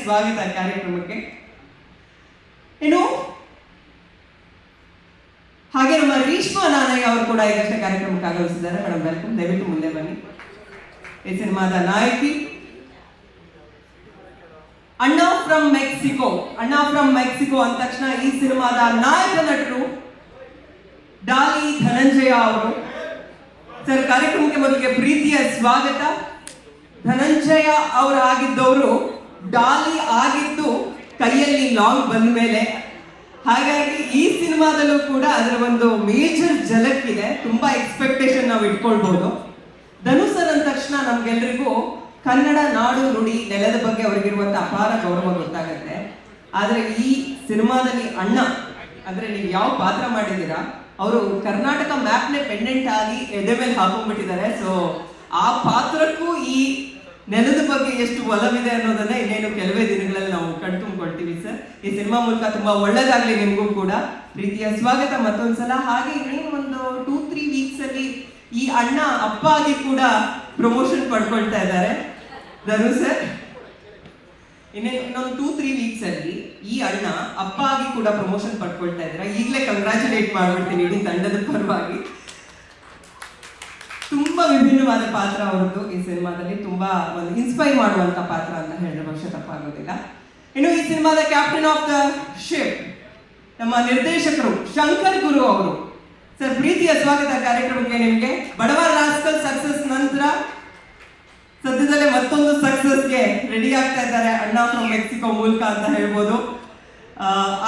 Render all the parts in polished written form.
ಸ್ವಾಗತ ಕಾರ್ಯಕ್ರಮಕ್ಕೆ. ಇನ್ನು ಹಾಗೆ ನಮ್ಮ ರೀಶ್ಮಾ ನಾನಯ್ಯ ಅವರು ಕೂಡ ಈಗಷ್ಟೇ ಕಾರ್ಯಕ್ರಮಕ್ಕೆ ಆಗಮಿಸಿದ್ದಾರೆ. ಮೇಡಮ್ ವೆಲ್ಕಮ್, ದಯವಿಟ್ಟು ಮುಂದೆ ಬನ್ನಿ. ಈ ಸಿನಿಮಾದ ನಾಯಕಿ ಅಣ್ಣ ಫ್ರಮ್ ಮೆಕ್ಸಿಕೋ. ಅಣ್ಣ ಫ್ರಮ್ ಮೆಕ್ಸಿಕೋ ಅಂದ ತಕ್ಷಣ ಈ ಸಿನಿಮಾದ ನಾಯಕ ನಟರು ಡಾಲಿ ಧನಂಜಯ ಅವರು. ಸರ್, ಕಾರ್ಯಕ್ರಮಕ್ಕೆ ಮೊದಲಿಗೆ ಪ್ರೀತಿಯ ಸ್ವಾಗತ. ಧನಂಜಯ ಅವರು ಆಗಿದ್ದವರು ಡಾಲಿ ಆಗಿದ್ದು ಕೈಯಲ್ಲಿ ಲಾಂಗ್ ಬಂದ ಮೇಲೆ. ಹಾಗಾಗಿ ಈ ಸಿನಿಮಾದಲ್ಲೂ ಕೂಡ ಅದರ ಒಂದು ಮೇಜರ್ ಝಲಕ್ ಇದೆ. ತುಂಬಾ ಎಕ್ಸ್ಪೆಕ್ಟೇಷನ್ ನಾವು ಇಟ್ಕೊಳ್ಬಹುದು. ಧನುಸರ್ ಅಂದ ತಕ್ಷಣ ನಮ್ಗೆಲ್ರಿಗೂ ಕನ್ನಡ ನಾಡು ನುಡಿ ನೆಲದ ಬಗ್ಗೆ ಅವರಿಗಿರುವಂತ ಅಪಾರ ಗೌರವ ಗೊತ್ತಾಗುತ್ತೆ. ಆದ್ರೆ ಈ ಸಿನಿಮಾದಲ್ಲಿ ಅಣ್ಣ ಅಂದ್ರೆ ನೀವು ಯಾವ ಪಾತ್ರ ಮಾಡಿದ್ದೀರಾ, ಅವರು ಕರ್ನಾಟಕ ಮ್ಯಾಪ್ನೇ ಪೆಂಡೆಂಟ್ ಆಗಿ ಎದೆ ಮೇಲೆ ಹಾಕೊಂಡ್ಬಿಟ್ಟಿದ್ದಾರೆ. ಸೊ ಆ ಪಾತ್ರಕ್ಕೂ ಈ ನೆಲದ ಬಗ್ಗೆ ಎಷ್ಟು ಒಲವಿದೆ ಅನ್ನೋದನ್ನ ಇನ್ನೇನು ಕೆಲವೇ ದಿನಗಳಲ್ಲಿ ನಾವು ಕಣ್ತುಂಬ್ಕೊಳ್ತೀವಿ ಸರ್. ಈ ಸಿನಿಮಾ ಮೂಲಕ ತುಂಬಾ ಒಳ್ಳೇದಾಗ್ಲಿ ನಿಮಗೂ ಕೂಡ. ಪ್ರೀತಿಯ ಸ್ವಾಗತ ಮತ್ತೊಂದ್ಸಲ. ಹಾಗೆ ಇನ್ನೇನು ಒಂದು 2-3 ವೀಕ್ಸ್ ಅಲ್ಲಿ ಈ ಅಣ್ಣ ಅಪ್ಪ ಆಗಿ ಕೂಡ ಪ್ರಮೋಷನ್ ಪಡ್ಕೊಳ್ತಾ ಇದ್ದಾರೆ ಧನು ಸರ್. ಇನ್ನೊಂದು 2-3 ವೀಕ್ಸ್ ಅಲ್ಲಿ ಈ ಅಣ್ಣ ಅಪ್ಪ ಆಗಿ ಕೂಡ ಪ್ರಮೋಷನ್ ಪಡ್ಕೊಳ್ತಾ ಇದ್ದಾರೆ. ಈಗಲೇ ಕಂಗ್ರಾಚುಲೇಟ್ ಮಾಡ್ಬಿಡ್ತೀನಿ ಇಡೀ ತಂಡದ ಪರವಾಗಿ. ತುಂಬಾ ವಿಭಿನ್ನವಾದ ಪಾತ್ರ ಅವರದ್ದು ಈ ಸಿನಿಮಾದಲ್ಲಿ. ತುಂಬಾ ಒಂದು ಇನ್ಸ್ಪೈರ್ ಮಾಡುವಂತ ಪಾತ್ರ ಅಂತ ಹೇಳಿದ್ರೆ ವರ್ಷ ತಪ್ಪಾಗೋದಿಲ್ಲ. ಇನ್ನು ಈ ಸಿನಿಮಾದ ಕ್ಯಾಪ್ಟನ್ ಆಫ್ ದ ಶಿಪ್ ನಮ್ಮ ನಿರ್ದೇಶಕರು ಶಂಕರ್ ಗುರು ಅವರು. ಸರ್, ಪ್ರೀತಿಯ ಸ್ವಾಗತ ಕಾರ್ಯಕ್ರಮಕ್ಕೆ ನಿಮಗೆ. ಬಡವರ ರಾಸ್ಕಲ್ ಸಕ್ಸಸ್ ನಂತರ ಸದ್ಯದಲ್ಲೇ ಮತ್ತೊಂದು ಸಕ್ಸಸ್ಗೆ ರೆಡಿ ಆಗ್ತಾ ಇದ್ದಾರೆ ಅಣ್ಣ ಫ್ರಮ್ ಮೆಕ್ಸಿಕೋ ಮೂಲಕ ಅಂತ ಹೇಳ್ಬೋದು.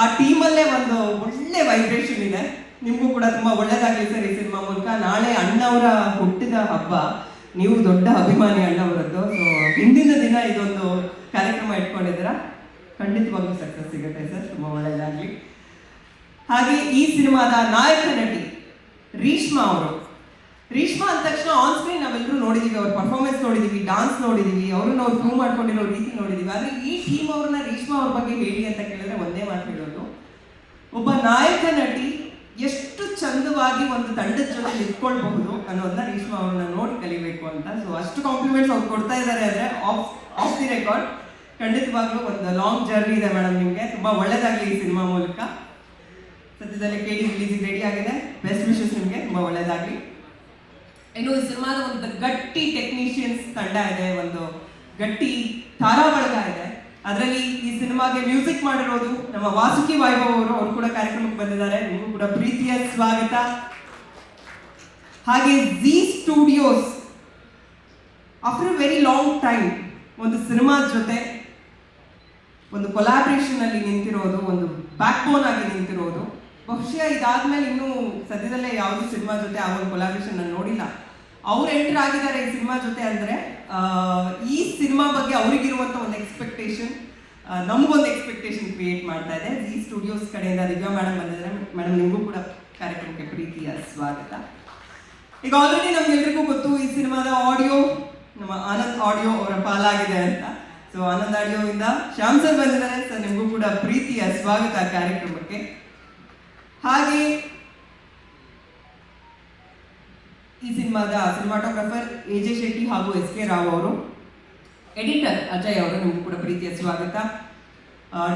ಆ ಟೀಮಲ್ಲೇ ಒಂದು ಒಳ್ಳೆ ವೈಬ್ರೇಷನ್ ಇದೆ. ನಿಮಗೂ ಕೂಡ ತುಂಬಾ ಒಳ್ಳೇದಾಗಲಿ ಸರ್ ಈ ಸಿನಿಮಾ ಮೂಲಕ. ನಾಳೆ ಅಣ್ಣವರ ಹುಟ್ಟಿದ ಹಬ್ಬ, ನೀವು ದೊಡ್ಡ ಅಭಿಮಾನಿ ಅಣ್ಣವರದ್ದು. ಸೊ ಹಿಂದಿನ ದಿನ ಇದೊಂದು ಕಾರ್ಯಕ್ರಮ ಇಟ್ಕೊಂಡಿದ್ದೀರಾ, ಖಂಡಿತವಾಗ್ಲೂ ಸಕ್ಸಸ್ ಸಿಗುತ್ತೆ ಸರ್. ತುಂಬಾ ಒಳ್ಳೇದಾಗ್ಲಿ. ಹಾಗೆ ಈ ಸಿನಿಮಾದ ನಾಯಕ ನಟಿ ರೀಶ್ಮಾ ಅವರು. ರೀಶ್ಮಾ ಅಂದ ತಕ್ಷಣ ಆನ್ ಸ್ಕ್ರೀನ್ ನಾವೆಲ್ಲರೂ ನೋಡಿದೀವಿ, ಅವ್ರ ಪರ್ಫಾರ್ಮೆನ್ಸ್ ನೋಡಿದೀವಿ, ಡಾನ್ಸ್ ನೋಡಿದೀವಿ, ಅವ್ರನ್ನ ಅವ್ರು ಪ್ರೂವ್ ಮಾಡ್ಕೊಂಡಿರೋ ರೀತಿ ನೋಡಿದೀವಿ. ಆದ್ರೆ ಈ ಟೀಮ್ ಅವ್ರನ್ನ ರೀಶ್ಮಾ ಅವ್ರ ಬಗ್ಗೆ ಹೇಳಿ ಅಂತ ಕೇಳಿದ್ರೆ ಒಂದೇ ಮಾತು ಹೇಳೋದು, ಒಬ್ಬ ನಾಯಕ ನಟಿ ಎಷ್ಟು ಚಂದವಾಗಿ ಒಂದು ತಂಡದ ಜೊತೆ ನಿಂತ್ಕೊಳ್ಬಹುದು ಅನ್ನೋದನ್ನ ರೀಶ್ಮಾ ಅವ್ರನ್ನ ನೋಡಿ ಕಲಿಬೇಕು ಅಂತ. ಸೊ ಅಷ್ಟು ಕಾಂಪ್ಲಿಮೆಂಟ್ಸ್ ಅವ್ರು ಕೊಡ್ತಾ ಇದ್ದಾರೆ ಅಂದ್ರೆ ಆಫ್ ದಿ ರೆಕಾರ್ಡ್. ಖಂಡಿತವಾಗ್ಲೂ ಒಂದು ಲಾಂಗ್ ಜರ್ನಿ ಇದೆ ಮೇಡಮ್ ನಿಮ್ಗೆ. ತುಂಬಾ ಒಳ್ಳೇದಾಗ್ಲಿ ಈ ಸಿನಿಮಾ ಮೂಲಕ. ಸದ್ಯದಲ್ಲೇ ಕೇಳಿ ರಿಲೀಸಿಗೆ ರೆಡಿ ಆಗಿದೆ. ಬೆಸ್ಟ್ ವಿಶಸ್ ನಿಮ್ಗೆ, ತುಂಬಾ ಒಳ್ಳೇದಾಗ್ಲಿ. ಇನ್ನು ಈ ಸಿನಿಮಾದ ಒಂದು ಗಟ್ಟಿ ಟೆಕ್ನಿಷಿಯನ್ಸ್ ತಂಡ ಇದೆ, ಒಂದು ಗಟ್ಟಿ ತಾರಾ ಬಳಗ ಇದೆ. ಅದರಲ್ಲಿ ಈ ಸಿನಿಮಾಗೆ ಮ್ಯೂಸಿಕ್ ಮಾಡಿರೋದು ನಮ್ಮ ವಾಸುಕಿ ವೈಭವ್ ಅವರು. ಅವರು ಕೂಡ ಕಾರ್ಯಕ್ರಮಕ್ಕೆ ಬಂದಿದ್ದಾರೆ. ನಿಮಗೂ ಕೂಡ ಪ್ರೀತಿಯ ಸ್ವಾಗತ. ಹಾಗೆ G studios after A very long time ಒಂದು ಸಿನಿಮಾ ಜೊತೆ ಒಂದು ಕೊಲಾಬ್ರೇಷನ್ ಅಲ್ಲಿ ನಿಂತಿರೋದು, ಒಂದು ಬ್ಯಾಕ್ ಬೋನ್ ಆಗಿ ನಿಂತಿರೋದು. ಬಹುಶಃ ಇದಾದ್ಮೇಲೆ ಇನ್ನೂ ಸದ್ಯದಲ್ಲೇ ಯಾವುದು ಸಿನಿಮಾ ಜೊತೆ ಆ ಒಂದು ಕೊಲಾಬ್ರೇಷನ್ ನಾನು ನೋಡಿಲ್ಲ. ಅವ್ರು ಎಂಟರ್ ಆಗಿದ್ದಾರೆ ಈ ಸಿನಿಮಾ ಜೊತೆ ಅಂದ್ರೆ ಈ ಸಿನಿಮಾ ಬಗ್ಗೆ ಅವ್ರಿಗಿರುವಂತ ಒಂದು ಎಕ್ಸ್ಪೆಕ್ಟೇಷನ್ ನಮಗೊಂದು ಎಕ್ಸ್ಪೆಕ್ಟೇಷನ್ ಕ್ರಿಯೇಟ್ ಮಾಡ್ತಾ ಇದೆ. ಜಿ ಸ್ಟುಡಿಯೋಸ್ ಕಡೆಯಿಂದ ದಿವ್ಯಾ ಮೇಡಮ್ ಬಂದಿದ್ದಾರೆ. ಮೇಡಮ್, ನಿಮಗೂ ಕೂಡ ಕಾರ್ಯಕ್ರಮಕ್ಕೆ ಪ್ರೀತಿಯ ಸ್ವಾಗತ. ಈಗ ಆಲ್ರೆಡಿ ನಮ್ಗೆಲ್ರಿಗೂ ಗೊತ್ತು ಈ ಸಿನಿಮಾದ ಆಡಿಯೋ ನಮ್ಮ ಆನಂದ್ ಆಡಿಯೋ ಅವರ ಪಾಲಾಗಿದೆ ಅಂತ. ಸೊ ಆನಂದ್ ಆಡಿಯೋ ಇಂದ ಶ್ಯಾಮ್ ಸರ್ ಬಂದಿದ್ದಾರೆ. ಸರ್, ನಿಮಗೂ ಕೂಡ ಪ್ರೀತಿಯ ಸ್ವಾಗತ ಕಾರ್ಯಕ್ರಮಕ್ಕೆ. ಹಾಗೆ ಈ ಸಿನಿಮಾದ ಸಿನಿಮಾಟೋಗ್ರಫರ್ AJ ಶೆಟ್ಟಿ ಹಾಗೂ SK ರಾವ್ ಅವರು, ಎಡಿಟರ್ ಅಜಯ್ ಅವರು, ನಿಮಗೂ ಕೂಡ ಪ್ರೀತಿಯ ಸ್ವಾಗತ.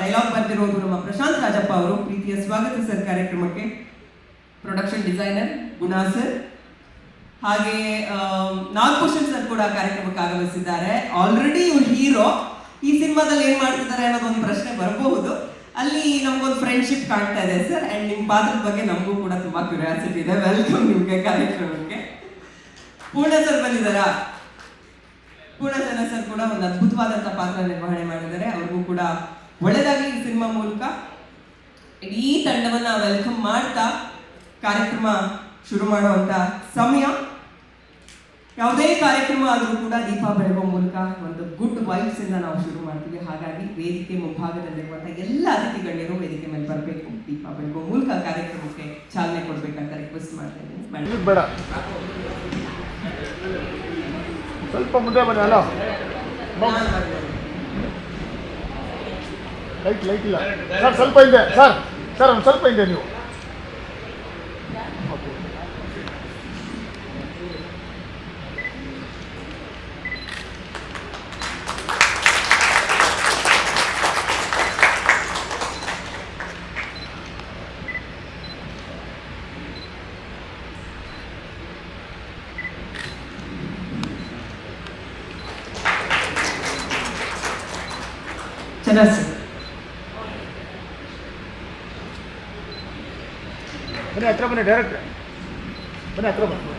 ಡೈಲಾಗ್ ಬರ್ತಿರೋದು ನಮ್ಮ ಪ್ರಶಾಂತ್ ರಾಜಪ್ಪ ಅವರು. ಪ್ರೀತಿಯ ಸ್ವಾಗತ ಸರ್ ಕಾರ್ಯಕ್ರಮಕ್ಕೆ. ಪ್ರೊಡಕ್ಷನ್ ಡಿಸೈನರ್ ಗುಣಾ ಸರ್. ಹಾಗೆ ನಾಗಭೂಷಣ್ ಸರ್ ಕೂಡ ಕಾರ್ಯಕ್ರಮಕ್ಕೆ ಆಗಮಿಸಿದ್ದಾರೆ. ಆಲ್ರೆಡಿ ಇವ್ರು ಹೀರೋ, ಈ ಸಿನಿಮಾದಲ್ಲಿ ಏನ್ ಮಾಡ್ತಿದ್ದಾರೆ ಅನ್ನೋದೊಂದು ಪ್ರಶ್ನೆ ಬರಬಹುದು. ಅಲ್ಲಿ ನಮ್ಗೊಂದು ಫ್ರೆಂಡ್ಶಿಪ್ ಕಾಣ್ತಾ ಇದೆ ಸರ್. ಅಂಡ್ ನಿಮ್ಮ ಪಾತ್ರದ ಬಗ್ಗೆ ನಮಗೂ ಕೂಡ ತುಂಬಾ ಕ್ಯೂರಿಯಾಸಿಟಿ ಇದೆ. ವೆಲ್ಕಮ್ ನಿಮ್ಗೆ ಕಾರ್ಯಕ್ರಮಕ್ಕೆ. ಪೂರ್ಣ ಸರ್ ಬಂದಿದ್ದಾರಾ? ಪೂರ್ಣಚಂದ್ರ ಸರ್ ಕೂಡ ಒಂದು ಅದ್ಭುತವಾದಂತಹ ಪಾತ್ರ ನಿರ್ವಹಣೆ ಮಾಡಿದ್ದಾರೆ. ಅವ್ರಿಗೂ ಕೂಡ ಒಳ್ಳೆದಾಗಿ ಈ ಸಿನಿಮಾ ಮೂಲಕ. ಇಡೀ ತಂಡವನ್ನ ವೆಲ್ಕಮ್ ಮಾಡ್ತಾ ಕಾರ್ಯಕ್ರಮ ಶುರು ಮಾಡುವಂತ ಸಮಯ. ಯಾವುದೇ ಕಾರ್ಯಕ್ರಮ ಆದರೂ ಕೂಡ ದೀಪ ಬೆಳಗುವ ಮೂಲಕ ಒಂದು ಗುಡ್ ವೈಬ್ಸ್ ಇಂದ ನಾವು ಶುರು ಮಾಡ್ತೀವಿ. ಹಾಗಾಗಿ ವೇದಿಕೆ ಮುಂಭಾಗದಲ್ಲಿರುವಂತಹ ಎಲ್ಲ ಅತಿಥಿ ಗಣ್ಯರು ವೇದಿಕೆ ಮೇಲೆ ಬರಬೇಕು. ದೀಪ ಬೆಳಗುವ ಮೂಲಕ ಕಾರ್ಯಕ್ರಮಕ್ಕೆ ಚಾಲನೆ ಕೊಡ್ಬೇಕಂತ ರಿಕ್ವೆಸ್ಟ್ ಮಾಡ್ತಾ ಇದ್ದೀನಿ. ಬೇಡ, ಸ್ವಲ್ಪ ಮುಂದೆ ಬನ್ನಿ. ಅಲ್ಲ, ಲೈಟ್ ಇಲ್ಲ ಸರ್, ಸ್ವಲ್ಪ ಹಿಂದೆ ಸರ್ ಒಂದು ಸ್ವಲ್ಪ ಹಿಂದೆ ನೀವು. ಚರಸ್. ಬನ್ನಿ ಹತ್ರ ಬನ್ನಿ, ಡೈರೆಕ್ಟ್ ಬನ್ನಿ, ಹತ್ರ ಬನ್ನಿ.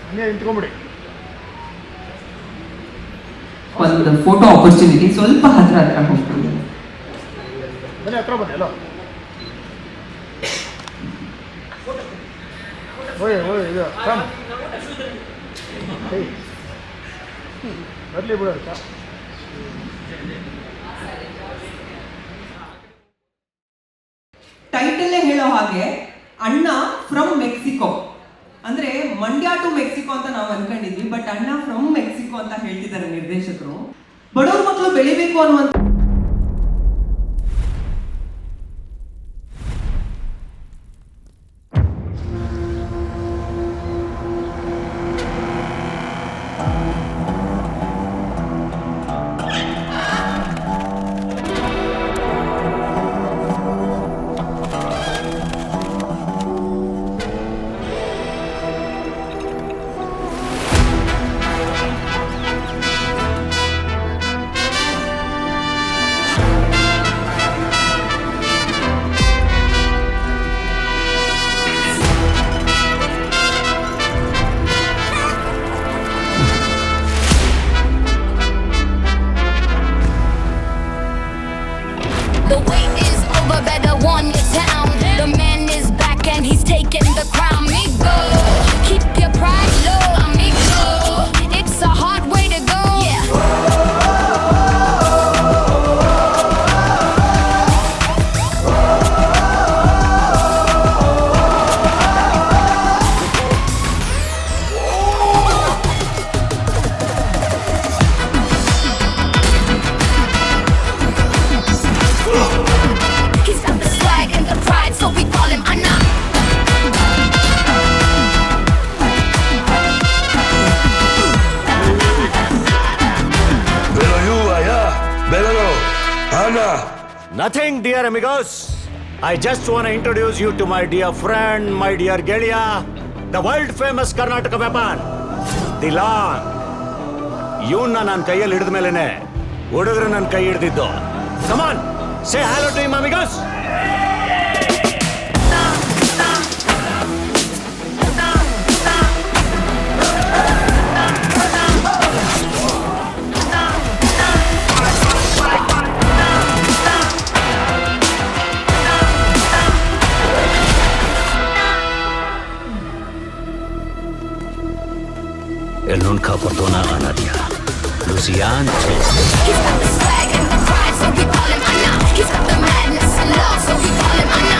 ಹಂಗೆ ನಿಂತ್ಕೊಂಬಿಡಿ. ಒಂದು ಫೋಟೋ ಆಪರ್ಚುನಿಟಿ, ಸ್ವಲ್ಪ ಹತ್ರ ಹೋಗ್ತೀನಿ. ಬನ್ನಿ ಹತ್ರ ಬನ್ನಿ. ಎಲ್ಲೋ ಓಯ್ ಓಯ್ ಇದು ಕಮ್ ಬರಲಿ ಬಿಡೋದು. ಟೈಟಲ್ಲೇ ಹೇಳೋ ಹಾಗೆ ಅಣ್ಣ ಫ್ರಮ್ ಮೆಕ್ಸಿಕೋ, ಅಂದ್ರೆ ಮಂಡ್ಯ ಟು ಮೆಕ್ಸಿಕೋ ಅಂತ ನಾವು ಅನ್ಕೊಂಡಿದ್ವಿ, ಬಟ್ ಅಣ್ಣ ಫ್ರಮ್ ಮೆಕ್ಸಿಕೋ ಅಂತ ಹೇಳ್ತಿದ್ದಾರೆ ನಿರ್ದೇಶಕರು. ಬಡವ್ರ ಮಕ್ಕಳು ಬೆಳಿಬೇಕು ಅನ್ನುವಂತ The wait is over, better warn your town. The man is back and he's taking the crown. Amigo, keep your pride low. Amigo, it's a hard way to go. Yeah. He's got the swag and the pride, so we call him Anna. Pero you allá, Bello, Anna. Nothing, dear amigos. I just want to introduce you to my dear friend, my dear Gelia, the world famous Karnataka weapon, Dilan. ಇವನ್ನ ನನ್ನ ಕೈಯಲ್ಲಿ ಹಿಡಿದ ಮೇಲೆನೆ ಹುಡುಗರು ನನ್ನ ಕೈ ಹಿಡಿದಿದ್ದು. Come on, say hello to him, amigos. El nunca perdona a nadie. Lucian. He's got the swag and the pride, so we call him Anna. He's got the madness and love, so we call him Anna.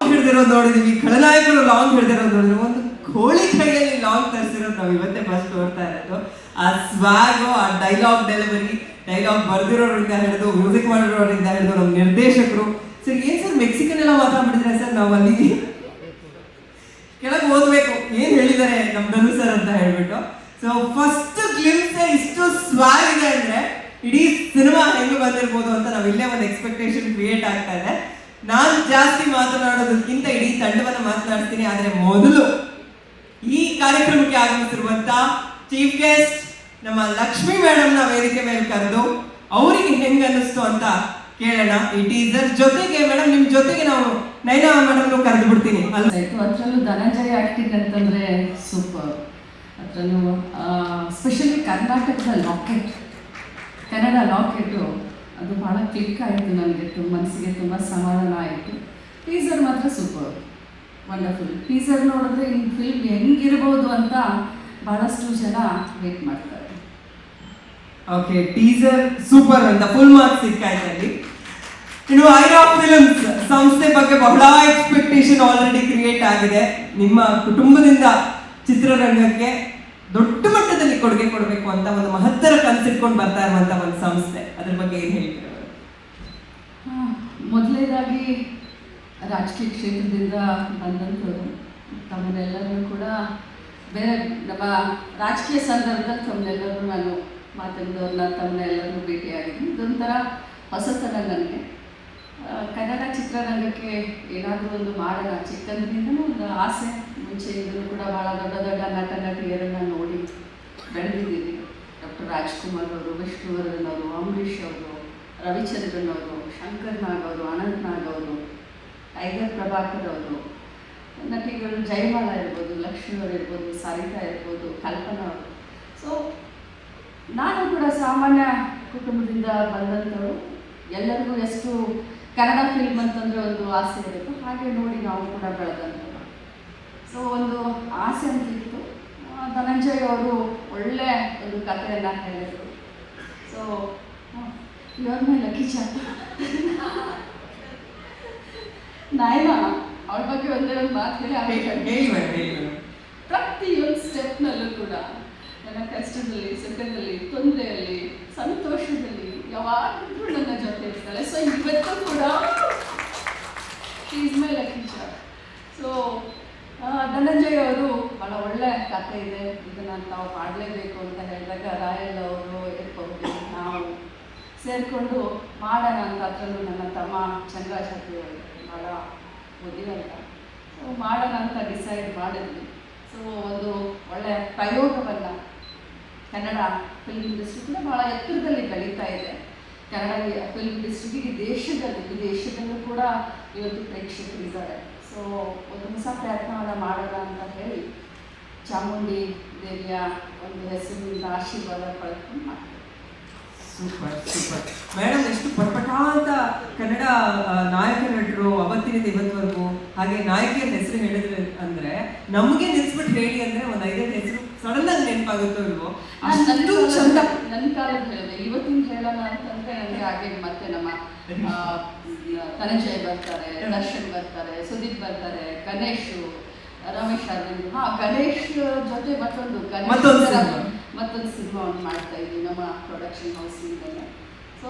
ಹಿಡಿದಿರೋದು ನೋಡಿದೀವಿ, ಖಳನಾಯಕರು long ಹಿಡಿದಿರೋದು ನೋಡಿದ್ವಿ, ಒಂದು ಕೋಳಿ ಕೈಯಲ್ಲಿ long ತರಿಸಿರೋದು ನಾವು ಇವತ್ತೇ first ನೋಡ್ತಾ ಇರೋದು. ಆ ಸ್ವಾಗು, ಆ ಡೈಲಾಗ್ ಡೆಲಿವರಿ, ಡೈಲಾಗ್ ಬರ್ದಿರೋರಿಂದ ಹಿಡಿದು ಮ್ಯೂಸಿಕ್ ಮಾಡಿರೋರಿಂದ ಹಿಡಿದು ನಮ್ಮ ನಿರ್ದೇಶಕರು. ಸರ್ ಏನ್ ಸರ್ ಮೆಕ್ಸಿಕನ್ ಎಲ್ಲ ಮಾತಾಡ್ಬಿಟ್ಟಿದ್ರೆ ಸರ್, ನಾವು ಅಲ್ಲಿಗೆ ಕೆಳಗೆ ಓದ್ಬೇಕು ಏನ್ ಹೇಳಿದ್ದಾರೆ ನಮ್ ಧನು ಸರ್ ಅಂತ ಹೇಳ್ಬಿಟ್ಟು. ಸೊ ಫಸ್ಟ್ ಗ್ಲಿಮ್ಸ್ ಇಷ್ಟು ಸ್ವಾಗ್ ಇದೆ ಅಂದ್ರೆ ಇಡೀ ಸಿನಿಮಾ ಹೆಂಗೆ ಬಂದಿರ್ಬೋದು ಅಂತ ನಾವು ಇಲ್ಲೇ ಒಂದು ಎಕ್ಸ್ಪೆಕ್ಟೇಷನ್ ಕ್ರಿಯೇಟ್ ಆಗ್ತಾ ಇದೆ. ನಾನು ಜಾಸ್ತಿ ಮಾತನಾಡೋದಕ್ಕಿಂತ ಇಡೀ ತಂಡವನ್ನ ಮಾತನಾಡ್ತೀನಿ. ಆದ್ರೆ ಮೊದಲು ಈ ಕಾರ್ಯಕ್ರಮಕ್ಕೆ ಆಗಮಿಸಿರುವಂತ ಚೀಫ್ ಗೆಸ್ಟ್ ನಮ್ಮ ಲಕ್ಷ್ಮಿ ಮೇಡಮ್ನ ವೇದಿಕೆ ಮೇಲೆ ಕರೆದು ಅವರಿಗೆ ಹೆಂಗ್ ಅನ್ನಿಸ್ತು ಅಂತ ಕೇಳೋಣ. ಈ ಟೀಸರ್ ಜೊತೆಗೆ ಮೇಡಮ್ ನಿಮ್ ಜೊತೆಗೆ ನಾವು ನೈನಾ ಮೇಡಮ್ನು ಕರೆದು ಬಿಡ್ತೀನಿ. ಅದರಲ್ಲೂ ಧನಂಜಯ ಆ್ಯಕ್ಟಿಂಗ್ ಅಂತಂದರೆ ಸೂಪರ್. ಅದರಲ್ಲೂ ಸ್ಪೆಷಲಿ ಕರ್ನಾಟಕದ ಲಾಕೆಟ್, ಕನ್ನಡ ಲಾಕೆಟು ಅದು ಭಾಳ ಕ್ಲಿಕ್ ಆಯಿತು ನನಗೆ, ಮನಸ್ಸಿಗೆ ತುಂಬ ಸಮಾಧಾನ ಆಯಿತು. ಟೀಸರ್ ಮಾತ್ರ ಸೂಪರ್, ವಂಡರ್ಫುಲ್. ಟೀಸರ್ ನೋಡಿದ್ರೆ ಈ ಫಿಲ್ಮ್ ಹೆಂಗಿರ್ಬೋದು ಅಂತ ಭಾಳಷ್ಟು ಜನ ವೇಟ್ ಮಾಡ್ತಾರೆ. ಓಕೆ, ಟೀಸರ್ ಸೂಪರ್ ಅಂತ ಫುಲ್ ಮಾರ್ಕ್ಸ್ ಸಿಕ್ಕಾಯ್ತು ಅಲ್ಲಿ. ಇನ್ನು ಐರಾ ಫಿಲ್ಮ್ಸ್ ಸಂಸ್ಥೆ ಬಗ್ಗೆ ಬಹಳ ಎಕ್ಸ್ಪೆಕ್ಟೇಷನ್ ಆಲ್ರೆಡಿ ಕ್ರಿಯೇಟ್ ಆಗಿದೆ. ನಿಮ್ಮ ಕುಟುಂಬದಿಂದ ಚಿತ್ರರಂಗಕ್ಕೆ ದೊಡ್ಡ ಮಟ್ಟದಲ್ಲಿ ಕೊಡುಗೆ ಕೊಡಬೇಕು ಅಂತ ಒಂದು ಮಹತ್ತರ ಕನಸಿಟ್ಕೊಂಡು ಬರ್ತಾ ಇರುವಂತ ಒಂದು ಸಂಸ್ಥೆ, ಅದ್ರ ಬಗ್ಗೆ ಏನ್ ಹೇಳ್ತೀರಾ? ಮೊದಲು ಮೊದಲನೇದಾಗಿ ರಾಜಕೀಯ ಕ್ಷೇತ್ರದಿಂದ ಬಂದಂಥವ್ರು ತಮ್ಮನ್ನೆಲ್ಲರೂ ಕೂಡ ಬೇರೆ ನಮ್ಮ ರಾಜಕೀಯ ಸಂದರ್ಭದಲ್ಲಿ ತಮ್ಮನ್ನೆಲ್ಲರೂ ನಾನು ಮಾತಾಡಿದವ್ರನ್ನ ತಮ್ಮನ್ನೆಲ್ಲರೂ ಭೇಟಿಯಾಗಿದ್ದೀನಿ. ಇದೊಂಥರ ಹೊಸತನ ನನಗೆ. ಕನ್ನಡ ಚಿತ್ರರಂಗಕ್ಕೆ ಏನಾದರೂ ಒಂದು ಮಾಡೋಣ ಚಿಕ್ಕಂದಿನಿಂದಲೂ ಒಂದು ಆಸೆ. ಮುಂಚೆಯಿಂದಲೂ ಕೂಡ ಭಾಳ ದೊಡ್ಡ ದೊಡ್ಡ ನಟ ನಟಿಯರನ್ನು ನೋಡಿ ಬೆಳೆದಿದ್ದೀನಿ. ಡಾಕ್ಟರ್ ರಾಜ್ಕುಮಾರ್ ಅವರು, ವಿಷ್ಣುವರ್ಧನ್ ಅವರು, ಅಂಬರೀಷ್ ಅವರು, ರವಿಚಂದ್ರನ್ ಅವರು, ಶಂಕರ್ ನಾಗ್ ಅವರು, ಅನಂತ್ ನಾಗ್ ಅವರು, ಟೈಗರ್ ಪ್ರಭಾಕರ್ ಅವರು, ನಟಿಗಳು ಜಯಮಾಲ ಇರ್ಬೋದು, ಲಕ್ಷ್ಮಿ ಅವರು ಇರ್ಬೋದು, ಸರಿತಾ ಇರ್ಬೋದು, ಕಲ್ಪನಾ ಅವರು. ಸೊ ನಾನು ಕೂಡ ಸಾಮಾನ್ಯ ಕುಟುಂಬದಿಂದ ಬಂದಂಥವ್ರು. ಎಲ್ಲರಿಗೂ ಎಷ್ಟು ಕನ್ನಡ ಫಿಲ್ಮ್ ಅಂತಂದರೆ ಒಂದು ಆಸೆ ಇರುತ್ತೆ, ಹಾಗೆ ನೋಡಿ ನಾವು ಕೂಡ ಬೆಳೆದಂಥವ್ರು. ಸೊ ಒಂದು ಆಸೆ ಅಂತಿತ್ತು. ಧನಂಜಯ್ ಅವರು ಒಳ್ಳೆ ಒಂದು ಕಥೆಯನ್ನು ಹೇಳಿದರು. ಸೊ ಇವ್ರ ಮೇಲೆ ಕಿಚನ್ ನಾಯನ ಅವಳ ಬಗ್ಗೆ ಒಂದೇ ಒಂದು ಮಾತು ಹೇಳಿ ಪ್ರತಿಯೊಂದು ಸ್ಟೆಪ್ನಲ್ಲೂ ಕೂಡ ನನ್ನ ಕಷ್ಟದಲ್ಲಿ, ಸುಖದಲ್ಲಿ, ತೊಂದರೆಯಲ್ಲಿ, ಸಂತೋಷದಲ್ಲಿ ಯಾವಾಗಲೂ ನನ್ನ ಜೊತೆ ಇರ್ತಾಳೆ. ಸೊ ಇವತ್ತು ಕೂಡ she is my lucky charm. So Dhananjay ಅವರು ಭಾಳ ಒಳ್ಳೆ ಕಥೆ ಇದೆ, ಇದನ್ನು ನಾವು ಮಾಡಲೇಬೇಕು ಅಂತ ಹೇಳಿದಾಗ ರಾಯಲ್ ಅವರು ಇರ್ಬೋದು, ನಾವು ಸೇರಿಕೊಂಡು ಮಾಡೋಣ ಅಂತ. ಅದರಲ್ಲೂ ನನ್ನ ತಮ್ಮ ಚಂದ್ರಶೆಟ್ಟಿ ಅವರು ಭಾಳ ಬುದ್ಧಿವಂತ. ಸೊ ಮಾಡೋಣ ಅಂತ ಡಿಸೈಡ್ ಮಾಡಿದ್ವಿ. ಸೊ ಒಂದು ಒಳ್ಳೆಯ ಪ್ರಯೋಗವನ್ನು ಕನ್ನಡ ಫಿಲ್ಮ್ ಇಂಡಸ್ಟ್ರಿ ಕೂಡ ಭಾಳ ಎತ್ತರದಲ್ಲಿ ಬೆಳೀತಾ ಇದೆ. ಕನ್ನಡ ಫಿಲ್ಮ್ ಇಂಡಸ್ಟ್ರಿಗೆ ವಿದೇಶದಲ್ಲೂ ಕೂಡ ಇವತ್ತು ಪ್ರೇಕ್ಷಕರಿದ್ದಾರೆ. ಸೊ ಒಂದು ಹೊಸ ಪ್ರಯತ್ನವನ್ನು ಮಾಡೋಣ ಅಂತ ಹೇಳಿ ಚಾಮುಂಡಿ ದೇವಿಯ ಒಂದು ಹೆಸರಿನಿಂದ ಆಶೀರ್ವಾದ ಪಡೆದುಕೊಂಡು ಮಾಡ್ತೀವಿ. ಸೂಪರ್ ಸೂಪರ್ ಮೇಡಮ್, ಎಷ್ಟು ಪಟ್ಪಟ ಅಂತ ಕನ್ನಡ ನಾಯಕ ನಟರು ಅವತ್ತಿನಿಂದ ಇವತ್ತವರೆಗೂ, ಹಾಗೆ ನಾಯಕಿಯರ ಹೆಸರು ಹೇಳಿದ್ರೆ ಅಂದ್ರೆ ನಮಗೆ ನಿಲ್ಸ್ಬಿಟ್ಟು ಹೇಳಿ ಅಂದ್ರೆ ಒಂದು 5 ಹೆಸರು ಸಡನ್ ಆಗಿ ನೆನಪಾಗುತ್ತೋ ಇಲ್ವೋ, ಅಷ್ಟು ಚಂದ. ನನ್ನ ಕಾಲದ ಹೇಳಿದೆ, ಇವತ್ತಿನ ಹೇಳೋಣ ಅಂತಂದ್ರೆ ನನಗೆ ಹಾಗೆ ಮತ್ತೆ ನಮ್ಮ ಧನಂಜಯ್ ಬರ್ತಾರೆ, ದರ್ಶನ್ ಬರ್ತಾರೆ, ಸುದೀಪ್ ಬರ್ತಾರೆ, ಗಣೇಶ್, ರಮೇಶ್ ಅರವಿಂದ್. ಗಣೇಶ್ ಜೊತೆ ಮತ್ತೊಂದು ಸಿನಿಮಾವನ್ನು ಮಾಡ್ತಾ ಇದ್ವಿ ನಮ್ಮ ಪ್ರೊಡಕ್ಷನ್ ಹೌಸಿಂದಲ್ಲೇ. ಸೊ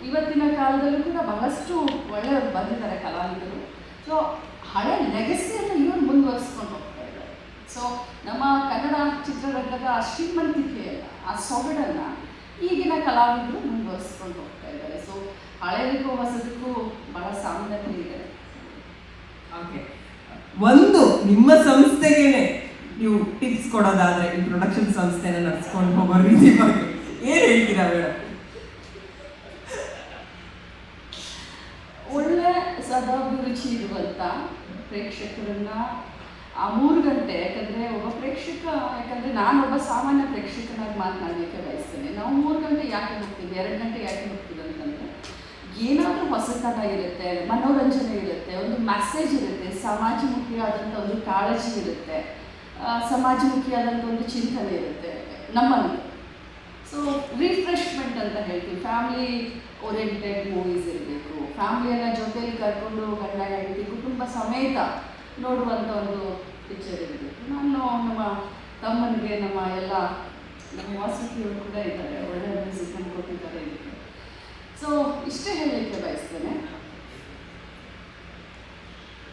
ಇವತ್ತಿನ ಕಾಲದಲ್ಲೂ ಕೂಡ ಬಹಳಷ್ಟು ಒಳ್ಳೆಯವರು ಬಂದಿದ್ದಾರೆ ಕಲಾವಿದರು. ಸೊ ಹಳೆ ಲೆಗಸಿಯನ್ನು ಇವರು ಮುಂದುವರಿಸ್ಕೊಂಡು ಹೋಗ್ತಾ ಇದ್ದಾರೆ. ಸೊ ನಮ್ಮ ಕನ್ನಡ ಚಿತ್ರರಂಗದ ಆ ಶ್ರೀಮಂತಿಕೆಯನ್ನು, ಆ ಸೊಗಡನ್ನು ಈಗಿನ ಕಲಾವಿದರು ಮುಂದುವರಿಸ್ಕೊಂಡು ಹೋಗ್ತಾ ಇದ್ದಾರೆ. ಸೊ ಹಳೆಯದಕ್ಕೂ ಹೊಸದಕ್ಕೂ ಬಹಳ ಸಾಮ್ಯತೆ ಇದೆ. ಓಕೆ, ಒಂದು ನಿಮ್ಮ ಸಂಸ್ಥೆಗೇನೆ ನೀವು ಟಿಪ್ಸ್ ಕೊಡೋದಾದ್ರೆ ಈ ಪ್ರೊಡಕ್ಷನ್ ಸಂಸ್ಥೆನ ನಡೆಸ್ಕೊಂಡು ಹೋಗೋ ರೀತಿ ಬಗ್ಗೆ ಏನ್ ಹೇಳ್ತೀರಾ ಮೇಡಮ್? ಒಳ್ಳೆ ಸದಾಭಿರುಚಿ ಇರುವಂಥ ಪ್ರೇಕ್ಷಕರನ್ನ ಆ 3 ಗಂಟೆ, ಯಾಕಂದರೆ ಒಬ್ಬ ಪ್ರೇಕ್ಷಕ, ಯಾಕಂದರೆ ನಾನೊಬ್ಬ ಸಾಮಾನ್ಯ ಪ್ರೇಕ್ಷಕನಾಗಿ ಮಾತನಾಡಲಿಕ್ಕೆ ಬಯಸ್ತೇನೆ. ನಾವು 3 ಗಂಟೆ ಯಾಕೆ ಹೋಗ್ತೀವಿ, 2 ಗಂಟೆ ಯಾಕೆ ಹೋಗ್ತೀವಿ ಅಂತಂದರೆ ಏನಾದರೂ ಹೊಸತನ ಇರುತ್ತೆ, ಮನೋರಂಜನೆ ಇರುತ್ತೆ, ಒಂದು ಮೆಸೇಜ್ ಇರುತ್ತೆ, ಸಮಾಜಮುಖಿಯಾದಂಥ ಒಂದು ಕಾಳಜಿ ಇರುತ್ತೆ, ಸಮಾಜಮುಖಿಯಾದಂಥ ಒಂದು ಚಿಂತನೆ ಇರುತ್ತೆ ನಮ್ಮಲ್ಲಿ. ಸೊ ರಿಫ್ರೆಶ್ಮೆಂಟ್ ಅಂತ ಹೇಳ್ತೀವಿ. ಫ್ಯಾಮಿಲಿ ಓರಿಯೆಂಟೆಡ್ ಮೂವೀಸ್ ಇರಬೇಕು, ಫ್ಯಾಮಿಲಿಯನ್ನು ಜೊತೆಲಿ ಕರ್ಕೊಂಡು ಗಂಡ ಹೆಂಡತಿ ಕುಟುಂಬ ಸಮೇತ ನೋಡುವಂಥ ಒಂದು ಪಿಕ್ಚರ್ ಇರಬೇಕು. ನಾನು ನಮ್ಮ ತಮ್ಮನಿಗೆ ನಮ್ಮ ವಾಸುಕಿಯವರು ಕೂಡ ಇದ್ದಾರೆ, ಒಳ್ಳೆ ಮ್ಯೂಸಿಕನ್ನು ಕೊಟ್ಟಿದ್ದಾರೆ ಇದಕ್ಕೆ. ಸೊ ಇಷ್ಟೇ ಹೇಳಲಿಕ್ಕೆ ಬಯಸ್ತೇನೆ,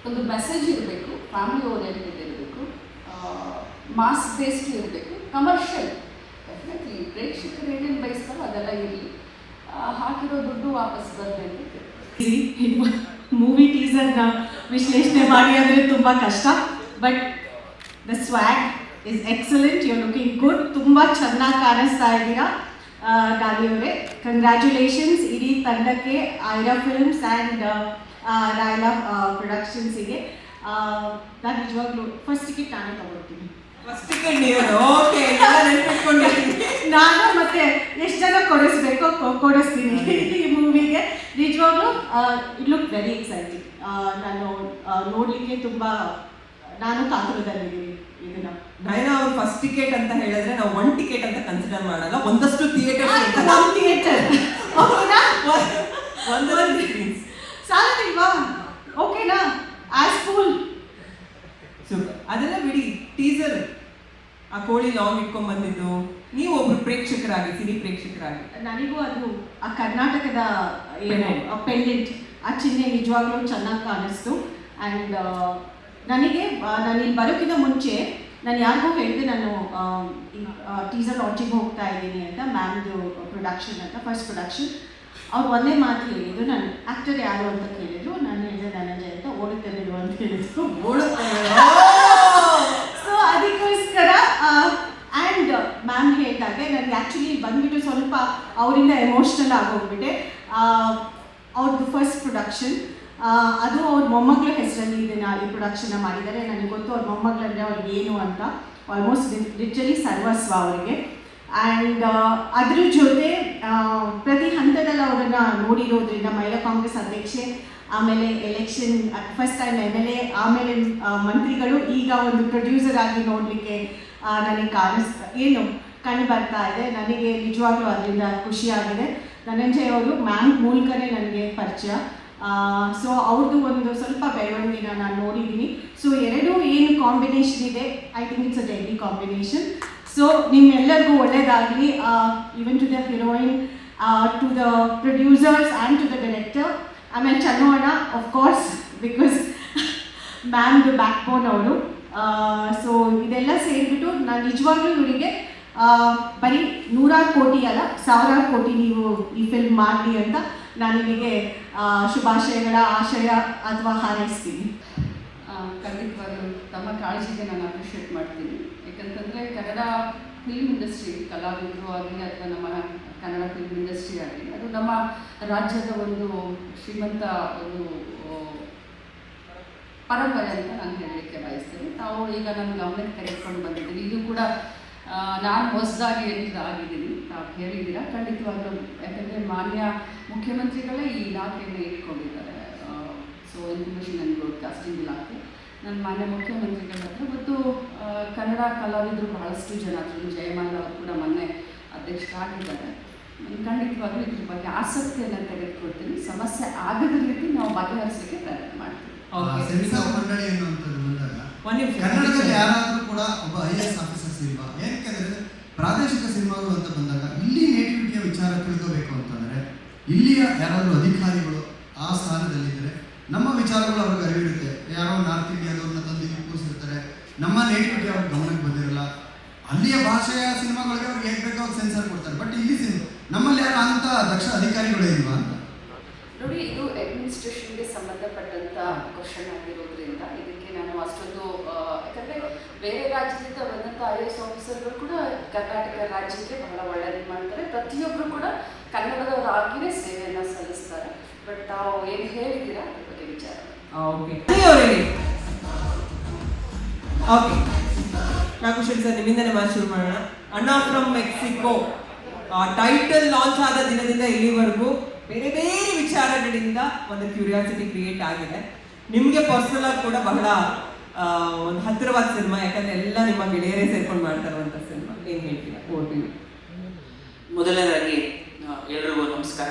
ಒಂದು ಮೆಸೇಜ್ ಇರಬೇಕು, ಫ್ಯಾಮಿಲಿ ಓರಿಯೆಂಟೆಡ್ ಇರಬೇಕು, ಮಾಸ್ ಬೇಸ್ಡ್ ಇರಬೇಕು, ಕಮರ್ಷಿಯಲ್. ಡೆಫಿನೆಟ್ಲಿ ಪ್ರೇಕ್ಷಕರು ಏನೇನು ಬಯಸ್ತಾರೋ ಅದೆಲ್ಲ ಇರಲಿ, ಹಾಕಿರೋ ದುಡ್ಡು ವಾಪಸ್ ಬರಬೇಕು. ಮೂವಿ ಟೀಸರ್ನ ವಿಶ್ಲೇಷಣೆ ಮಾಡಿ ಅಂದರೆ ತುಂಬ ಕಷ್ಟ. But the swag is excellent, you are looking good, ತುಂಬ ಚೆನ್ನಾಗಿ ಕಾಣಿಸ್ತಾ ಇದ್ದೀರಾ ಡಾಲಿ ಅವರೇ. ಕಂಗ್ರ್ಯಾಚುಲೇಷನ್ಸ್ ಇಡೀ ತಂಡಕ್ಕೆ, ಐರಾ ಫಿಲ್ಮ್ಸ್ ಆ್ಯಂಡ್ ರಾಯಲ ಪ್ರೊಡಕ್ಷನ್ಸಿಗೆ. ನಾನು ನಿಜವಾಗ್ಲೂ ಫಸ್ಟ್ ಟಿಕೆಟ್ ನಾನೇ ತಗೊಳ್ತೀನಿ. ಫಸ್ಟ್ ಟಿಕೆಟ್ ಓಕೆ, ನಾನು ಮತ್ತೆ ಎಷ್ಟು ಜನ ಕೊಡಿಸ್ತೀನಿ ಈ ಮೂವಿಗೆ. ನಿಜವಾಗ್ಲೂ ಇಟ್ ಲುಕ್ ವೆರಿ ಎಕ್ಸೈಟಿಂಗ್. ನಾನು ನೋಡಲಿಕ್ಕೆ ನಾನು ಕಾತುರದಲ್ಲಿದ್ದೀನಿ ಇದನ್ನ. ನಯನ ಅವ್ರು ಫಸ್ಟ್ ಟಿಕೆಟ್ ಅಂತ ಹೇಳಿದ್ರೆ ನಾವು 1 ಟಿಕೆಟ್ ಅಂತ ಕನ್ಸಿಡರ್ ಮಾಡಲ್ಲ, ಒಂದಷ್ಟು ಥಿಯೇಟರ್ ಸಾಲದಿಲ್ವಾ? ಓಕೆನಾ? As cool. ಸೂಪರ್. ಅದೆಲ್ಲ ಬಿಡಿ, ಟೀಸರ್ ಆ ಕೋಳಿ ಲಾಂಗ್ ಇಟ್ಕೊಂಡ್ ಬಂದಿದ್ದು, ನೀವು ಒಬ್ರು ಪ್ರೇಕ್ಷಕರಾಗಿ, ಸಿನಿ ಪ್ರೇಕ್ಷಕರಾಗಿ ನನಗೂ ಅದು ಆ ಕರ್ನಾಟಕದ ಏನು ಪೆಂಡೆಂಟ್ ಆ ಚಿಹ್ನೆ ನಿಜವಾಗ್ಲೂ ಚೆನ್ನಾಗಿ ಕಾಣಿಸ್ತು. ಆ್ಯಂಡ್ ನನಗೆ ನಾನು ಇಲ್ಲಿ ಬರೋಕ್ಕಿಂತ ಮುಂಚೆ ನಾನು ಯಾರಿಗೂ ಹೇಳಿದೆ ನಾನು ಟೀಸರ್ ಲಾಂಚಿಗೆ ಹೋಗ್ತಾ ಇದ್ದೀನಿ ಅಂತ, ಮ್ಯಾಮ್ದು ಪ್ರೊಡಕ್ಷನ್ ಅಂತ, ಫಸ್ಟ್ ಪ್ರೊಡಕ್ಷನ್. ಅವ್ರು ಒಂದೇ ಮಾತು ಹೇಳಿದ್ರು, ನಾನು ಆ್ಯಕ್ಟರ್ ಯಾರು ಅಂತ ಕೇಳಿದ್ರು, ನಾನು ಹೇಳಿದೆ ಧನಂಜಯ ಅಂತ, ಓಡುತ್ತೇನೆ ಅಂತ ಹೇಳಿದ್ರು. ಸೊ ಅದಕ್ಕೋಸ್ಕರ ಆ್ಯಂಡ್ ಮ್ಯಾಮ್ ಹೇಳಿದಾಗೆ ನನಗೆ ಆ್ಯಕ್ಚುಲಿ ಬಂದುಬಿಟ್ಟು ಸ್ವಲ್ಪ ಅವರಿಂದ ಎಮೋಷ್ನಲ್ ಆಗೋಗ್ಬಿಟ್ಟೆ. ಅವ್ರದ್ದು ಫಸ್ಟ್ ಪ್ರೊಡಕ್ಷನ್, ಅದು ಅವ್ರ ಮೊಮ್ಮಗಳ ಹೆಸರಲ್ಲಿ ಇದನ್ನು ಈ ಪ್ರೊಡಕ್ಷನ್ನ ಮಾಡಿದ್ದಾರೆ. ನನಗೆ ಗೊತ್ತು ಅವ್ರ ಮೊಮ್ಮಗಳಂದರೆ ಅವ್ರಿಗೆ ಏನು ಅಂತ, ಆಲ್ಮೋಸ್ಟ್ ಲಿಟ್ರಲಿ ಸರ್ವಸ್ವ ಅವರಿಗೆ. ಆ್ಯಂಡ್ ಅದ್ರ ಜೊತೆ ಪ್ರತಿ ಹಂತದಲ್ಲಿ ಅವರನ್ನು ನೋಡಿರೋದ್ರಿಂದ ಮಹಿಳಾ ಕಾಂಗ್ರೆಸ್ ಅಧ್ಯಕ್ಷೆ, ಆಮೇಲೆ ಎಲೆಕ್ಷನ್ ಫಸ್ಟ್ ಟೈಮ್ MLA, ಆಮೇಲೆ ಮಂತ್ರಿಗಳು, ಈಗ ಒಂದು ಪ್ರೊಡ್ಯೂಸರ್ ಆಗಿ ನೋಡಲಿಕ್ಕೆ ನನಗೆ ಕಂಡು ಬರ್ತಾ ಇದೆ. ನನಗೆ ನಿಜವಾಗ್ಲೂ ಅದರಿಂದ ಖುಷಿಯಾಗಿದೆ. ಧನಂಜಯ್ ಅವರು ಮ್ಯಾಮ್ ಮೂಲಕನೇ ನನಗೆ ಪರಿಚಯ. ಸೊ ಅವ್ರದ್ದು ಒಂದು ಸ್ವಲ್ಪ ಬೆಳವಣಿಗೆನ ನಾನು ನೋಡಿದ್ದೀನಿ. ಸೊ ಎರಡೂ ಏನು ಕಾಂಬಿನೇಷನ್ ಇದೆ, I think it's a deadly combination. So ನಿಮ್ಮೆಲ್ಲರಿಗೂ ಒಳ್ಳೆಯದಾಗಲಿ, even to the heroine, to the producers and to the director. ಆಮೇಲೆ ಚನ್ನೋಣ ಆಫ್ ಕೋರ್ಸ್, ಬಿಕಾಸ್ ಮ್ಯಾಮ್ದು ಬ್ಯಾಕ್ ಬೋನ್ ಅವರು. ಸೊ ಇದೆಲ್ಲ ಸೇರಿಬಿಟ್ಟು ನಾನು ನಿಜವಾಗ್ಲೂ ಇವರಿಗೆ ಬರೀ 100 ಕೋಟಿ ಅಲ್ಲ 1000 ಕೋಟಿ ನೀವು ಈ ಫಿಲ್ಮ್ ಮಾಡಲಿ ಅಂತ ನಾನು ನಿಮಗೆ ಶುಭಾಶಯಗಳ ಆಶಯ ಅಥವಾ ಹಾರೈಸ್ತೀನಿ. ಖಂಡಿತವಾಗ್ಲೂ ತಮ್ಮ ಕಾಳಜಿಗೆ ನಾನು ಅಪ್ರಿಷಿಯೇಟ್ ಮಾಡ್ತೀನಿ. ಯಾಕಂತಂದರೆ ಕನ್ನಡ ಫಿಲ್ಮ್ ಇಂಡಸ್ಟ್ರಿ, ಕಲಾವಿದರು ಆಗಲಿ ಅಥವಾ ನಮ್ಮ ಕನ್ನಡ ಫಿಲ್ಮ್ ಇಂಡಸ್ಟ್ರಿ ಆಗಲಿ, ಅದು ನಮ್ಮ ರಾಜ್ಯದ ಒಂದು ಶ್ರೀಮಂತ ಒಂದು ಪರಂಪರೆ ಅಂತ ನಾನು ಹೇಳಲಿಕ್ಕೆ ಬಯಸ್ತೀನಿ. ತಾವು ಈಗ ನಾನು ಗಮನಕ್ಕೆ ತೆಗೆದುಕೊಂಡು ಬಂದಿದ್ದೀನಿ. ಇದು ಕೂಡ ನಾನು ಹೊಸದಾಗಿ ಆಗಿದ್ದೀನಿ, ತಾವು ಹೇಳಿದ್ದೀರಾ. ಖಂಡಿತವಾಗ್ಲೂ, ಯಾಕಂದರೆ ಮಾನ್ಯ ಮುಖ್ಯಮಂತ್ರಿಗಳೇ ಈ ಇಲಾಖೆಯನ್ನು ಇಟ್ಕೊಂಡಿದ್ದಾರೆ. ಸೊ ಇನ್ಫಾರ್ಮೇಷನ್ ಆ್ಯಂಡ್ ಬ್ರಾಡ್ಕಾಸ್ಟಿಂಗ್ ಇಲಾಖೆ ನನ್ನ ಮಾನ್ಯ ಮುಖ್ಯಮಂತ್ರಿಗಳ ಹತ್ರ ಮತ್ತು ಕನ್ನಡ ಕಲಾವಿದರು ಬಹಳಷ್ಟು ಜನ, ಜಯಮಾಲ ಅವರು ಕೂಡ ಮೊನ್ನೆ ಅಧ್ಯಕ್ಷರಾಗಿದ್ದಾರೆ. ಖಂಡಿತವಾಗ್ಲೂ ಇದ್ರ ಬಗ್ಗೆ ಆಸಕ್ತಿಯನ್ನು ತೆಗೆದುಕೊಳ್ತೀನಿ. ಸಮಸ್ಯೆ ಆಗದ ರೀತಿ ನಾವು ಬಗೆಹರಿಸಲಿಕ್ಕೆ ಪ್ರಯತ್ನ ಮಾಡ್ತೀವಿ. ಮಂಡಳಿ ಎನ್ನುವಂಥದ್ದು ಬಂದಾಗ ಕನ್ನಡದಲ್ಲಿ ಯಾರಾದರೂ ಕೂಡ ಒಬ್ಬ IAS ಆಫೀಸರ್ಸ್ ಇಲ್ವಾ? ಏನಕ್ಕೆ ಪ್ರಾದೇಶಿಕ ಸಿನಿಮಾಗಳು ಅಂತ ಬಂದಾಗ ಇಲ್ಲಿ ನೇಟಿವಿಟಿಯ ವಿಚಾರ ತಿಳ್ಕೋಬೇಕು ಅಂತಂದರೆ ಇಲ್ಲಿಯ ಯಾರಾದರೂ ಅಧಿಕಾರಿಗಳು ಆ ಸ್ಥಾನದಲ್ಲಿದ್ದರೆ ನಮ್ಮ ವಿಚಾರಗಳು ಅವ್ರಿಗೆ ಅರಿವಿರುತ್ತೆ. ಯಾರೋ ನಾರ್ತ್ ಇಂಡಿಯಾದವ್ರನ್ನ ತಂದು ಇಲ್ಲಿ ಕೂರಿಸಿರ್ತಾರೆ, ನಮ್ಮ ನೇಟಿವಿಟಿ ಅವ್ರಿಗೆ ಗಮನಕ್ಕೆ ಬಂದಿರಲ್ಲ. ಅಲ್ಲಿಯ ಭಾಷೆಯ ಸಿನಿಮಾಗಳಿಗೆ ಅವ್ರಿಗೆ ಹೇಗೆ ಬೇಕೋ ಅವ್ರಿಗೆ ಸೆನ್ಸರ್ ಕೊಡ್ತಾರೆ. ಬಟ್ ಇಲ್ಲಿ ನಮ್ಮಲ್ಲಿ ಯಾರು ಅಂತ ದಕ್ಷ ಅಧಿಕಾರಿಗಳೇ ಇಲ್ವಾ ಅಂತ ನೋಡಿ. ಇದು ಅಡ್ಮಿನಿಸ್ಟ್ರೇಷನ್ಗೆ ಸಂಬಂಧಪಟ್ಟಂಥ ಕ್ವಶನ್ ಆಗಿರೋದ್ರಿಂದ ಇದಕ್ಕೆ ನಾನು ಅಷ್ಟೊಂದು, ಯಾಕಂದರೆ ಬೇರೆ ರಾಜ್ಯದಿಂದ ಬಂದಂಥ IAS ಆಫೀಸರ್ಗಳು ಕೂಡ ಕರ್ನಾಟಕ ರಾಜ್ಯಕ್ಕೆ ಬಹಳ ಒಳ್ಳೆಯದು ಮಾಡ್ತಾರೆ. ಪ್ರತಿಯೊಬ್ಬರು ಕೂಡ ಕನ್ನಡದವರಾಗಿಯೇ ಸೇವೆಯನ್ನು ಸಲ್ಲಿಸ್ತಾರೆ. ಬಟ್ ತಾವು ಏನು ಹೇಳಿದ್ದೀರಾ ಅದ್ರ ಬಗ್ಗೆ ವಿಚಾರ. ಓಕೆ, ನಾಗಭೂಷಣ್ ಸರ್, ನಿಮ್ಮಿಂದನೇ ಮಾತು ಶುರು ಮಾಡೋಣ. ಅಣ್ಣಾ ಫ್ರಮ್ ಮೆಕ್ಸಿಕೋ ಟೈಟಲ್ ಲಾಂಚ್ ಆದ ದಿನದಿಂದ ಇಲ್ಲಿವರೆಗೂ ಬೇರೆ ಬೇರೆ ವಿಚಾರಗಳಿಂದ ಒಂದು ಕ್ಯೂರಿಯಾಸಿಟಿ ಕ್ರಿಯೇಟ್ ಆಗಿದೆ. ನಿಮಗೆ ಪರ್ಸನಲ್ ಆಗಿ ಕೂಡ ಬಹಳ ಒಂದು ಹತ್ತಿರವಾದ ಸಿನಿಮಾ, ಯಾಕಂದ್ರೆ ಎಲ್ಲ ನಿಮ್ಮ ಗೆಳೆಯರೇ ಸೇರ್ಕೊಂಡು ಮಾಡ್ತಾ ಇರುವಂಥ ಸಿನಿಮಾ. ಏನು ಹೇಳ್ತೀರಾ? ಓದ್ತೀವಿ. ಮೊದಲನೇದಾಗಿ ಎಲ್ರಿಗೂ ನಮಸ್ಕಾರ.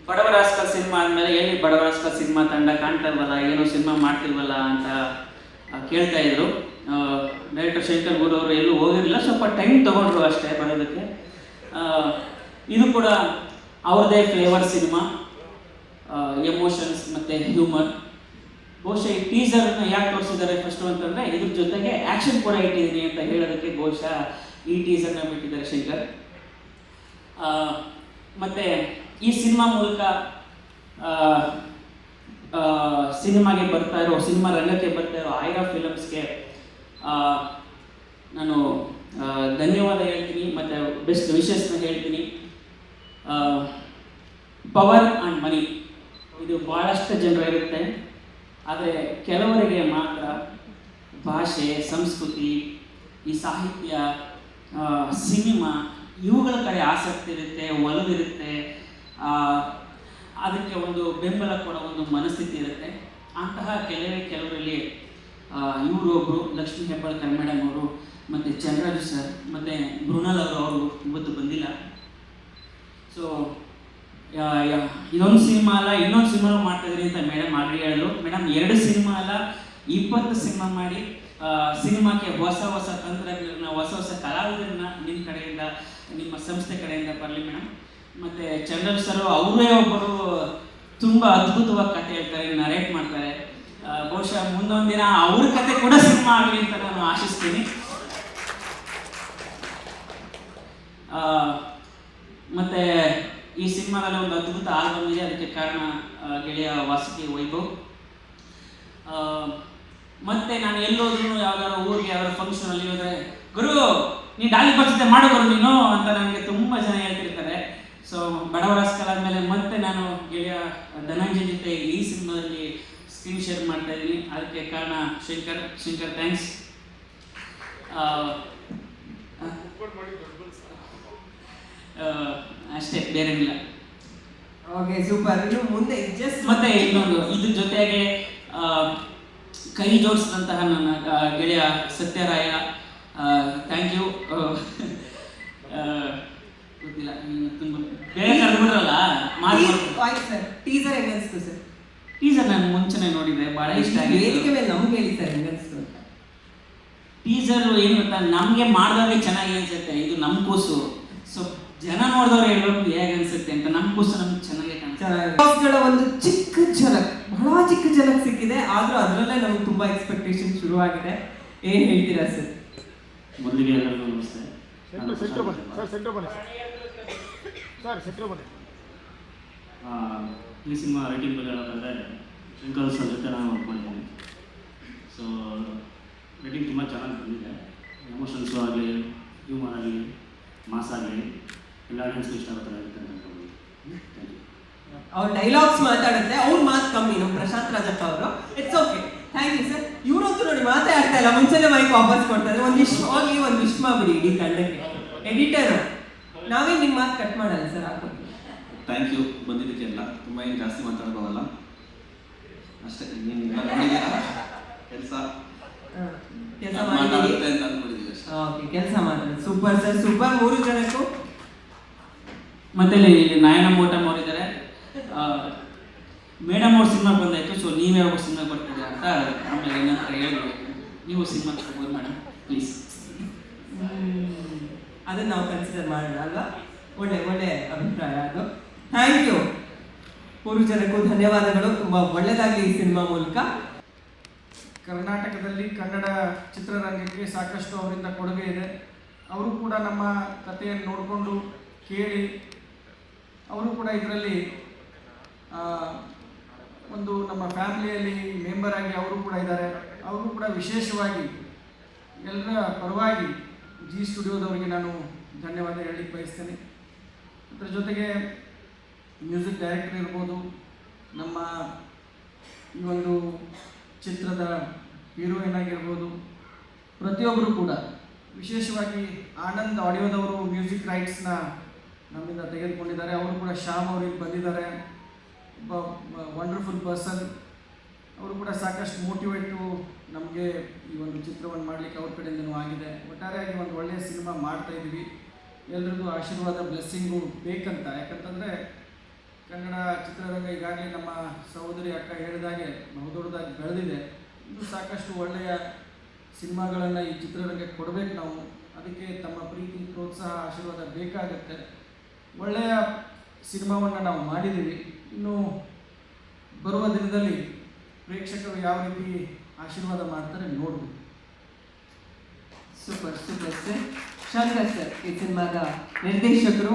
ಬಡವರ ರಾಸ್ಕಲ್ ಸಿನಿಮಾ ಆದಮೇಲೆ ಎಲ್ಲಿ ಬಡವರ ರಾಸ್ಕಲ್ ಸಿನಿಮಾ ತಂಡ ಕಾಣ್ತಾ ಇಲ್ವಲ್ಲ, ಏನೋ ಸಿನಿಮಾ ಮಾಡ್ತಿಲ್ವಲ್ಲ ಅಂತ ಕೇಳ್ತಾ ಇದ್ರು. ಡೈರೆಕ್ಟರ್ ಶಂಕರ್ ಗುರು ಅವರು ಎಲ್ಲೂ ಹೋಗಿರಲಿಲ್ಲ, ಸ್ವಲ್ಪ ಟೈಮ್ ತೊಗೊಂಡ್ರು ಅಷ್ಟೇ ಬರೋದಕ್ಕೆ. ಇದು ಕೂಡ ಅವ್ರದ್ದೇ ಫ್ಲೇವರ್ ಸಿನಿಮಾ, ಎಮೋಷನ್ಸ್ ಮತ್ತು ಹ್ಯೂಮರ್. ಬಹುಶಃ ಈ ಟೀಸರ್ನ ಯಾಕೆ ತೋರಿಸಿದ್ದಾರೆ ಫಸ್ಟು ಅಂತಂದರೆ ಇದ್ರ ಜೊತೆಗೆ ಆ್ಯಕ್ಷನ್ ಕೂಡ ಇಟ್ಟಿದ್ದೀನಿ ಅಂತ ಹೇಳೋದಕ್ಕೆ ಬಹುಶಃ ಈ ಟೀಸರ್ನ ಬಿಟ್ಟಿದ್ದಾರೆ ಶಂಕರ್. ಮತ್ತು ಈ ಸಿನಿಮಾ ಮೂಲಕ ಸಿನಿಮಾಗೆ ಬರ್ತಾ ಇರೋ, ಸಿನಿಮಾ ರಂಗಕ್ಕೆ ಬರ್ತಾ ಇರೋ ಆಯ್ರಾ ಫಿಲಮ್ಸ್ಗೆ ನಾನು ಧನ್ಯವಾದ ಹೇಳ್ತೀನಿ ಮತ್ತು ಬೆಸ್ಟ್ ವಿಶಸ್ನ ಹೇಳ್ತೀನಿ. ಪವರ್ ಆ್ಯಂಡ್ ಮನಿ ಇದು ಭಾಳಷ್ಟು ಜನರಿರುತ್ತೆ, ಆದರೆ ಕೆಲವರಿಗೆ ಮಾತ್ರ ಭಾಷೆ, ಸಂಸ್ಕೃತಿ, ಈ ಸಾಹಿತ್ಯ, ಸಿನಿಮಾ ಇವುಗಳ ಕಡೆ ಆಸಕ್ತಿ ಇರುತ್ತೆ, ಒಲವಿರುತ್ತೆ, ಅದಕ್ಕೆ ಒಂದು ಬೆಂಬಲ ಕೊಡೋ ಒಂದು ಮನಸ್ಥಿತಿ ಇರುತ್ತೆ. ಅಂತಹ ಕೆಲವರಲ್ಲಿ ಇವರು ಒಬ್ಬರು ಲಕ್ಷ್ಮೀ ಹೆಬ್ಬಾಳ್ಕರ್ ಮೇಡಮ್ ಅವರು ಮತ್ತು ಚಂದ್ರರಾಜು ಸರ್ ಮತ್ತು ಮೃಣಾಲ್ ಅವರು ಇವತ್ತು ಬಂದಿಲ್ಲ. ಸೊ ಇದೊಂದು ಸಿನಿಮಾ ಅಲ್ಲ, ಇನ್ನೊಂದು ಸಿನಿಮಾ ಮಾಡ್ತಾಯಿದ್ರಿ ಅಂತ ಮೇಡಮ್ ಆಲ್ರೆಡಿ ಹೇಳಿದ್ರು. ಮೇಡಮ್ 2 ಸಿನಿಮಾ ಅಲ್ಲ 20 ಸಿನಿಮಾ ಮಾಡಿ ಸಿನಿಮಾಕ್ಕೆ ಹೊಸ ಹೊಸ ತಂತ್ರಜ್ಞರನ್ನ, ಹೊಸ ಹೊಸ ಕಲಾವಿದರನ್ನ ನಿಮ್ಮ ಕಡೆಯಿಂದ, ನಿಮ್ಮ ಸಂಸ್ಥೆ ಕಡೆಯಿಂದ ಬರಲಿ ಮೇಡಮ್. ಮತ್ತು ಚಂದ್ರನ್ ಸರ್ ಅವರೇ ಒಬ್ಬರು ತುಂಬ ಅದ್ಭುತವಾಗಿ ಕತೆ ಹೇಳ್ತಾರೆ, ನರೇಟ್ ಮಾಡ್ತಾರೆ. ಬಹುಶಃ ಮುಂದೊಂದು ದಿನ ಅವ್ರ ಕತೆ ಕೂಡ ಸಿನಿಮಾ ಆಗಲಿ ಅಂತ ನಾನು ಆಶಿಸ್ತೀನಿ. ಮತ್ತು ಈ ಸಿನಿಮಾದಲ್ಲಿ ಒಂದು ಅದ್ಭುತ ಆಲ್ಬಮ್ ಇದೆ, ಅದಕ್ಕೆ ಕಾರಣ ಗೆಳೆಯ ವಾಸುಕಿ ವೈಭವ್. ಮತ್ತು ನಾನು ಎಲ್ಲೋದ್ರೂ ಯಾವ್ದಾದ್ರು ಊರಿಗೆ ಯಾವ್ದಾದ್ರು ಫಂಕ್ಷನಲ್ಲಿ ಹೋದರೆ, ಗುರು ನೀ ಡಾಲಿ ಬರ್ತಿದ್ದೆ ಮಾಡೋ ಗುರು ನೀನು ಅಂತ ನನಗೆ ತುಂಬ ಜನ ಹೇಳ್ತಿರ್ತಾರೆ. ಸೊ ಬಡವರ ಸ್ಕಲ್ ಆದಮೇಲೆ ಮತ್ತೆ ನಾನು ಗೆಳೆಯ ಧನಂಜಯ ಜೊತೆ ಈ ಸಿನಿಮಾದಲ್ಲಿ ಸ್ಕ್ರೀನ್ ಶೇರ್ ಮಾಡ್ತಾ ಇದ್ದೀನಿ. ಅದಕ್ಕೆ ಕಾರಣ ಶಂಕರ್ ಥ್ಯಾಂಕ್ಸ್. ಅಷ್ಟೇ, ಬೇರೆ ಇಲ್ಲ. Okay, super. ಇನ್ನು ಮುಂದೆ ಜಸ್ಟ್ ಮತ್ತೆ ಇನ್ನೊಂದು ಇದ್ರ ಜೊತೆಗೆ ಕೈ ಜೋಡಿಸಿದಂತಹ ನನ್ನ ಗೆಳೆಯ ಸತ್ಯರಾಯ, ಥ್ಯಾಂಕ್ ಯು. ಗೊತ್ತಿಲ್ಲ, ತುಂಬ ಬೇಗ ಕರೆದ್ಬಿಟ್ರಲ್ಲ ಸರ್. ಟೀಸರ್ ಹೆಂಗೆ ಅನಿಸ್ತು ಸರ್? ಟೀಸರ್ ನಾನು ಮುಂಚೆನೆ ನೋಡಿದ್ದೆ, ಭಾಳ ಇಷ್ಟ ಆಗಿದೆ. ವೇದಿಕೆ ಮೇಲೆ ನಮ್ಗೆ ಹೇಳಿ ಸರ್ ಹೆಂಗೆ ಅನಿಸ್ತು ಅಂತ. ಟೀಸರ್ ಏನು ಗೊತ್ತಾ, ನಮಗೆ ಮಾಡಿದವ್ರಿಗೆ ಚೆನ್ನಾಗಿ ಅನ್ಸುತ್ತೆ, ಇದು ನಮ್ಮ ಕೂಸು. ಸೊ ಜನ ನೋಡಿದವ್ರು ಹೇಳ್ಬೇಕು ಹೇಗೆ ಅನ್ಸುತ್ತೆ ಅಂತ. ನಮ್ಮ ಕೂಸು ನಮ್ಗೆ ಚೆನ್ನಾಗಿ ಕಾಣಿಸ್ಗಳ ಒಂದು ಚಿಕ್ಕ ಝಲಕ್, ಬಹಳ ಚಿಕ್ಕ ಝಲಕ್ ಸಿಕ್ಕಿದೆ. ಆದ್ರೂ ಅದರಲ್ಲೇ ನಮ್ಗೆ ತುಂಬಾ ಎಕ್ಸ್ಪೆಕ್ಟೇಷನ್ ಶುರುವಾಗಿದೆ. ಏನ್ ಹೇಳ್ತೀರಾ ಸರ್? ಮೊದಲಿಗೆ ಎಲ್ಲರಿಗೂ ನಮಸ್ತೆ. ಸೆಂಟ್ರ್ ಬನ್ನಿ ಸರ್. ಈ ಸಿನಿಮಾ ರೈಟಿಂಗ್ ಬಗ್ಗೆ ಹೇಳೋದಾದರೆ ಶಂಕರ್ ಸರ್ ಜೊತೆ ನಾನು ವರ್ಕ್ ಮಾಡಿದ್ದೀನಿ. ಸೊ ರೈಟಿಂಗ್ ತುಂಬ ಚೆನ್ನಾಗಿ ಬಂದಿದೆ. ಎಮೋಷನ್ಸು ಆಗಲಿ, ಹ್ಯೂಮರ್ ಆಗಲಿ, ಮಾಸ್ ಆಗಲಿ, ಎಲ್ಲ ಆಡಿಯನ್ಸ್ಗೂ ಇಷ್ಟ ಆಗೋ ಥರ ಇರುತ್ತೆ ಅಂತ ಅನ್ಕೊಂಡಿದ್ದೀನಿ. Thank you. ಅವ್ರ ಡೈಲಾಗ್ಸ್ ಮಾತಾಡಿದ್ರೆ ಅವ್ರ ಮಾತು ಕಮ್ಮಿ, ನಮ್ಮ ಪ್ರಶಾಂತ್ ರಾಜಪ್ಪ ಅವರು. It's okay, thank you sir. ಇವರಂತೂ ನೋಡಿ ಮಾತಾಡ್ತಾ ಇಲ್ಲ, ಮುಂಚೆನೇ ಮೈಕ್ ವಾಪಸ್ ಕೊಡ್ತಾರೆ. ಒಂದು ವಿಶ್ ಮಾಡ್ಬಿಡಿ ಇಡೀ ತಂಡಕ್ಕೆ. ಎಡಿಟರ್ ನಾವೇನು ನಿಮ್ಮ ಮಾತು ಕಟ್ ಮಾಡಲ್ಲ ಸರ್, ಹಾಕೋದು. ಥ್ಯಾಂಕ್ ಯು ಬಂದಿದ್ದಕ್ಕೆಲ್ಲ. ತುಂಬ ಏನು ಜಾಸ್ತಿ ಮಾತಾಡ್ಬೋದಲ್ಲ, ಅಷ್ಟೇ. ನೀನು ನೋಡಿದ್ದೀರಾ ಕೆಲಸ ಮಾಡಿದ್ದೀವಿ ಅಂತ ಅಂದ್ಕೊಂಡಿದ್ದೀವಿ ಅಷ್ಟೇ. ಓಕೆ, ಕೆಲಸ ಮಾಡಿದ್ರೆ ಸೂಪರ್ ಸರ್, ಸೂಪರ್. 3 ಜನಕ್ಕೂ ಮತ್ತೆ ನಾಯನ ಮೋಟಮ್ ಅವರಿದ್ದಾರೆ. ಮೇಡಮ್ ಅವ್ರ ಸಿನಿಮಾಗೆ ಬಂದಾಯಿತು, ಸೊ ನೀವೇ ಅವ್ರ ಸಿನಿಮಾಗೆ ಬರ್ತಿದೆ ಅಂತ ಆಮೇಲೆ ಏನಂತ ಹೇಳ್ಬೇಕು. ನೀವು ಸಿನಿಮಾ ತಗೋಬೋದು ಮೇಡಮ್ ಪ್ಲೀಸ್. ಅದನ್ನು ನಾವು ಕನ್ಸಿಡರ್ ಮಾಡೋಣ ಅಲ್ವಾ? ಒಳ್ಳೆ ಅಭಿಪ್ರಾಯ ಅದು. Thank you. 3 ಜನಕ್ಕೂ ಧನ್ಯವಾದಗಳು. ತುಂಬ ಒಳ್ಳೆಯದಾಗಲಿ ಈ ಸಿನಿಮಾ ಮೂಲಕ. ಕರ್ನಾಟಕದಲ್ಲಿ ಕನ್ನಡ ಚಿತ್ರರಂಗಕ್ಕೆ ಸಾಕಷ್ಟು ಅವರಿಂದ ಕೊಡುಗೆ ಇದೆ. ಅವರು ಕೂಡ ನಮ್ಮ ಕಥೆಯನ್ನು ನೋಡಿಕೊಂಡು ಕೇಳಿ ಅವರು ಕೂಡ ಇದರಲ್ಲಿ ಒಂದು ನಮ್ಮ ಫ್ಯಾಮಿಲಿಯಲ್ಲಿ ಮೆಂಬರ್ ಆಗಿ ಅವರು ಕೂಡ ಇದ್ದಾರೆ. ಅವರು ಕೂಡ ವಿಶೇಷವಾಗಿ ಎಲ್ಲರ ಪರವಾಗಿ ಜಿ ಸ್ಟುಡಿಯೋದವರಿಗೆ ನಾನು ಧನ್ಯವಾದ ಹೇಳಲಿಕ್ಕೆ ಬಯಸ್ತೇನೆ. ಅದರ ಜೊತೆಗೆ ಮ್ಯೂಸಿಕ್ ಡೈರೆಕ್ಟರ್ ಇರ್ಬೋದು, ನಮ್ಮ ಈ ಒಂದು ಚಿತ್ರದ ಹೀರೋಯಿನ್ ಆಗಿರ್ಬೋದು, ಪ್ರತಿಯೊಬ್ಬರು ಕೂಡ ವಿಶೇಷವಾಗಿ ಆನಂದ್ ಆಡಿಯೋದವರು ಮ್ಯೂಸಿಕ್ ರೈಟ್ಸ್ನ ನಮ್ಮಿಂದ ತೆಗೆದುಕೊಂಡಿದ್ದಾರೆ. ಅವರು ಕೂಡ ಶ್ಯಾಮ್ ಅವ್ರಿಗೆ ಬಂದಿದ್ದಾರೆ, ಒಬ್ಬ ವಂಡರ್ಫುಲ್ ಪರ್ಸನ್. ಅವರು ಕೂಡ ಸಾಕಷ್ಟು ಮೋಟಿವೇಟು ನಮಗೆ ಈ ಒಂದು ಚಿತ್ರವನ್ನು ಮಾಡಲಿಕ್ಕೆ ಅವ್ರ ಕಡೆಯಿಂದನೂ ಆಗಿದೆ. ಒಟ್ಟಾರೆಯಾಗಿ ಒಂದು ಒಳ್ಳೆಯ ಸಿನಿಮಾ ಮಾಡ್ತಾಯಿದ್ದೀವಿ. ಎಲ್ರಿಗೂ ಆಶೀರ್ವಾದ, ಬ್ಲೆಸ್ಸಿಂಗು ಬೇಕಂತ. ಯಾಕಂತಂದರೆ ಕನ್ನಡ ಚಿತ್ರರಂಗ ಈಗಾಗಲೇ ನಮ್ಮ ಸಹೋದರಿ ಅಕ್ಕ ಹೇಳಿದಾಗೆ ಬಹುದೊಡ್ಡದಾಗಿ ಬೆಳೆದಿದೆ. ಇದು ಸಾಕಷ್ಟು ಒಳ್ಳೆಯ ಸಿನಿಮಾಗಳನ್ನು ಈ ಚಿತ್ರರಂಗಕ್ಕೆ ಕೊಡಬೇಕು ನಾವು. ಅದಕ್ಕೆ ತಮ್ಮ ಪ್ರೀತಿ, ಪ್ರೋತ್ಸಾಹ, ಆಶೀರ್ವಾದ ಬೇಕಾಗುತ್ತೆ. ಒಳ್ಳೆಯ ಸಿನಿಮಾವನ್ನು ನಾವು ಮಾಡಿದ್ದೀವಿ. ಇನ್ನು ಬರುವ ದಿನದಲ್ಲಿ ಪ್ರೇಕ್ಷಕರು ಯಾವ ರೀತಿ ಆಶೀರ್ವಾದ ಮಾಡ್ತಾರೆ ನೋಡ್ಬೋದು. Super sir. ಶಂಕರ್ ಸರ್ ಈ ಸಿನಿಮಾದ ನಿರ್ದೇಶಕರು.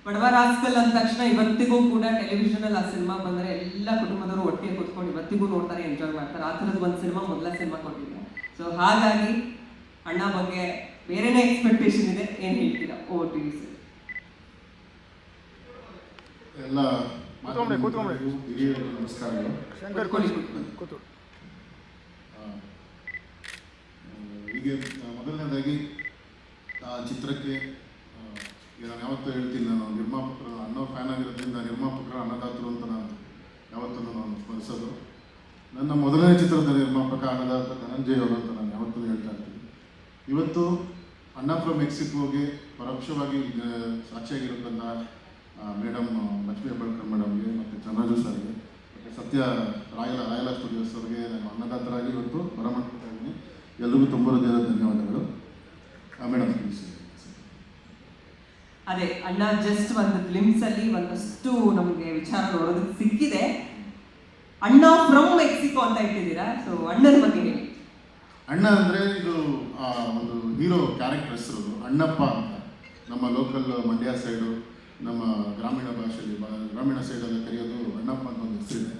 ಬಡವರ ರಾಸ್ಕಲ್ ಅಂದ ತಕ್ಷಣ ಇವತ್ತಿಗೂ ಕೂಡ ಟೆಲಿವಿಷನಲ್ಲಿ ಆ ಸಿನಿಮಾ ಬಂದರೆ ಎಲ್ಲ ಕುಟುಂಬದವರು ಒಟ್ಟಿಗೆ ಕೂತ್ಕೊಂಡು ಇವತ್ತಿಗೂ ನೋಡ್ತಾರೆ, ಎಂಜಾಯ್ ಮಾಡ್ತಾರೆ. ಆ ಥರದ್ದು ಒಂದು ಸಿನಿಮಾ ಮೊದಲ ಸಿನಿಮಾ ಕೊಟ್ಟಿದೆ. ಸೊ ಹಾಗಾಗಿ ಅಣ್ಣ ಬಗ್ಗೆ ಬೇರೆನೇ ಎಕ್ಸ್ಪೆಕ್ಟೇಷನ್ ಇದೆ. ಏನು ಹೇಳ್ತೀರಾ? Over to you sir. ಎಲ್ಲ ಹಿರಿಯರು ನಮಸ್ಕಾರಗಳು. ಹೀಗೆ ಮೊದಲನೇದಾಗಿ ಆ ಚಿತ್ರಕ್ಕೆ ನಾನು ಯಾವತ್ತೂ ಹೇಳ್ತೀನಿ, ನಾನು ನಿರ್ಮಾಪಕರು ಅನ್ನೋ ಫ್ಯಾನ್ ಆಗಿರೋದ್ರಿಂದ ನಿರ್ಮಾಪಕರ ಅನ್ನದಾತರು ಅಂತ ನಾನು ಯಾವತ್ತೂ ನಾನು ಸ್ಮರಿಸೋದು. ನನ್ನ ಮೊದಲನೇ ಚಿತ್ರದ ನಿರ್ಮಾಪಕ ಅನ್ನದಾತ ಧನಂಜಯ ಅವರು ಅಂತ ನಾನು ಯಾವತ್ತೂ ಹೇಳ್ತಾ ಇರ್ತೀನಿ. ಇವತ್ತು ಅಣ್ಣ ಫ್ರಮ್ ಮೆಕ್ಸಿಕೋಗೆ ಪರೋಕ್ಷವಾಗಿ ಸಾಕ್ಷಿಯಾಗಿರೋದ್ರಿಂದ ಮೇಡಮ್ ಲಕ್ಷ್ಮೀ ಹೆಬ್ಬಾಳ್ಕರ್ ಮೇಡಮ್ಗೆ ಮತ್ತು ಚಂದ್ರರಾಜು ಸರ್ಗೆ ಮತ್ತು ಸತ್ಯ ರಾಯಲ ಸ್ಟುಡಿಯೋಸ್ ಅವ್ರಿಗೆ ನಾನು ಅನ್ನದಾತರಾಗಿ ಇವತ್ತು ಬರಮಾಡ್ಕೊತಾ ಇದ್ದೀನಿ. ಎಲ್ರಿಗೂ ತುಂಬ ಹೃದಯದ ಧನ್ಯವಾದಗಳು. Madam please. ಅದೇ ಅಣ್ಣ ಜಸ್ಟ್ ಒಂದು ಗ್ಲಿಮ್ಸಲ್ಲಿ ಒಂದಷ್ಟು ನಮಗೆ ವಿಚಾರ ನೋಡೋದಕ್ಕೆ ಸಿಕ್ಕಿದೆ. ಅಣ್ಣ ಫ್ರಮ್ ಮೆಕ್ಸಿಕೋ ಅಂತ ಇಟ್ಟಿದ್ದೀರಾ, ಸೊ ಅಣ್ಣನ ಬಗ್ಗೆ ಹೇಳಿ. ಅಣ್ಣ ಅಂದರೆ ಇದು ಒಂದು ಹೀರೋ ಕ್ಯಾರೆಕ್ಟರ್ ಹೆಸರು ಅಣ್ಣಪ್ಪ ಅಂತ. ನಮ್ಮ ಲೋಕಲ್ ಮಂಡ್ಯ ಸೈಡು, ನಮ್ಮ ಗ್ರಾಮೀಣ ಭಾಷೆಯಲ್ಲಿ ಗ್ರಾಮೀಣ ಸೈಡಲ್ಲಿ ಕರೆಯೋದು ಅಣ್ಣಪ್ಪ ಅಂತ ಒಂದು ಹೆಸರಿದೆ.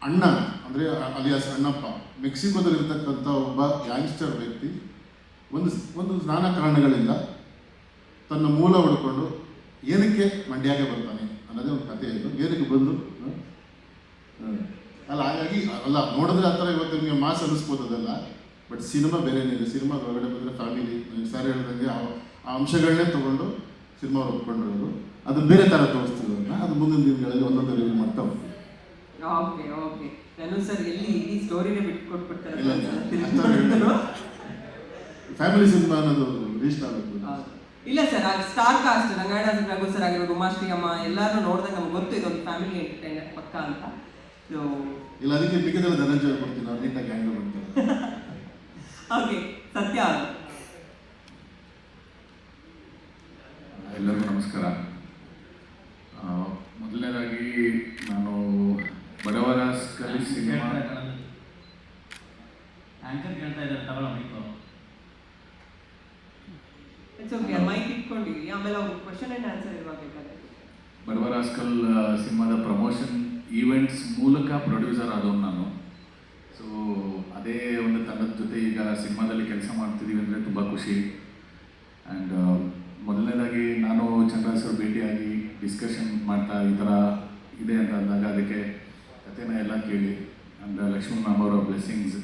ಅಣ್ಣ ಅಂದರೆ ಅಲಿಯಾಸ್ ಅಣ್ಣಪ್ಪ ಮೆಕ್ಸಿಕೋದಲ್ಲಿರ್ತಕ್ಕಂಥ ಒಬ್ಬ ಗ್ಯಾಂಗ್ಸ್ಟರ್ ವ್ಯಕ್ತಿ ಒಂದು ನಾನಾ ಕಾರಣಗಳಿಂದ ತನ್ನ ಮೂಲ ಹುಡ್ಕೊಂಡು ಏನಕ್ಕೆ ಮಂಡ್ಯಕ್ಕೆ ಬರ್ತಾನೆ ಅನ್ನೋದೇ ಒಂದು ಕಥೆ ಇದು. ಏನಕ್ಕೆ ಬಂದು ಅಲ್ಲ, ಹಾಗಾಗಿ ಅಲ್ಲ ನೋಡಿದ್ರೆ ಆ ಥರ ಇವತ್ತು ನಿಮಗೆ ಮಾಸ್ ಅನ್ನಿಸ್ಬೋದು ಅದೆಲ್ಲ, ಬಟ್ ಸಿನಿಮಾ ಬೇರೆನೇ. ಸಿನಿಮಾದ ಹೊರಗಡೆ ಬಂದರೆ ಫ್ಯಾಮಿಲಿ ಸರ್ ಹೇಳಿದಂಗೆ ಆ ಅಂಶಗಳನ್ನೇ ತೊಗೊಂಡು ಸಿನಿಮಾ ಒಪ್ಕೊಂಡಿರೋದು, ಅದು ಬೇರೆ ಥರ ತೋರಿಸ್ತಿರೋದನ್ನ ಅದು ಮುಂದಿನ ದಿನಗಳಲ್ಲಿ ಒಂದೊಂದು ರಿವ್ಯೂ ಮಾಡ್ತಾ ಹೋಗ್ತೀವಿ. ಓಕೆ ಓಕೆ, ನಾನು ಸರ್ ಎಲ್ಲಿ ಈ ಸ್ಟೋರಿನೇ ಬಿಟ್ಕೊಟ್ಬಿಡ್ತಾರೆ. ಫ್ಯಾಮಿಲಿ ಸಿನಿಮಾ ಅನ್ನೋದು ರೀಚ್ ಆಗಬೇಕು. ಇಲ್ಲ sir, star cast Rangayana Raghu sir ಆಗಿರೋದು, ಉಮಾಶ್ರೀ ಅಮ್ಮ ಎಲ್ಲರೂ ನೋಡಿದಾಗ ನಮ್ಗೆ ಗೊತ್ತು ಇದೊಂದು ಫ್ಯಾಮಿಲಿ ಎಂಟರ್ಟೈನರ್ ಪಕ್ಕ ಅಂತ. ಸೊ ಇಲ್ಲ, ಅದಕ್ಕೆ ಮಿಕ್ಕಿದೆಲ್ಲ ಧನಂಜಯ ಕೊಡ್ತೀನಿ, ಅವ್ರು ನೀಟಾಗಿ ಹ್ಯಾಂಡಲ್ ಮಾಡ್ತಾರೆ. ಓಕೆ, ಸತ್ಯ. ಎಲ್ಲರಿಗೂ ನಮಸ್ಕಾರ. ಮೊದಲನೇದಾಗಿ ನಾನು ಬಡವರ ಸ್ಕಲ್ ಸಿನಿಮಾ ಆಂಕರ್ ಕೇಳ್ತಾ ಇದ್ದಾರೆ, ತಗೊಳ್ಳೋ ಮೈಕು. ಇಟ್ಸ್ ಓಕೆ, ಮೈಕ್ ಇಟ್ಕೊಂಡಿವಿ, ಆಮೇಲೆ ಅವ್ರು ಕ್ವೆಶ್ಚನ್ ಆ್ಯಂಡ್ ಆನ್ಸರ್ ಇರಬೇಕಾದ್ರೆ. ಬಡವರ ಸ್ಕಲ್ ಸಿನಿಮಾದ ಪ್ರಮೋಷನ್ ಈವೆಂಟ್ಸ್ ಮೂಲಕ ಪ್ರೊಡ್ಯೂಸರ್ ಆದವನು ನಾನು. ಸೊ ಅದೇ ಒಂದು ತಂಡದ ಜೊತೆ ಈಗ ಸಿನಿಮಾದಲ್ಲಿ ಕೆಲಸ ಮಾಡ್ತಿದ್ದೀವಿ ಅಂದರೆ ತುಂಬ ಖುಷಿ. ಆ್ಯಂಡ್ ಮೊದಲನೇದಾಗಿ ನಾನು ಚಂದ್ರ ಸರ್ ಭೇಟಿಯಾಗಿ ಡಿಸ್ಕಷನ್ ಮಾಡ್ತಾ ಈ ಥರ ಇದೆ ಅಂತ ಅಂದಾಗ ಅದಕ್ಕೆ ಕಥೆನ ಎಲ್ಲ ಕೇಳಿ, ಆ್ಯಂಡ್ ಲಕ್ಷ್ಮಣ್ ಮ್ಯಾಮ್ ಅವರ ಬ್ಲೆಸ್ಸಿಂಗ್ಸ್,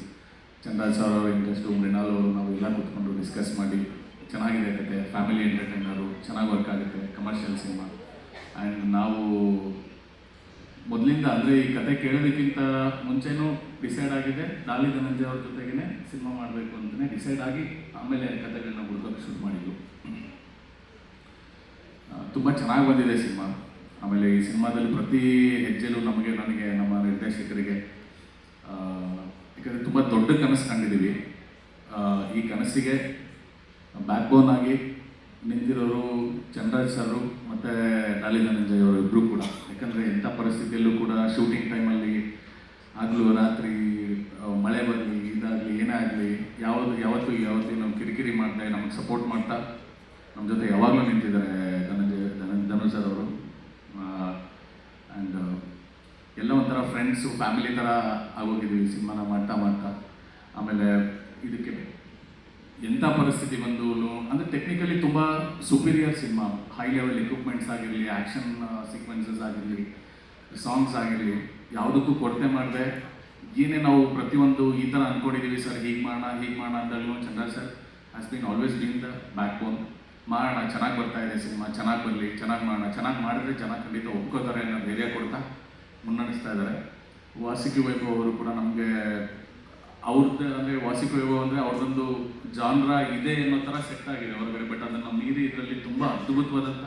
ಚಂದ್ರ ಸರ್ ಅವರ ಇಂಟ್ರೆಸ್ಟು, ಮೃಣಾಲ್ ಅವರು, ನಾವು ಎಲ್ಲ ಕೂತ್ಕೊಂಡು ಡಿಸ್ಕಸ್ ಮಾಡಿ ಚೆನ್ನಾಗಿದೆ ಕತೆ, ಫ್ಯಾಮಿಲಿ ಎಂಟರ್ಟೈನರು, ಚೆನ್ನಾಗಿ ವರ್ಕ್ ಆಗುತ್ತೆ, ಕಮರ್ಷಿಯಲ್ ಸಿನಿಮಾ. ಆ್ಯಂಡ್ ನಾವು ಮೊದಲಿಂದ ಅಂದರೆ ಈ ಕತೆ ಕೇಳೋದಕ್ಕಿಂತ ಮುಂಚೆನೂ ಡಿಸೈಡ್ ಆಗಿದೆ ಡಾಲಿ ಧನಂಜಯ ಅವ್ರ ಜೊತೆಗೇ ಸಿನಿಮಾ ಮಾಡಬೇಕು ಅಂತಲೇ ಡಿಸೈಡ್ ಆಗಿ ಆಮೇಲೆ ಕತೆಗಳನ್ನ ಹುಡ್ಕೋಕ್ಕೆ ಶುರು ಮಾಡಿದ್ದು. ತುಂಬ ಚೆನ್ನಾಗಿ ಬಂದಿದೆ ಸಿನಿಮಾ. ಆಮೇಲೆ ಈ ಸಿನಿಮಾದಲ್ಲಿ ಪ್ರತಿ ಹೆಜ್ಜೆಲೂ ನನಗೆ ನಮ್ಮ ನಿರ್ದೇಶಕರಿಗೆ ಯಾಕಂದರೆ ತುಂಬ ದೊಡ್ಡ ಕನಸು ಕಂಡಿದ್ದೀವಿ. ಈ ಕನಸಿಗೆ ಬ್ಯಾಕ್ ಬೋನ್ ಆಗಿ ನಿಂತಿರೋರು ಚಂದ್ರರಾಜ್ ಸರು ಮತ್ತು ಡಾಲಿ ಧನಂಜಯ್ ಅವರು ಇಬ್ಬರು ಕೂಡ. ಯಾಕಂದರೆ ಎಂಥ ಪರಿಸ್ಥಿತಿಯಲ್ಲೂ ಕೂಡ ಶೂಟಿಂಗ್ ಟೈಮಲ್ಲಿ ಆಗಲೂ ರಾತ್ರಿ ಮಳೆ ಬರಲಿ ಇದಾಗಲಿ ಏನೇ ಆಗಲಿ ಯಾವತ್ತೂ ನಾವು ಕಿರಿಕಿರಿ ಮಾಡ್ತಾ ನಮಗೆ ಸಪೋರ್ಟ್ ಮಾಡ್ತಾ ನಮ್ಮ ಜೊತೆ ಯಾವಾಗಲೂ ನಿಂತಿದ್ದಾರೆ ಧನುಷ್ ಸರ್ ಅವರು. ಆ್ಯಂಡ್ ಎಲ್ಲ ಒಂಥರ ಫ್ರೆಂಡ್ಸು ಫ್ಯಾಮಿಲಿ ಥರ ಆಗೋಗಿದ್ದೀವಿ ಸಿನಿಮಾನ ಮಾಡ್ತಾ. ಆಮೇಲೆ ಇದಕ್ಕೆ ಎಂಥ ಪರಿಸ್ಥಿತಿ ಬಂದು ಅಂದರೆ ಟೆಕ್ನಿಕಲಿ ತುಂಬ superior cinema, high level equipments ಆಗಿರಲಿ, ಆ್ಯಕ್ಷನ್ ಸೀಕ್ವೆನ್ಸಸ್ ಆಗಿರಲಿ, ಸಾಂಗ್ಸ್ ಆಗಿರಲಿ, ಯಾವುದಕ್ಕೂ ಕೊರತೆ ಮಾಡಿದೆ. ಏನೇ ನಾವು ಪ್ರತಿಯೊಂದು ಈ ಥರ ಅಂದ್ಕೊಂಡಿದ್ದೀವಿ ಸರ್, ಹೀಗೆ ಮಾಡೋಣ ಅಂದಾಗಲೂ Chandra sir has been always been the backbone. ಮಾಡೋಣ, ಚೆನ್ನಾಗಿ ಬರ್ತಾ ಇದೆ ಸಿನಿಮಾ, ಚೆನ್ನಾಗಿ ಬರಲಿ, ಚೆನ್ನಾಗಿ ಮಾಡೋಣ, ಚೆನ್ನಾಗಿ ಮಾಡಿದ್ರೆ ಚೆನ್ನಾಗಿ ಖಂಡಿತ ಒಪ್ಕೋತಾರೆ ಅನ್ನೋ ಧೈರ್ಯ ಕೊಡ್ತಾ ಮುನ್ನಡೆಸ್ತಾ ಇದ್ದಾರೆ. ವಾಸಿಕಿ ವೈಭವ್ ಅವರು ಕೂಡ ನಮಗೆ ಅವ್ರದ್ದು ಅಂದರೆ ವಾಸಿಕ ವೈಭವ್ ಅಂದರೆ ಅವ್ರದ್ದೊಂದು ಜಾನ್ರ ಇದೆ ಅನ್ನೋ ಥರ ಸೆಟ್ ಆಗಿದೆ ಹೊರಗಡೆ. ಬಟ್ ಅದನ್ನು ಮೀರಿ ಇದರಲ್ಲಿ ತುಂಬ ಅದ್ಭುತವಾದಂಥ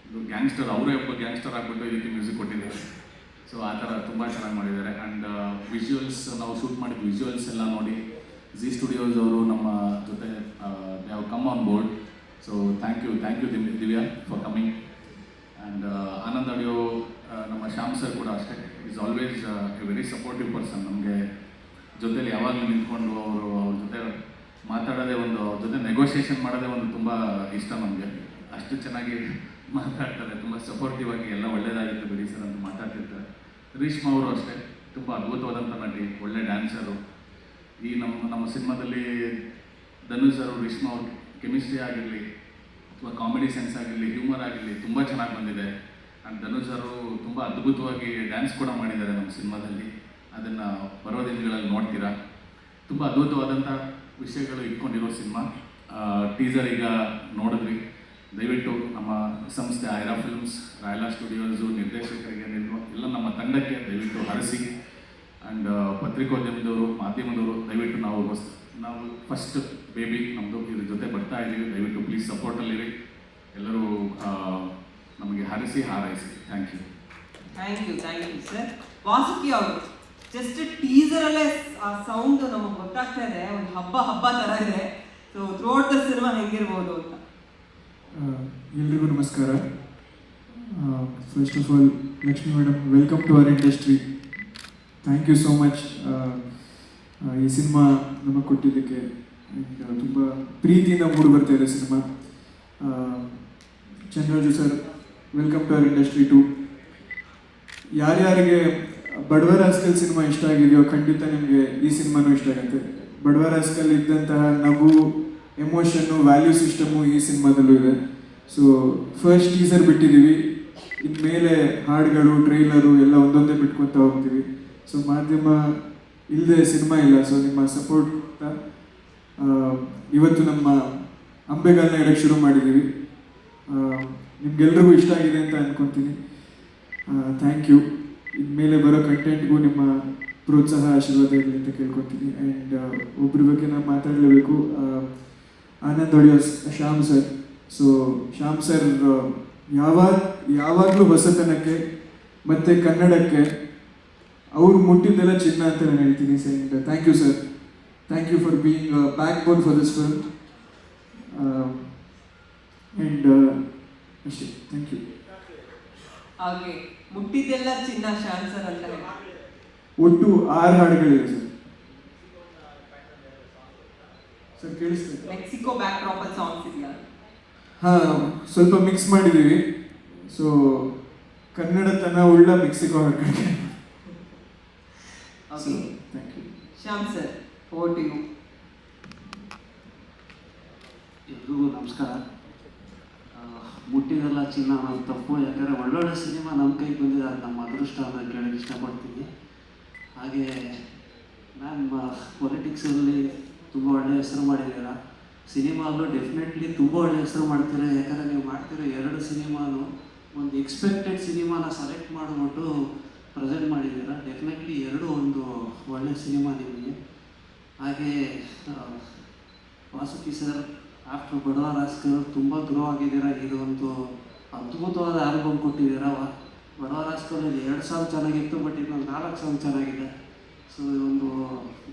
ಒಂದು ಗ್ಯಾಂಗ್ಸ್ಟರ್, ಅವರೇ ಒಬ್ಬ ಗ್ಯಾಂಗ್ಸ್ಟರ್ ಆಗಿಬಿಟ್ಟು ಇದಕ್ಕೆ ಮ್ಯೂಸಿಕ್ ಕೊಟ್ಟಿದ್ದಾರೆ. ಸೊ ಆ ಥರ ತುಂಬ ಚೆನ್ನಾಗಿ ಮಾಡಿದ್ದಾರೆ. ಆ್ಯಂಡ್ ವಿಜುವಲ್ಸ್, ನಾವು ಶೂಟ್ ಮಾಡಿದ ವಿಜುವಲ್ಸ್ ಎಲ್ಲ ನೋಡಿ ಜಿ ಸ್ಟುಡಿಯೋಸ್ ಅವರು ನಮ್ಮ ಜೊತೆ they have come on board. So thank you Divya for coming. And Anand audio ನಮ್ಮ ಶ್ಯಾಮ್ ಸರ್ ಕೂಡ ಅಷ್ಟೇ, is always a very supportive person. ನಮಗೆ ಜೊತೆಲಿ ಯಾವಾಗಲೂ ನಿಂತ್ಕೊಂಡು ಅವ್ರ ಜೊತೆ ಮಾತಾಡೋದೇ ಒಂದು, ಅವ್ರ ಜೊತೆ ನೆಗೋಷಿಯೇಷನ್ ಮಾಡೋದೇ ಒಂದು ತುಂಬ ಇಷ್ಟ ನಮಗೆ. ಅಷ್ಟು ಚೆನ್ನಾಗಿ ಮಾತಾಡ್ತಾರೆ, ತುಂಬ ಸಪೋರ್ಟಿವ್ ಆಗಿ ಎಲ್ಲ ಒಳ್ಳೆಯದಾಗಿತ್ತು ಬಿಡಿ ಸರ್ ಅಂತ ಮಾತಾಡ್ತಿರ್ತಾರೆ. ರೇಷ್ಮಾ ಅವರು ಅಷ್ಟೇ ತುಂಬ ಅದ್ಭುತವಾದಂಥ ನಟಿ, ಒಳ್ಳೆ ಡ್ಯಾನ್ಸರು. ಈ ನಮ್ಮ ಸಿನಿಮಾದಲ್ಲಿ ಧನುಷ್ ಸರ್ ರೇಷ್ಮಾ ಅವ್ರ ಕೆಮಿಸ್ಟ್ರಿ ಆಗಿರಲಿ ಅಥವಾ ಕಾಮಿಡಿ ಸೆನ್ಸ್ ಆಗಿರಲಿ, ಹ್ಯೂಮರ್ ಆಗಿರಲಿ ತುಂಬ ಚೆನ್ನಾಗಿ ಬಂದಿದೆ. ಆ್ಯಂಡ್ ಧನುಷ್ ಅವರು ತುಂಬ ಅದ್ಭುತವಾಗಿ ಡ್ಯಾನ್ಸ್ ಕೂಡ ಮಾಡಿದ್ದಾರೆ ನಮ್ಮ ಸಿನಿಮಾದಲ್ಲಿ. ಅದನ್ನು ಬರೋ ದಿನಗಳಲ್ಲಿ ನೋಡ್ತೀರಾ. ತುಂಬ ಅದ್ಭುತವಾದಂಥ ವಿಷಯಗಳು ಇಟ್ಕೊಂಡಿರೋ ಸಿನಿಮಾ. ಟೀಸರ್ ಈಗ ನೋಡಿದ್ರಿ. ದಯವಿಟ್ಟು ನಮ್ಮ ಸಂಸ್ಥೆ ಐರಾ ಫಿಲ್ಮ್ಸ್, ರಾಯಲಾ ಸ್ಟುಡಿಯೋಸು, ನಿರ್ದೇಶಕರಿಗೆ ಎಲ್ಲ ನಮ್ಮ ತಂಡಕ್ಕೆ ದಯವಿಟ್ಟು ಹರಿಸಿ. ಆ್ಯಂಡ್ ಪತ್ರಿಕೋದ್ಯಮದವರು, ಮಾಧ್ಯಮದವರು ದಯವಿಟ್ಟು ನಾವು ಫಸ್ಟ್ ಬೇಬಿ ನಮ್ಮದು ಇದ್ರ ಜೊತೆ ಬರ್ತಾ ಇದ್ದೀವಿ. ದಯವಿಟ್ಟು ಪ್ಲೀಸ್ ಸಪೋರ್ಟಲ್ಲಿರಿ. ಎಲ್ಲರೂ ನಮಗೆ ಹರಿಸಿ ಹಾರೈಸಿ. Thank you sir. ವಾಸುಕಿ ಅವರು ಜಸ್ಟ್ ಟೀಸರಲ್ಲೇ ಆ ಸೌಂಡ್ ನಮಗೆ ಗೊತ್ತಾಗ್ತಾ ಇದೆ, ಒಂದು ಹಬ್ಬ ಥರ ಇದೆ. ಸೊ ಥ್ರೂಔಟ್ ದ ಸಿನಿಮಾ ಹೆಂಗಿರ್ಬೋದು ಅಂತ. ಎಲ್ರಿಗೂ ನಮಸ್ಕಾರ. First of all Lakshmi madam, welcome to our industry. Thank you so much ಈ ಸಿನಿಮಾ ನಮಗೆ ಕೊಟ್ಟಿದ್ದಕ್ಕೆ. ತುಂಬ ಪ್ರೀತಿಯಿಂದ ಮೂಡಿ ಬರ್ತಾ ಇದೆ cinema. Chandraraju sir, welcome to our industry too. ಯಾರ್ಯಾರಿಗೆ ಬಡವ ರಾಸ್ಕಲ್ ಸಿನಿಮಾ ಇಷ್ಟ ಆಗಿದೆಯೋ ಖಂಡಿತ ನಿಮಗೆ ಈ ಸಿನಿಮಾನೂ ಇಷ್ಟ ಆಗುತ್ತೆ. ಬಡವ ರಾಸ್ಕಲ್ ಇದ್ದಂತಹ ನಗು, ಎಮೋಷನ್ನು, ವ್ಯಾಲ್ಯೂ ಸಿಸ್ಟಮು ಈ ಸಿನಿಮಾದಲ್ಲೂ ಇದೆ. ಸೊ ಫಸ್ಟ್ ಟೀಸರ್ ಬಿಟ್ಟಿದ್ದೀವಿ, ಇನ್ಮೇಲೆ ಹಾಡುಗಳು, ಟ್ರೈಲರು ಎಲ್ಲ ಒಂದೊಂದೇ ಬಿಟ್ಕೊತಾ ಹೋಗ್ತೀವಿ. ಸೊ ಮಾಧ್ಯಮ ಇಲ್ಲದೆ ಸಿನಿಮಾ ಇಲ್ಲ. ಸೊ ನಿಮ್ಮ ಸಪೋರ್ಟ್ ಇವತ್ತು ನಮ್ಮ ಅಂಬೆಗಾಲನ್ನ ಇಡಕ್ಕೆ ಶುರು ಮಾಡಿದ್ದೀವಿ. ನಿಮ್ಗೆಲ್ರಿಗೂ ಇಷ್ಟ ಆಗಿದೆ ಅಂತ ಅಂದ್ಕೊತೀನಿ. Thank you. ಇನ್ಮೇಲೆ ಬರೋ ಕಂಟೆಂಟ್ಗೂ ನಿಮ್ಮ ಪ್ರೋತ್ಸಾಹ, ಆಶೀರ್ವಾದ ಇರಲಿ ಅಂತ ಕೇಳ್ಕೊತೀನಿ. ಆ್ಯಂಡ್ ಒಬ್ಬರ ಬಗ್ಗೆ ನಾನು ಮಾತಾಡಲೇಬೇಕು. Anand audios Shyam sir. So Shyam sir ಯಾವಾಗಲೂ ಹೊಸತನಕ್ಕೆ ಮತ್ತು ಕನ್ನಡಕ್ಕೆ ಅವರು ಮುಟ್ಟಿದ್ದೆಲ್ಲ ಚಿನ್ನ ಅಂತ ನಾನು ಹೇಳ್ತೀನಿ. Sir, thank you sir. Thank you for being backbone for this film. And ಅಷ್ಟೇ, ಥ್ಯಾಂಕ್ ಯು. ಹಾಗೆ ಮುಟ್ಟಿದ್ದೆಲ್ಲ ಚಿನ್ನ ಶ್ಯಾಮ್ ಸರ್ ಅಂತ ಒಟ್ಟು 6 ಹಾಡುಗಳಿವೆ ಸರ್. ಸರ್ ಕೇಳಿಸ್ತದೆ? ಮೆಕ್ಸಿಕೋ ಬ್ಯಾಕ್ ಡ್ರಾಪಲ್ಲಿ ಸಾಂಗ್ಸ್ ಇದೆಯಾ? ಹಾಂ, ಸ್ವಲ್ಪ ಮಿಕ್ಸ್ ಮಾಡಿದ್ದೀವಿ. ಸೊ ಕನ್ನಡತನ ಉಳ್ಳ ಮೆಕ್ಸಿಕೋ ಹಾಡುಗಳಿಗೆ. Okay, thank you. Shyam sir, over to you. ಎಲ್ರಿಗೂ ನಮಸ್ಕಾರ. ಮುಟ್ಟಿದೆಲ್ಲ ಚಿನ್ನ ಅನ್ನೋದು ತಪ್ಪು, ಯಾಕಂದರೆ ಒಳ್ಳೊಳ್ಳೆ ಸಿನಿಮಾ ನಮ್ಮ ಕೈಗೆ ಬಂದಿದೆ, ಅದು ನಮ್ಮ ಅದೃಷ್ಟ ಅಂತ ಕೇಳೋಕ್ಕೆ ಇಷ್ಟಪಡ್ತೀನಿ. ಹಾಗೆ ಮ್ಯಾಮ್, ಪೊಲಿಟಿಕ್ಸಲ್ಲಿ ತುಂಬ ಒಳ್ಳೆಯ ಹೆಸರು ಮಾಡಿದ್ದೀರಾ. ಸಿನಿಮಾಲ್ಲೂ ಡೆಫಿನೆಟ್ಲಿ ತುಂಬ ಒಳ್ಳೆಯ ಹೆಸರು ಮಾಡ್ತೀರಾ. ಯಾಕಂದರೆ ನೀವು ಮಾಡ್ತಿರೋ 2 ಸಿನಿಮಾನು ಒಂದು ಎಕ್ಸ್ಪೆಕ್ಟೆಡ್ ಸಿನಿಮಾನ ಸೆಲೆಕ್ಟ್ ಮಾಡಿಬಿಟ್ಟು ಪ್ರೆಸೆಂಟ್ ಮಾಡಿದ್ದೀರಾ. ಡೆಫಿನೆಟ್ಲಿ 2 ಒಂದು ಒಳ್ಳೆಯ ಸಿನಿಮಾ ನಿಮಗೆ. ಹಾಗೆ ವಾಸುಕಿ ಸರ್, ಆಫ್ಟರ್ ಬಡವ ರಾಸ್ಕಲ್ ತುಂಬ ಗ್ರೋ ಆಗಿದ್ದೀರಾ. ಇದೊಂದು ಅದ್ಭುತವಾದ ಆಲ್ಬಮ್ ಕೊಟ್ಟಿದ್ದೀರಾ. ಬಡವ ರಾಸ್ಕಲಲ್ಲಿ 2 ಸಾಂಗ್ ಚೆನ್ನಾಗಿತ್ತು, ಬಟ್ ಇನ್ನೊಂದು 4 ಸಾಂಗ್ ಚೆನ್ನಾಗಿದೆ. ಸೊ ಇದೊಂದು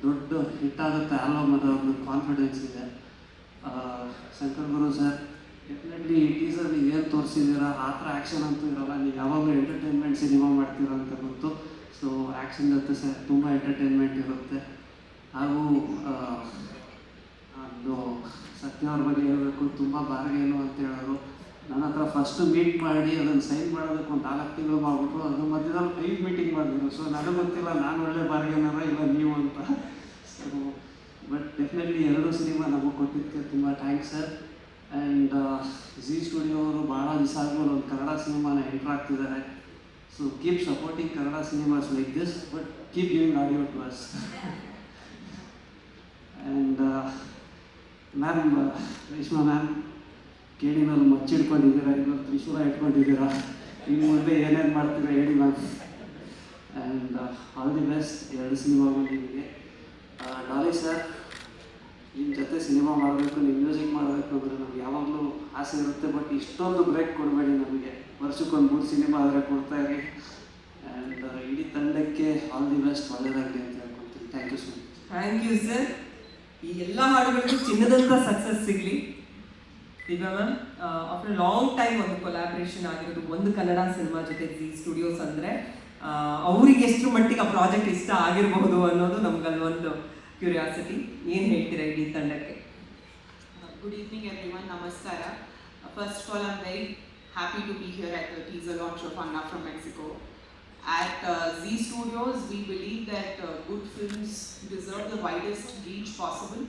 ದೊಡ್ಡ ಹಿಟ್ ಆಗುತ್ತೆ ಆಲ್ಬಮ್, ಅದು ಒಂದು ಕಾನ್ಫಿಡೆನ್ಸ್ ಇದೆ. ಶಂಕರ್ ಗುರು ಸರ್, ಡೆಫಿನೆಟ್ಲಿ ಈ ಟೀಸರ್ಲಿ ಏನು ತೋರಿಸಿದ್ದೀರಾ ಆ ಥರ ಆ್ಯಕ್ಷನ್ ಅಂತೂ ಇರೋಲ್ಲ. ನೀವು ಯಾವಾಗಲೂ ಎಂಟರ್ಟೈನ್ಮೆಂಟ್ ಸಿನಿಮಾ ಮಾಡ್ತೀರಾ ಅಂತ ಗೊತ್ತು. ಸೊ ಆ್ಯಕ್ಷನ್ ಜೊತೆ ಸರ್ ತುಂಬ ಎಂಟರ್ಟೈನ್ಮೆಂಟ್ ಇರುತ್ತೆ. ಹಾಗೂ ಅದು ಸತ್ಯ ಅವ್ರ ಬಗ್ಗೆ ಹೇಳಬೇಕು, ತುಂಬ ಬಾರ್ಗೇನು ಅಂತ ಹೇಳೋರು. ನನ್ನ ಹತ್ರ ಫಸ್ಟು ಮೀಟ್ ಮಾಡಿ ಅದನ್ನು ಸೈನ್ ಮಾಡೋದಕ್ಕೆ ಒಂದು 4 ತಿಂಗಳು ಮಾಡಿಬಿಟ್ರು. ಅದ್ರ ಮಧ್ಯದಲ್ಲಿ 5 ಮೀಟಿಂಗ್ ಮಾಡಿದ್ರು. ಸೊ ನನಗೆ ಗೊತ್ತಿಲ್ಲ ನಾನು ಒಳ್ಳೆ ಬಾರ್ಗೇನರ ಇಲ್ಲ ನೀವು ಅಂತ. ಸೊ ಬಟ್ ಡೆಫಿನೆಟ್ಲಿ 2 ಸಿನಿಮಾ ನಮಗೆ ಕೊಟ್ಟಿದ್ದಕ್ಕೆ ತುಂಬ thanks sir. And Zee studio ಅವರು ಭಾಳ ದಿವಸ ಆದಮೇಲೆ ಒಂದು ಕನ್ನಡ ಸಿನಿಮಾನ ಎಂಟ್ರ್ ಆಗ್ತಿದ್ದಾರೆ. So keep supporting Kannada cinemas like this, but keep giving audio to us. And ma'am, Reshma ma'am, ಕೇಳಿನಲ್ಲಿ ಮಚ್ಚಿಡ್ಕೊಂಡಿದ್ದೀರಾ, ಇನ್ನೊಂದು ತ್ರಿಶೂಲ ಇಟ್ಕೊಂಡಿದ್ದೀರಾ. ಇನ್ನು ಮುಂದೆ ಏನೇನು ಮಾಡ್ತೀರಾ ಹೇಳಿ ma'am. And all the best 2 ಸಿನಿಮಾಗೂ ನಿಮಗೆ. ಡಾಲಿ ಸರ್, ನಿಮ್ಮ ಜೊತೆ ಸಿನಿಮಾ ಮಾಡಬೇಕು, ನಿಮ್ಮ ಮ್ಯೂಸಿಕ್ ಮಾಡಬೇಕು ಅಂದರೆ ನಮ್ಗೆ ಯಾವಾಗಲೂ ಆಸೆ ಇರುತ್ತೆ. ಬಟ್ ಇಷ್ಟೊಂದು ಬ್ರೇಕ್ ಕೊಡಬೇಡಿ ನಮಗೆ. ವರ್ಷಕ್ಕೊಂದು 3 ಸಿನಿಮಾ ಆದರೆ ಕೊಡ್ತಾಯಿರಿ. ಆ್ಯಂಡ್ ಇಡೀ ತಂಡಕ್ಕೆ ಆಲ್ ದಿ ಬೆಸ್ಟ್, ಒಳ್ಳೆಯದಾಗಲಿ ಅಂತ ಹೇಳ್ಕೊಳ್ತೀನಿ. Thank you so much. Thank you sir. ಈ ಎಲ್ಲ ಹಾಡುಗಳಿಗೂ ಚಿನ್ನದಂಥ ಸಕ್ಸಸ್ ಸಿಗಲಿ. Divya ma'am, after long time ಒಂದು ಕೊಲಾಬ್ರೇಷನ್ ಆಗಿರೋದು ಒಂದು ಕನ್ನಡ ಸಿನಿಮಾ ಜೊತೆ ಝೀ ಸ್ಟುಡಿಯೋಸ್ ಅಂದರೆ ಅವ್ರಿಗೆ ಎಷ್ಟು ಮಟ್ಟಿಗೆ ಆ ಪ್ರಾಜೆಕ್ಟ್ ಇಷ್ಟ ಆಗಿರಬಹುದು ಅನ್ನೋದು ನಮ್ಗಲ್ಲೊಂದು ಕ್ಯೂರಿಯಾಸಿಟಿ. ಏನು ಹೇಳ್ತೀರಾ ಇಡೀ ತಂಡಕ್ಕೆ? Good evening everyone, namaskara. First of all, I'm very happy to be here at the teaser launch of Anna from Mexico. At Zee Studios, we believe that good films deserve the widest reach possible,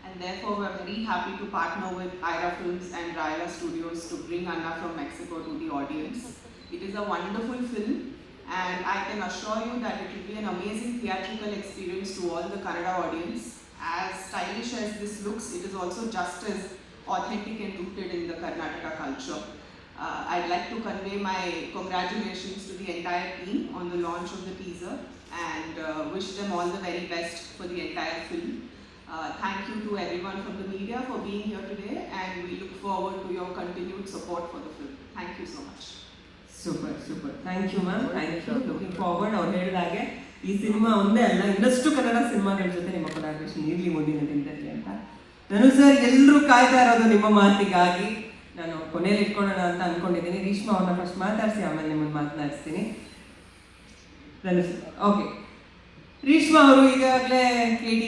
and therefore we're very happy to partner with Ira Films and Raila Studios to bring Anna from Mexico to the audience. It is a wonderful film, and I can assure you that it will be an amazing theatrical experience to all the Kannada audience. As stylish as this looks, it is also just as authentic and rooted in the Karnataka culture. I'd like to convey my congratulations to the entire team on the launch of the teaser and wish them all the very best for the entire film. Thank you to everyone from the media for being here today, and we look forward to your continued support for the film. Thank you so much. Super super. Thank you ma'am, thank you. Looking forward. ಅವ್ರು ಹೇಳಿದಾಗೆ ಈ cinema ಒಂದೇ ಅಲ್ಲ, ಇನ್ನಷ್ಟು ಕನ್ನಡ ಸಿನಿಮಾಗಳ ಜೊತೆ ನಿಮ್ಮ collaboration ಇರಲಿ ಮುಂದಿನ ದಿನದಲ್ಲಿ ಅಂತ. ಧನು ಸರ್, ಎಲ್ಲರೂ ಕಾಯ್ತಾ ಇರೋದು ನಿಮ್ಮ ಮಾತಿಗಾಗಿ. ನಾನು ಕೊನೆಯಲ್ಲಿ ಇಟ್ಕೊಳ್ಳೋಣ ಅಂತ ಅಂದ್ಕೊಂಡಿದ್ದೀನಿ. ರೀಶ್ಮಾ ಅವ್ರನ್ನ ಫಸ್ಟ್ ಮಾತಾಡಿಸಿ ಆಮೇಲೆ ನಿಮ್ಮನ್ನು ಮಾತನಾಡಿಸ್ತೀನಿ. ಓಕೆ, ರೀಶ್ಮಾ ಅವರು ಈಗಾಗಲೇ KD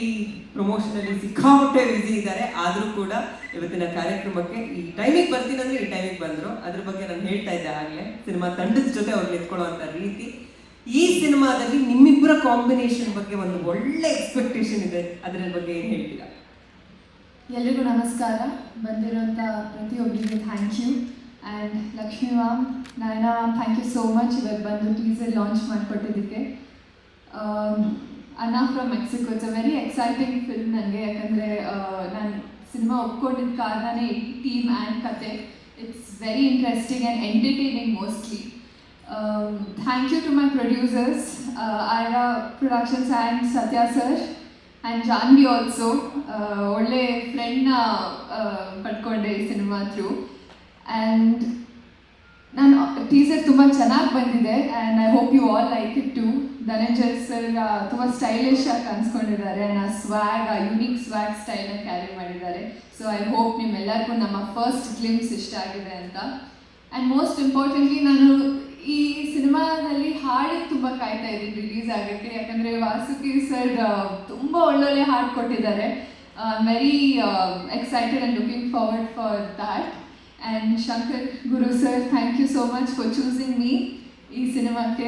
ಪ್ರಮೋಷನಲ್ಲಿ ಸಿಕ್ಕಾಪಟ್ಟೆ ಬ್ಯುಸಿ ಇದ್ದಾರೆ. ಆದರೂ ಕೂಡ ಇವತ್ತಿನ ಕಾರ್ಯಕ್ರಮಕ್ಕೆ ಈ ಟೈಮಿಗೆ ಬರ್ತೀನಿ ಅಂದರೆ ಈ ಟೈಮಿಗೆ ಬಂದರು. ಅದ್ರ ಬಗ್ಗೆ ನಾನು ಹೇಳ್ತಾ ಇದ್ದೆ ಆಗಲೇ, ಸಿನಿಮಾ ತಂಡದ ಜೊತೆ ಅವ್ರಿಗೆ ಎತ್ಕೊಳ್ಳೋವಂಥ ರೀತಿ. ಈ ಸಿನಿಮಾದಲ್ಲಿ ನಿಮ್ಮಿಬ್ಬರ ಕಾಂಬಿನೇಷನ್ ಬಗ್ಗೆ ಒಂದು ಒಳ್ಳೆ ಎಕ್ಸ್ಪೆಕ್ಟೇಷನ್ ಇದೆ, ಅದರ ಬಗ್ಗೆ ಏನು ಹೇಳ್ತೀರಾ? ಎಲ್ರಿಗೂ ನಮಸ್ಕಾರ. ಬಂದಿರೋಂಥ ಪ್ರತಿಯೊಬ್ಬರಿಗೂ thank you. And Lakshmi ma'am, Nayana ma'am, thank you so much ಇವತ್ತು ಬಂದು ಟೀಸರ್ ಲಾಂಚ್ ಮಾಡಿಕೊಟ್ಟಿದ್ದಕ್ಕೆ. Anna from Mexico, it's a very exciting film ನನಗೆ. ಯಾಕಂದರೆ ನಾನು ಸಿನಿಮಾ ಒಪ್ಕೊಂಡಿದ್ದ ಕಾರಣನೇ ಈ ಟೀಮ್ ಆ್ಯಂಡ್ ಕತೆ. It's very interesting and entertaining mostly. Thank you to my producers, Ira Productions and Satya sir and Janvi also. ಒಳ್ಳೆ ಫ್ರೆಂಡ್ನ ಪಡ್ಕೊಂಡೆ ಈ ಸಿನಿಮಾ ಥ್ರೂ. ಆ್ಯಂಡ್ ನಾನು ಟೀಸರ್ ತುಂಬ ಚೆನ್ನಾಗಿ ಬಂದಿದೆ and I hope you all like it too. Dhananjay sir ತುಂಬ stylish ಆಗಿ ಕಾಣಿಸ್ಕೊಂಡಿದ್ದಾರೆ and a swag, a unique swag ಸ್ಟೈಲ್ನ ಕ್ಯಾರಿ ಮಾಡಿದ್ದಾರೆ. ಸೊ ಐ ಹೋಪ್ ನಿಮ್ಮೆಲ್ಲರಿಗೂ ನಮ್ಮ ಫಸ್ಟ್ ಗ್ಲಿಮ್ಸ್ ಇಷ್ಟ ಆಗಿದೆ ಅಂತ. ಆ್ಯಂಡ್ ಮೋಸ್ಟ್ ಇಂಪಾರ್ಟೆಂಟ್ಲಿ ನಾನು ಈ ಸಿನಿಮಾದಲ್ಲಿ ಹಾಡಿಗೆ ತುಂಬ ಕಾಯ್ತಾ ಇದ್ದೀನಿ ರಿಲೀಸ್ ಆಗೋಕ್ಕೆ. ಯಾಕಂದರೆ ವಾಸುಕಿ ಸರ್ ತುಂಬ ಒಳ್ಳೊಳ್ಳೆ ಹಾಡು ಕೊಟ್ಟಿದ್ದಾರೆ. Very excited and looking forward for that. And Shankar Guru sir, thank you so much for choosing me ಈ ಸಿನಿಮಾಕ್ಕೆ.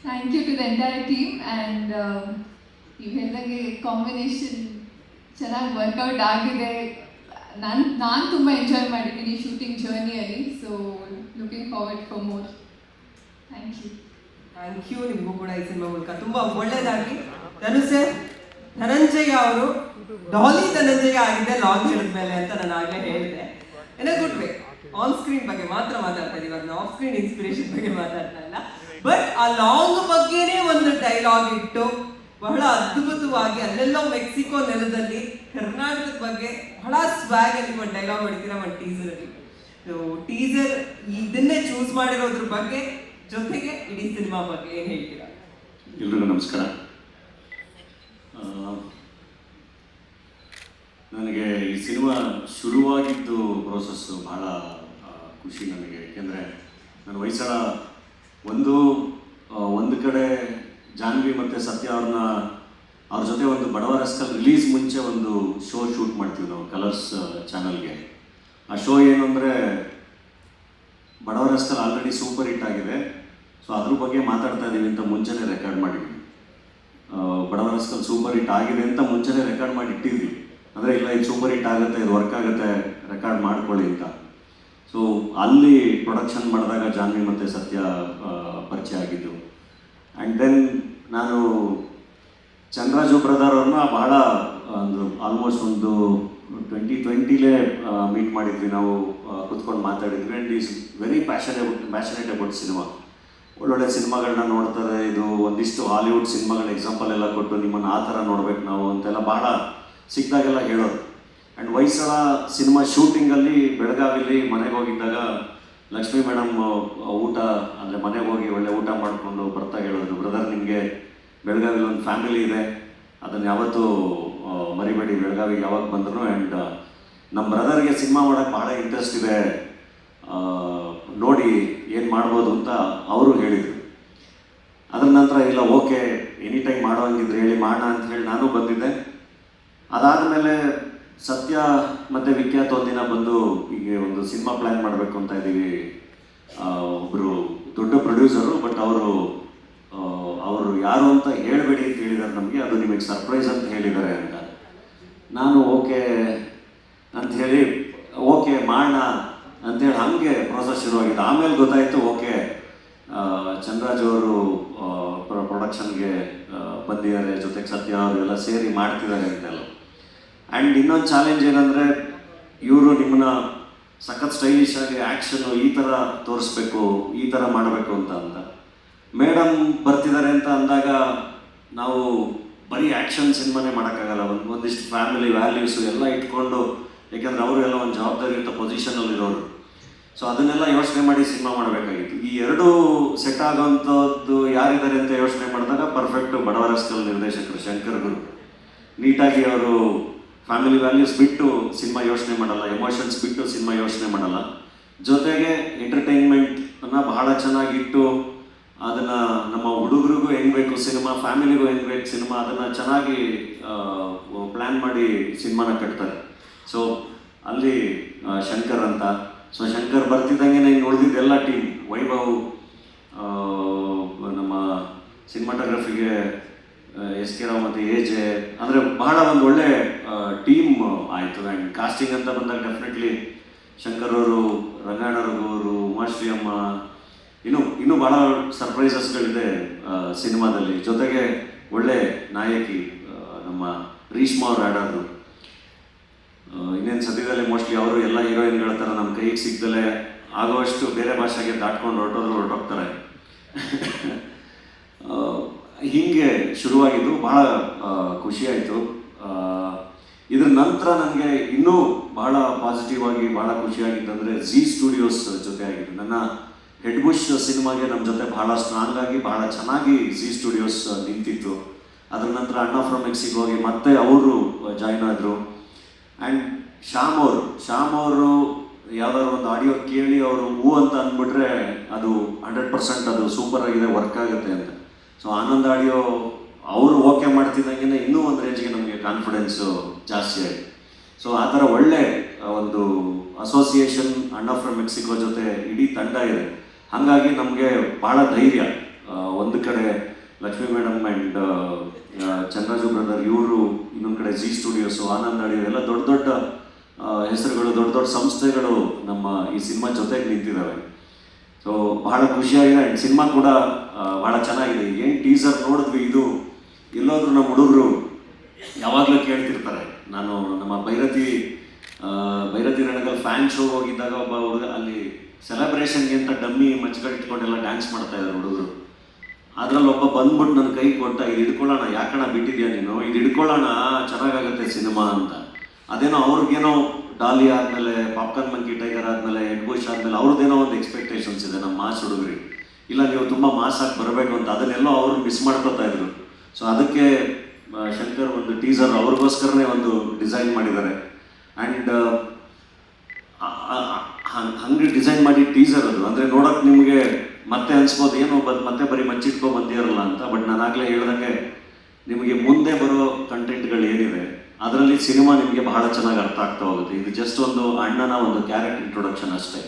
Thank you to the entire team. And ನೀವು ಹೇಳಿದಾಗೆ ಕಾಂಬಿನೇಷನ್ ಚೆನ್ನಾಗಿ ವರ್ಕೌಟ್ ಆಗಿದೆ. ನಾನು ತುಂಬ ಎಂಜಾಯ್ ಮಾಡಿದ್ದೀನಿ ಶೂಟಿಂಗ್ ಜರ್ನಿಯಲ್ಲಿ. So looking forward for more. Thank you. Thank you. ನಿಮಗೂ ಕೂಡ ಈ ಸಿನಿಮಾ ಮೂಲಕ ತುಂಬ ಒಳ್ಳೆಯದಾಗಲಿ. ಧನಂಜಯ ಅವರು ಡಾಲಿ ಧನಂಜಯ ಆಗಿದೆ ಲಾಂಚ್ ಹೇಳಿದ್ಮೇಲೆ ಅಂತ ನಾನು ಆಗಲೇ ಹೇಳಿದೆ. In a good way. On screen ಬಗ್ಗೆ ಮಾತ್ರ ಮಾತಾಡ್ತಾ ಇದ್ದೀವಿ, ಅದನ್ನ ಆಫ್ ಸ್ಕ್ರೀನ್ ಇನ್ಸ್ಪಿರೇಷನ್ ಬಗ್ಗೆ ಮಾತಾಡ್ತಾ ಇಲ್ಲ. ಬಟ್ ಆ ಲಾಂಗ್ ಬಗ್ಗೆನೇ ಒಂದು ಡೈಲಾಗ್ ಇಟ್ಟು ಬಹಳ ಅದ್ಭುತವಾಗಿ ಅಲ್ಲೆಲ್ಲೋ ಮೆಕ್ಸಿಕೋ ನೆಲದಲ್ಲಿ ಕರ್ನಾಟಕದ ಬಗ್ಗೆ ಬಹಳ ಸ್ವ್ಯಾಗ್ ಅಲ್ಲಿ ಒಂದು ಡೈಲಾಗ್ ಹೊಡಿತೀರಾ ಒಂದು ಟೀಸರಲ್ಲಿ. ಟೀಸರ್ ಇದನ್ನೇ ಚೂಸ್ ಮಾಡಿರೋದ್ರ ಬಗ್ಗೆ ಜೊತೆಗೆ ಇಡೀ ಸಿನಿಮಾ ಬಗ್ಗೆ ಏನು ಹೇಳ್ತೀರಾ? ಎಲ್ರಿಗೂ ನಮಸ್ಕಾರ. ನನಗೆ ಈ ಸಿನಿಮಾ ಶುರುವಾಗಿದ್ದು ಪ್ರೋಸೆಸ್ಸು ಭಾಳ ಖುಷಿ ನನಗೆ. ಏಕೆಂದರೆ ನಾನು ಹೊಯ್ಸಳ ಒಂದು ಕಡೆ ಜಾನ್ವಿ ಮತ್ತು ಸತ್ಯ ಅವ್ರ ಜೊತೆ ಒಂದು ಬಡವ ರಸ್ಕಲ್ ರಿಲೀಸ್ ಮುಂಚೆ ಒಂದು ಶೋ ಶೂಟ್ ಮಾಡ್ತೀವಿ ನಾವು ಕಲರ್ಸ್ ಚಾನಲ್ಗೆ. ಆ ಶೋ ಏನು ಅಂದರೆ ಬಡವ ರಸ್ಕಲ್ ಆಲ್ರೆಡಿ ಸೂಪರ್ ಹಿಟ್ ಆಗಿದೆ, ಸೊ ಅದ್ರ ಬಗ್ಗೆ ಮಾತಾಡ್ತಾ ಇದ್ದೀವಿ ಅಂತ ಮುಂಚೆನೇ ರೆಕಾರ್ಡ್ ಮಾಡಿದ್ವಿ. ಬಡವ ರಸ್ಕಲ್ ಸೂಪರ್ ಹಿಟ್ ಆಗಿದೆ ಅಂತ ಮುಂಚೆನೇ ರೆಕಾರ್ಡ್ ಮಾಡಿ ಇಟ್ಟಿದ್ವಿ. ಅಂದರೆ ಇಲ್ಲ ಇದು ಸೂಪರ್ ಹಿಟ್ ಆಗುತ್ತೆ, ಇದು ವರ್ಕ್ ಆಗುತ್ತೆ, ರೆಕಾರ್ಡ್ ಮಾಡ್ಕೊಳ್ಳಿ ಅಂತ. ಸೊ ಅಲ್ಲಿ ಪ್ರೊಡಕ್ಷನ್ ಮಾಡಿದಾಗ ಜಾನ್ವಿ ಮತ್ತು ಸತ್ಯ ಪರಿಚಯ ಆಗಿದ್ದು. ಆ್ಯಂಡ್ ದೆನ್ ನಾನು ಚಂದ್ರಾಜು ಬ್ರದರ್ ಅವ್ರನ್ನ ಬಹಳ ಆಲ್ಮೋಸ್ಟ್ ಒಂದು 2020 ಮೀಟ್ ಮಾಡಿದ್ವಿ ನಾವು, ಕುತ್ಕೊಂಡು ಮಾತಾಡಿದ್ವಿ. And is very passionate about cinema. ಒಳ್ಳೊಳ್ಳೆ ಸಿನಿಮಾಗಳನ್ನ ನೋಡ್ತಾರೆ. ಇದು ಒಂದಿಷ್ಟು ಹಾಲಿವುಡ್ ಸಿನಿಮಾಗಳ ಎಕ್ಸಾಂಪಲ್ ಎಲ್ಲ ಕೊಟ್ಟು ನಿಮ್ಮನ್ನು ಆ ಥರ ನೋಡ್ಬೇಕು ನಾವು ಅಂತೆಲ್ಲ ಭಾಳ ಸಿಕ್ಕಿದಾಗೆಲ್ಲ ಹೇಳೋದು. ಆ್ಯಂಡ್ ಹೊಯ್ಸಳ ಸಿನಿಮಾ ಶೂಟಿಂಗಲ್ಲಿ ಬೆಳಗಾವಿಲಿ ಮನೆಗೆ ಹೋಗಿದ್ದಾಗ ಲಕ್ಷ್ಮೀ ಮೇಡಮ್ ಊಟ ಅಂದರೆ ಮನೆಗೆ ಹೋಗಿ ಒಳ್ಳೆ ಊಟ ಮಾಡಿಕೊಂಡು ಬರ್ತಾ ಹೇಳಿದ್ರು, ಬ್ರದರ್ ನಿಮಗೆ ಬೆಳಗಾವಿಲಿ ಒಂದು ಫ್ಯಾಮಿಲಿ ಇದೆ, ಅದನ್ನು ಯಾವತ್ತೂ ಮರಿಬೇಡಿ, ಬೆಳಗಾವಿಗೆ ಯಾವಾಗ ಬಂದ್ರು. ಆ್ಯಂಡ್ ನಮ್ಮ ಬ್ರದರ್ಗೆ ಸಿನಿಮಾ ಮಾಡೋಕ್ಕೆ ಭಾಳ ಇಂಟ್ರೆಸ್ಟ್ ಇದೆ, ನೋಡಿ ಏನು ಮಾಡ್ಬೋದು ಅಂತ ಅವರು ಹೇಳಿದರು. ಅದ್ರ ನಂತರ ಇಲ್ಲ ಓಕೆ ಎನಿ ಟೈಮ್ ಮಾಡೋ ಹಂಗಿದ್ರೆ ಹೇಳಿ ಮಾಡೋಣ ಅಂತ ಹೇಳಿ ನಾನು ಬಂದಿದ್ದೆ. ಅದಾದಮೇಲೆ ಸತ್ಯ ಮತ್ತು ವಿಖ್ಯಾತ್ ಒಂದಿನ ಬಂದು ಹೀಗೆ ಒಂದು ಸಿನಿಮಾ ಪ್ಲ್ಯಾನ್ ಮಾಡಬೇಕು ಅಂತ ಇದ್ದೀವಿ. ಒಬ್ಬರು ದೊಡ್ಡ ಪ್ರೊಡ್ಯೂಸರು, ಬಟ್ ಅವರು ಯಾರು ಅಂತ ಹೇಳಬೇಡಿ ಅಂತ ಹೇಳಿದ್ದಾರೆ ನಮಗೆ, ಅದು ನಿಮಗೆ ಸರ್ಪ್ರೈಸ್ ಅಂತ ಹೇಳಿದ್ದಾರೆ ಅಂತ. ನಾನು ಓಕೆ ಅಂಥೇಳಿ ಓಕೆ ಮಾಡೋಣ ಅಂಥೇಳಿ ಹಾಗೆ ಪ್ರೋಸೆಸ್ ಶುರುವಾಗಿದೆ. ಆಮೇಲೆ ಗೊತ್ತಾಯಿತು ಓಕೆ ಚಂದ್ರಾಜ್ ಅವರು ಪ್ರೊಡಕ್ಷನ್ಗೆ ಬಂದಿದ್ದಾರೆ, ಜೊತೆಗೆ ಸತ್ಯ ಅವರು ಎಲ್ಲ ಸೇರಿ ಮಾಡ್ತಿದ್ದಾರೆ ಅಂತೆಲ್ಲ. ಆ್ಯಂಡ್ ಇನ್ನೊಂದು ಚಾಲೆಂಜ್ ಏನಂದರೆ ಇವರು ನಿಮ್ಮನ್ನ ಸಖತ್ ಸ್ಟೈಲಿಶ್ ಆಗಿ ಆ್ಯಕ್ಷನ್ನು ಈ ಥರ ತೋರಿಸ್ಬೇಕು, ಈ ಥರ ಮಾಡಬೇಕು ಅಂತ ಮೇಡಮ್ ಬರ್ತಿದ್ದಾರೆ ಅಂತ ಅಂದಾಗ ನಾವು ಬರೀ ಆ್ಯಕ್ಷನ್ ಸಿನಿಮಾನೇ ಮಾಡೋಕ್ಕಾಗಲ್ಲ. ಒಂದಿಷ್ಟು ಫ್ಯಾಮಿಲಿ ವ್ಯಾಲ್ಯೂಸು ಎಲ್ಲ ಇಟ್ಕೊಂಡು, ಯಾಕೆಂದರೆ ಅವರು ಎಲ್ಲ ಒಂದು ಜವಾಬ್ದಾರಿಯುತ ಪೊಸಿಷನಲ್ಲಿರೋರು. ಸೊ ಅದನ್ನೆಲ್ಲ ಯೋಚನೆ ಮಾಡಿ ಸಿನಿಮಾ ಮಾಡಬೇಕಾಗಿತ್ತು. ಈ ಎರಡೂ ಸೆಟ್ ಆಗೋವಂಥದ್ದು ಯಾರಿದ್ದಾರೆ ಅಂತ ಯೋಚನೆ ಮಾಡಿದಾಗ ಪರ್ಫೆಕ್ಟು ಬಡವ ರಸ್ಕಲ್ ನಿರ್ದೇಶಕರು ಶಂಕರ್ ಗುರು. ನೀಟಾಗಿ ಅವರು ಫ್ಯಾಮಿಲಿ ವ್ಯಾಲ್ಯೂಸ್ ಬಿಟ್ಟು ಸಿನಿಮಾ ಯೋಚನೆ ಮಾಡಲ್ಲ, ಎಮೋಷನ್ಸ್ ಬಿಟ್ಟು ಸಿನಿಮಾ ಯೋಚನೆ ಮಾಡಲ್ಲ. ಜೊತೆಗೆ ಎಂಟರ್ಟೈನ್ಮೆಂಟನ್ನು ಬಹಳ ಚೆನ್ನಾಗಿಟ್ಟು ಅದನ್ನು ನಮ್ಮ ಹುಡುಗರಿಗೂ ಹೆಂಗೆ ಬೇಕು ಸಿನಿಮಾ, ಫ್ಯಾಮಿಲಿಗೂ ಹೆಂಗೆ ಬೇಕು ಸಿನಿಮಾ, ಅದನ್ನು ಚೆನ್ನಾಗಿ ಪ್ಲ್ಯಾನ್ ಮಾಡಿ ಸಿನಿಮಾನ ಕಟ್ತಾರೆ. ಸೊ ಅಲ್ಲಿ ಶಂಕರ್ ಅಂತ, ಸೊ ಶಂಕರ್ ಬರ್ತಿದ್ದಂಗೆ ಇನ್ನು ಉಳಿದಿದ್ದೆಲ್ಲ ಟೀಮ್, ವೈಭವ್, ನಮ್ಮ ಸಿನಿಮಾಟೋಗ್ರಫಿಗೆ SK ರಾವ್ ಮತ್ತು AJ, ಅಂದರೆ ಬಹಳ ಒಂದು ಒಳ್ಳೆ ಟೀಮ್ ಆಯಿತು. ಆ್ಯಂಡ್ ಕಾಸ್ಟಿಂಗ್ ಅಂತ ಬಂದಾಗ ಡೆಫಿನೆಟ್ಲಿ ಶಂಕರ್ ಅವರು, ರಂಗಾಯಣರವರು, ಉಮಾಶ್ರೀ ಅಮ್ಮ, ಇನ್ನೂ ಭಾಳ ಸರ್ಪ್ರೈಸಸ್ಗಳಿದೆ ಸಿನಿಮಾದಲ್ಲಿ. ಜೊತೆಗೆ ಒಳ್ಳೆ ನಾಯಕಿ ನಮ್ಮ ರೀಶ್ಮಾ ಅವ್ರು ಆಡೋದು. ಇನ್ನೇನು ಸದ್ಯದಲ್ಲೇ ಮೋಸ್ಟ್ಲಿ ಅವರು ಎಲ್ಲ ಹೀರೋಯಿನ್ಗಳ ಥರ ನಮ್ಮ ಕೈಗೆ ಸಿಗ್ದಲೇ ಆಗುವಷ್ಟು ಬೇರೆ ಭಾಷೆಗೆ ದಾಟ್ಕೊಂಡು ಹೊರಟೋಗ್ತಾರೆ. ಹೀಗೆ ಶುರುವಾಗಿದ್ದು ಭಾಳ ಖುಷಿಯಾಯಿತು. ಇದ್ರ ನಂತರ ನನಗೆ ಇನ್ನೂ ಭಾಳ ಪಾಸಿಟಿವ್ ಆಗಿ ಭಾಳ ಖುಷಿಯಾಗಿತ್ತಂದರೆ ಝೀ ಸ್ಟುಡಿಯೋಸ್ ಜೊತೆ ಆಗಿದೆ. ನನ್ನ ಹೆಡ್ ಬುಷ್ ಸಿನಿಮಾಗೆ ನಮ್ಮ ಜೊತೆ ಭಾಳ ಸ್ಟ್ರಾಂಗ್ ಆಗಿ ಭಾಳ ಚೆನ್ನಾಗಿ ಝೀ ಸ್ಟುಡಿಯೋಸ್ ನಿಂತಿತ್ತು. ಅದ್ರ ನಂತರ ಅಣ್ಣ ಫ್ರಮ್ ಮೆಕ್ಸಿಕೋಗೆ ಮತ್ತೆ ಅವರು ಜಾಯ್ನ್ ಆದರು. ಆ್ಯಂಡ್ ಶ್ಯಾಮ್ ಅವರು ಯಾವ್ದಾದ್ರು ಒಂದು ಆಡಿಯೋ ಕೇಳಿ ಅವರು ಹೂ ಅಂತ ಅಂದ್ಬಿಟ್ರೆ ಅದು 100% ಅದು ಸೂಪರ್ ಆಗಿದೆ, ವರ್ಕ್ ಆಗುತ್ತೆ ಅಂತ. ಸೊ ಆನಂದ್ ಆಡಿಯೋ ಅವರು ಓಕೆ ಮಾಡ್ತಿದ್ದಂಗೆ ಇನ್ನೂ ಒಂದು ರೇಂಜ್ಗೆ ನಮಗೆ ಕಾನ್ಫಿಡೆನ್ಸು ಜಾಸ್ತಿ ಆಯಿತು. ಸೊ ಆ ಥರ ಒಳ್ಳೆ ಒಂದು ಅಸೋಸಿಯೇಷನ್ ಅಣ್ಣ ಫ್ರಮ್ ಮೆಕ್ಸಿಕೋ ಜೊತೆ ಇಡೀ ತಂಡ ಇದೆ. ಹಾಗಾಗಿ ನಮಗೆ ಭಾಳ ಧೈರ್ಯ. ಒಂದು ಕಡೆ Lakshmi madam and Chandraju brother ಇವರು, ಇನ್ನೊಂದು ಕಡೆ ಝೀ ಸ್ಟುಡಿಯೋಸು, ಆನಂದ್ ಆಡಿಯೋ, ಎಲ್ಲ ದೊಡ್ಡ ದೊಡ್ಡ ಹೆಸರುಗಳು, ದೊಡ್ಡ ದೊಡ್ಡ ಸಂಸ್ಥೆಗಳು ನಮ್ಮ ಈ ಸಿನಿಮಾ ಜೊತೆಗೆ ನಿಂತಿದ್ದಾವೆ. ಸೊ ಭಾಳ ಖುಷಿಯಾಗಿದೆ. ಆ್ಯಂಡ್ ಸಿನಿಮಾ ಕೂಡ ಭಾಳ ಚೆನ್ನಾಗಿದೆ. ಏನು ಟೀಸರ್ ನೋಡಿದ್ವಿ, ಇದು ಎಲ್ಲೋದ್ರೂ ನಮ್ಮ ಹುಡುಗರು ಯಾವಾಗಲೂ ಕೇಳ್ತಿರ್ತಾರೆ. ನಾನು ನಮ್ಮ ಭೈರತಿ ರಣಗಲ್ ಫ್ಯಾನ್ ಶೋ ಹೋಗಿದ್ದಾಗ ಒಬ್ಬ ಹುಡುಗ ಅಲ್ಲಿ ಸೆಲೆಬ್ರೇಷನ್ಗೆ ಅಂತ ಡಮ್ಮಿ ಮಚ್ಚಿಟ್ಕೊಂಡೆಲ್ಲ ಡ್ಯಾನ್ಸ್ ಮಾಡ್ತಾ ಇದ್ದಾರೆ ಹುಡುಗರು. ಅದರಲ್ಲಿ ಒಬ್ಬ ಬಂದ್ಬಿಟ್ಟು ನನ್ನ ಕೈ ಕೊಟ್ಟ, ಇದು ಹಿಡ್ಕೊಳ್ಳೋಣ, ಯಾಕಣ ಬಿಟ್ಟಿದ್ಯಾ ನೀನು, ಇದು ಹಿಡ್ಕೊಳ್ಳೋಣ ಚೆನ್ನಾಗಾಗುತ್ತೆ ಸಿನಿಮಾ ಅಂತ. ಅದೇನೋ ಅವ್ರಿಗೇನೋ ಡಾಲಿ ಆದಮೇಲೆ, ಪಾಪ್ಕಾರ್ನ್ ಮಂಕಿ ಟೈಗರ್ ಆದಮೇಲೆ, ಹೆಡ್ ಬುಷ್ ಆದಮೇಲೆ ಅವ್ರದ್ದೇನೋ ಒಂದು ಎಕ್ಸ್ಪೆಕ್ಟೇಷನ್ಸ್ ಇದೆ ನಮ್ಮ ಮಾಸ್ ಹುಡುಗರಿಗೆ. ಇಲ್ಲ ನೀವು ತುಂಬ ಮಾಸ್ ಆಗಿ ಬರಬೇಕು ಅಂತ, ಅದನ್ನೆಲ್ಲೋ ಅವರು ಮಿಸ್ ಮಾಡ್ಕೊತಾ ಇದ್ರು. ಸೊ ಅದಕ್ಕೆ ಶಂಕರ್ ಒಂದು ಟೀಸರ್ ಅವ್ರಿಗೋಸ್ಕರನೇ ಒಂದು ಡಿಸೈನ್ ಮಾಡಿದ್ದಾರೆ. ಆ್ಯಂಡ್ ಹಂಗೆ ಡಿಸೈನ್ ಮಾಡಿ ಟೀಸರ್ ಅದು ಅಂದರೆ ನೋಡೋಕೆ ನಿಮಗೆ ಮತ್ತೆ ಅನ್ಸ್ಬೋದು ಏನು ಮತ್ತೆ ಬರೀ ಮಚ್ಚಿಟ್ಕೊ ಬಂದಿರಲ್ಲ ಅಂತ. ಬಟ್ ನಾನು ಆಗಲೇ ಹೇಳ್ದಂಗೆ ನಿಮಗೆ ಮುಂದೆ ಬರೋ ಕಂಟೆಂಟ್ಗಳು ಏನಿದೆ ಅದರಲ್ಲಿ ಸಿನಿಮಾ ನಿಮಗೆ ಬಹಳ ಚೆನ್ನಾಗಿ ಅರ್ಥ ಆಗ್ತಾ ಹೋಗುತ್ತೆ. ಇದು ಜಸ್ಟ್ ಒಂದು ಅಣ್ಣನ ಒಂದು ಕ್ಯಾರೆಕ್ಟರ್ ಇಂಟ್ರೊಡಕ್ಷನ್ ಅಷ್ಟೇ.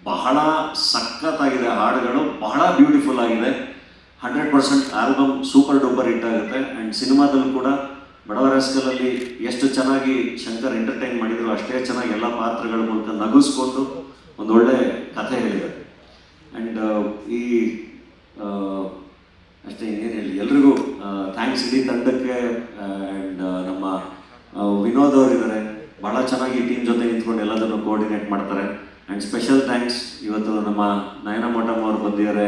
ಬಹಳ ಸಖತ್ತಾಗಿದೆ, ಹಾಡುಗಳು ಬಹಳ ಬ್ಯೂಟಿಫುಲ್ ಆಗಿದೆ. 100% ಆಲ್ಬಮ್ ಸೂಪರ್ ಡೂಪರ್ ಹಿಟ್ ಆಗುತ್ತೆ. ಆ್ಯಂಡ್ ಸಿನಿಮಾದಲ್ಲೂ ಕೂಡ ಬಡವ ರಾಸ್ಕಲಲ್ಲಿ ಎಷ್ಟು ಚೆನ್ನಾಗಿ ಶಂಕರ್ ಎಂಟರ್ಟೈನ್ ಮಾಡಿದ್ರು ಅಷ್ಟೇ ಚೆನ್ನಾಗಿ ಎಲ್ಲ ಪಾತ್ರಗಳ ಮೂಲಕ ನಗಿಸ್ಕೊಂಡು ಒಂದು ಒಳ್ಳೆ ಕಥೆ ಹೇಳಿದ್ದಾರೆ. ಆ್ಯಂಡ್ ಈ ಅಷ್ಟೇ ಇನ್ನೇನು ಹೇಳಿ, ಎಲ್ರಿಗೂ ಥ್ಯಾಂಕ್ಸ್ ಇಡೀ ತಂಡಕ್ಕೆ. ಆ್ಯಂಡ್ ನಮ್ಮ ವಿನೋದ್ ಅವರು ಇದ್ದಾರೆ, ಭಾಳ ಚೆನ್ನಾಗಿ ಟೀಮ್ ಜೊತೆ ನಿಂತ್ಕೊಂಡು ಎಲ್ಲದನ್ನು ಕೋಆರ್ಡಿನೇಟ್ ಮಾಡ್ತಾರೆ. ಆ್ಯಂಡ್ ಸ್ಪೆಷಲ್ ಥ್ಯಾಂಕ್ಸ್ ಇವತ್ತು ನಮ್ಮ ನಯನ ಮೋಟಮ್ ಅವರು ಬಂದಿದ್ದಾರೆ.